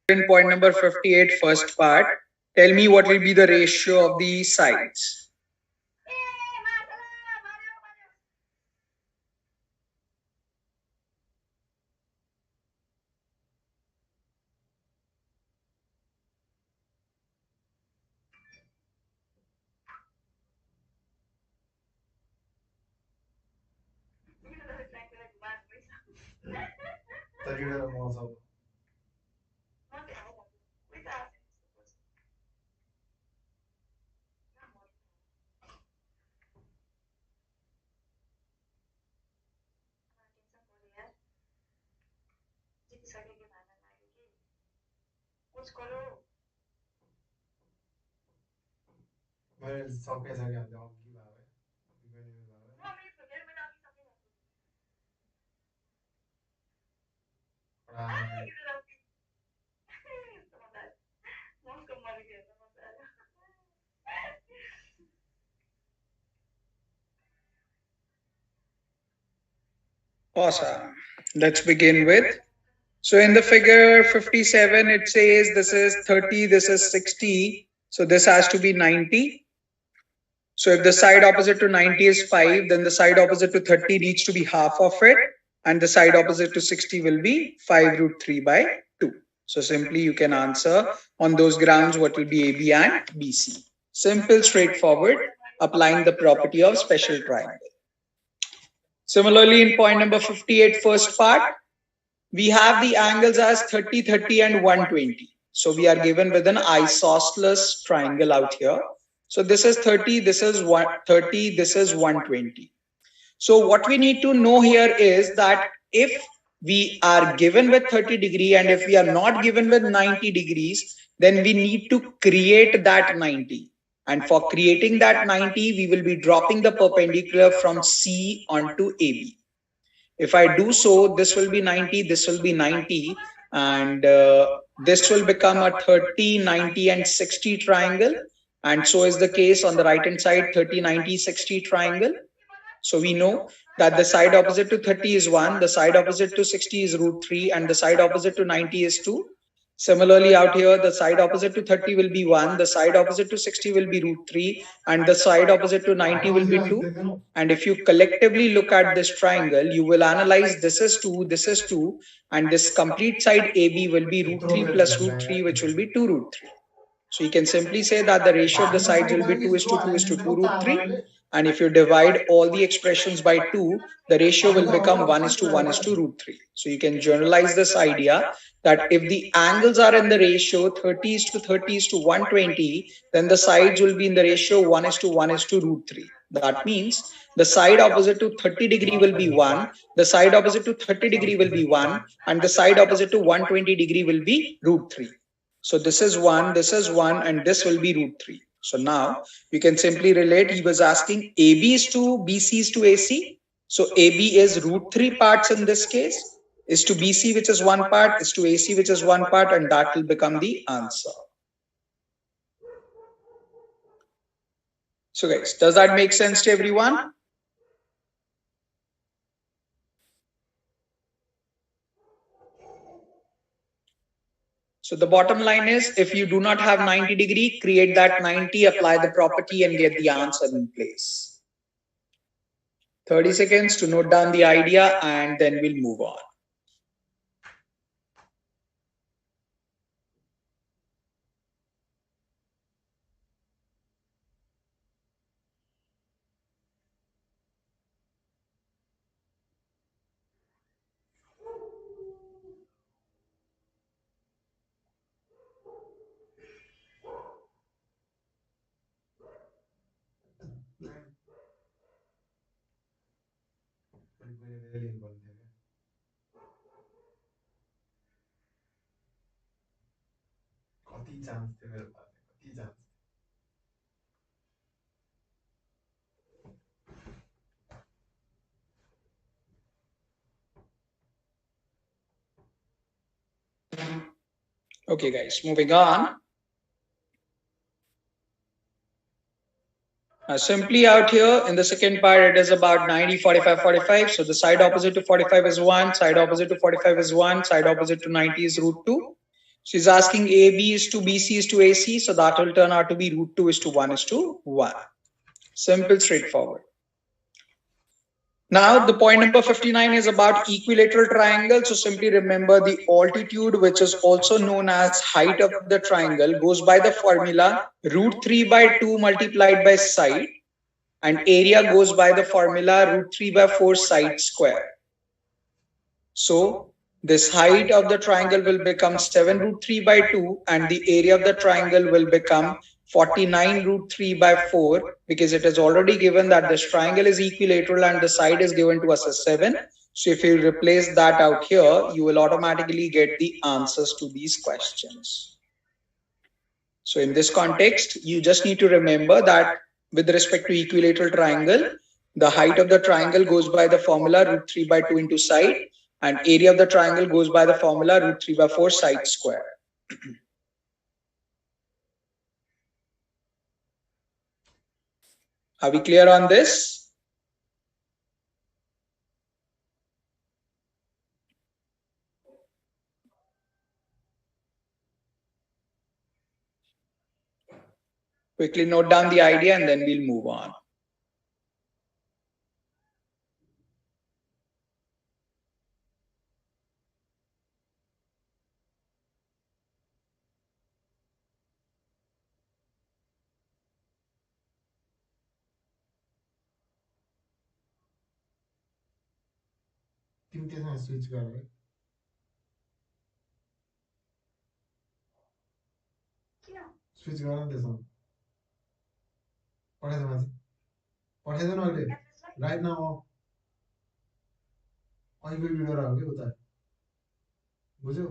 in point number 58, first part. Tell me what will be the ratio of the sides. Awesome. Let's begin with. So in the figure 57, it says this is 30, this is 60. So this has to be 90. So if the side opposite to 90 is 5, then the side opposite to 30 needs to be half of it. And the side opposite to 60 will be 5 root 3 by 2. So simply you can answer on those grounds what will be AB and BC. Simple, straightforward, applying the property of special triangle. Similarly, in point number 58, first part, we have the angles as 30, 30 and 120. So we are given with an isosceles triangle out here. So this is 30, this is 30, this is 120. So what we need to know here is that if we are given with 30 degree and if we are not given with 90 degrees, then we need to create that 90. And for creating that 90, we will be dropping the perpendicular from C onto AB. If I do so, this will be 90, this will be 90, and this will become a 30, 90 and 60 triangle. And so is the case on the right hand side, 30, 90, 60 triangle. So we know that the side opposite to 30 is 1, the side opposite to 60 is root 3, and the side opposite to 90 is 2. Similarly, out here, the side opposite to 30 will be 1, the side opposite to 60 will be root 3, and the side opposite to 90 will be 2. And if you collectively look at this triangle, you will analyze this is 2, and this complete side AB will be root 3 plus root 3, which will be 2 root 3. So you can simply say that the ratio of the sides will be 2 is to 2 is to 2 root 3. And if you divide all the expressions by 2, the ratio will become 1 is to 1 is to root 3. So you can generalize this idea that if the angles are in the ratio 30 is to 30 is to 120, then the sides will be in the ratio 1 is to 1 is to root 3. That means the side opposite to 30 degree will be 1, the side opposite to 30 degree will be 1, and the side opposite to 120 degree will be root 3. So this is 1, and this will be root 3. So now you can simply relate. He was asking AB is to BC is to AC. So AB is root 3 parts in this case, is to BC which is 1 part, is to AC which is 1 part, and that will become the answer. So guys, does that make sense to everyone? So the bottom line is, if you do not have 90 degree, create that 90, apply the property and get the answer in place. 30 seconds to note down the idea and then we'll move on. Okay guys, moving on. Simply out here in the second part, it is about 90, 45, 45. So the side opposite to 45 is 1, side opposite to 45 is 1, side opposite to 90 is root 2. She's asking AB is to BC is to AC, so that will turn out to be root 2 is to 1 is to 1. Simple, straightforward. Now, the point number 59 is about equilateral triangle. So simply remember the altitude, which is also known as height of the triangle, goes by the formula root 3 by 2 multiplied by side, and area goes by the formula root 3 by 4 side square. So this height of the triangle will become 7 root 3 by 2, and the area of the triangle will become 49 root 3 by 4, because it is already given that this triangle is equilateral and the side is given to us as 7. So if you replace that out here, you will automatically get the answers to these questions. So in this context, you just need to remember that with respect to equilateral triangle, the height of the triangle goes by the formula root 3 by 2 into side, and area of the triangle goes by the formula root 3 by 4 side square. Are we clear on this? Quickly note down the idea and then we'll move on. Team के साथ switch कर रहे switch कर रहे हैं पढ़े दो पढ़े दो ना अगले right now I will video रहा होता है बुझो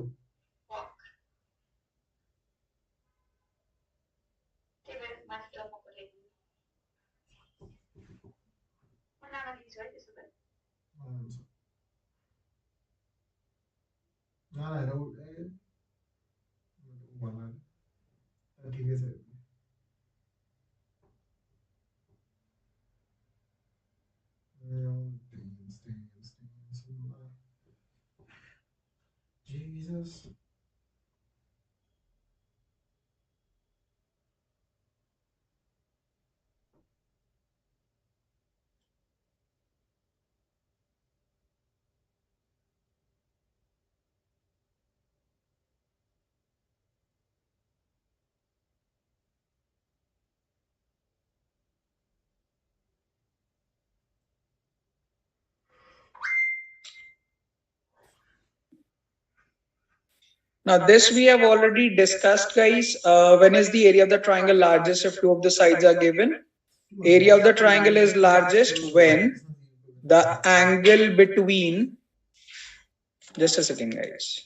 ना ना रो बना ठीक है sir Jesus. Now this we have already discussed, guys. When is the area of the triangle largest if two of the sides are given? Area of the triangle is largest when the angle between, just a second guys,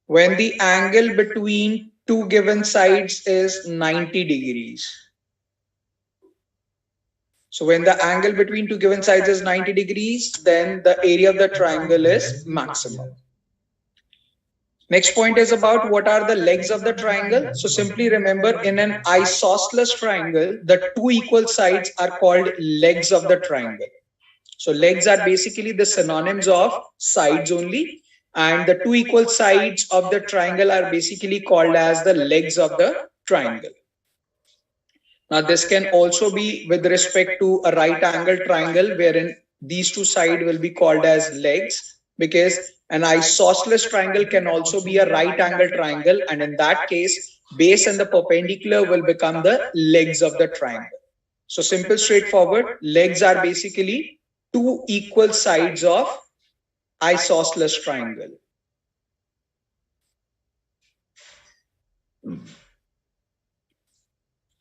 when the angle between two given sides is 90 degrees. So when the angle between two given sides is 90 degrees, then the area of the triangle is maximum. Next point is about what are the legs of the triangle. So simply remember, in an isosceles triangle, the two equal sides are called legs of the triangle. So legs are basically the synonyms of sides only, and the two equal sides of the triangle are basically called as the legs of the triangle. Now this can also be with respect to a right angle triangle, wherein these two sides will be called as legs, because an isosceles triangle can also be a right angle triangle, and in that case base and the perpendicular will become the legs of the triangle. So simple, straightforward, legs are basically two equal sides of isosceles triangle.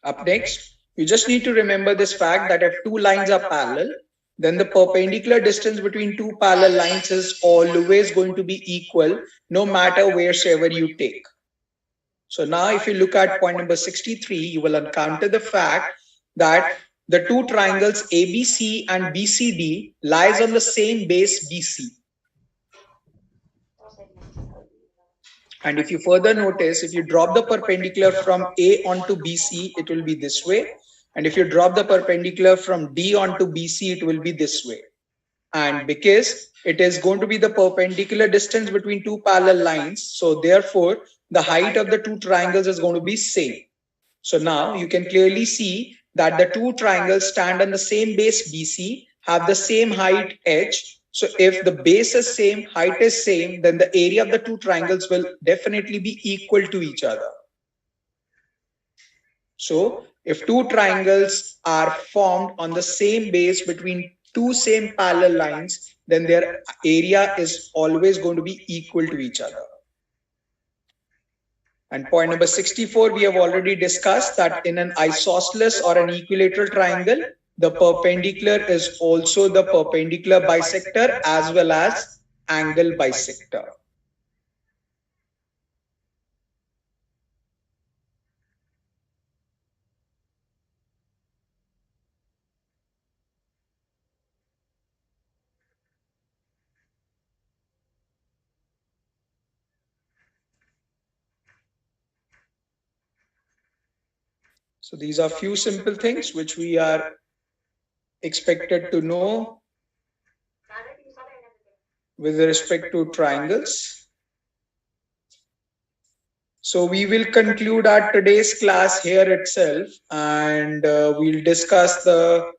Up next, you just need to remember this fact that if two lines are parallel, then the perpendicular distance between two parallel lines is always going to be equal, no matter wherever you take. So now if you look at point number 63, you will encounter the fact that the two triangles ABC and BCD lies on the same base BC. And if you further notice, if you drop the perpendicular from A onto BC, it will be this way. And if you drop the perpendicular from D onto BC, it will be this way. And because it is going to be the perpendicular distance between two parallel lines, so therefore the height of the two triangles is going to be same. So now you can clearly see that the two triangles stand on the same base BC, have the same height h. So if the base is same, height is same, then the area of the two triangles will definitely be equal to each other. So if two triangles are formed on the same base between two same parallel lines, then their area is always going to be equal to each other. And point number 64, we have already discussed that in an isosceles or an equilateral triangle, the perpendicular is also the perpendicular bisector as well as angle bisector. So these are few simple things which we are expected to know with respect to triangles. So we will conclude our today's class here itself, and we'll discuss the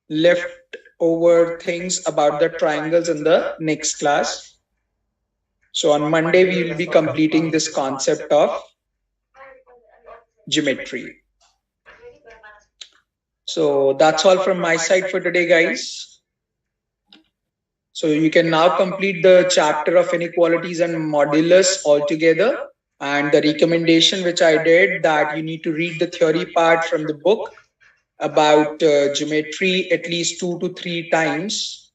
leftover things about the triangles in the next class. So on Monday, we will be completing this concept of geometry. So that's all from my side for today, guys. So you can now complete the chapter of inequalities and modulus altogether. And the recommendation which I did, that you need to read the theory part from the book about geometry at least 2 to 3 times.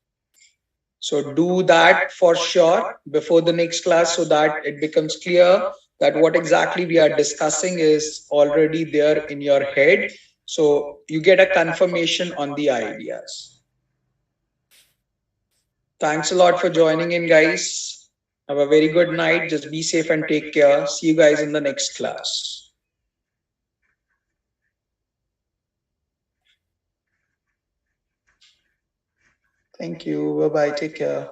So do that for sure before the next class, so that it becomes clear that what exactly we are discussing is already there in your head. So you get a confirmation on the ideas. Thanks a lot for joining in, guys. Have a very good night. Just be safe and take care. See you guys in the next class. Thank you. Bye-bye. Take care.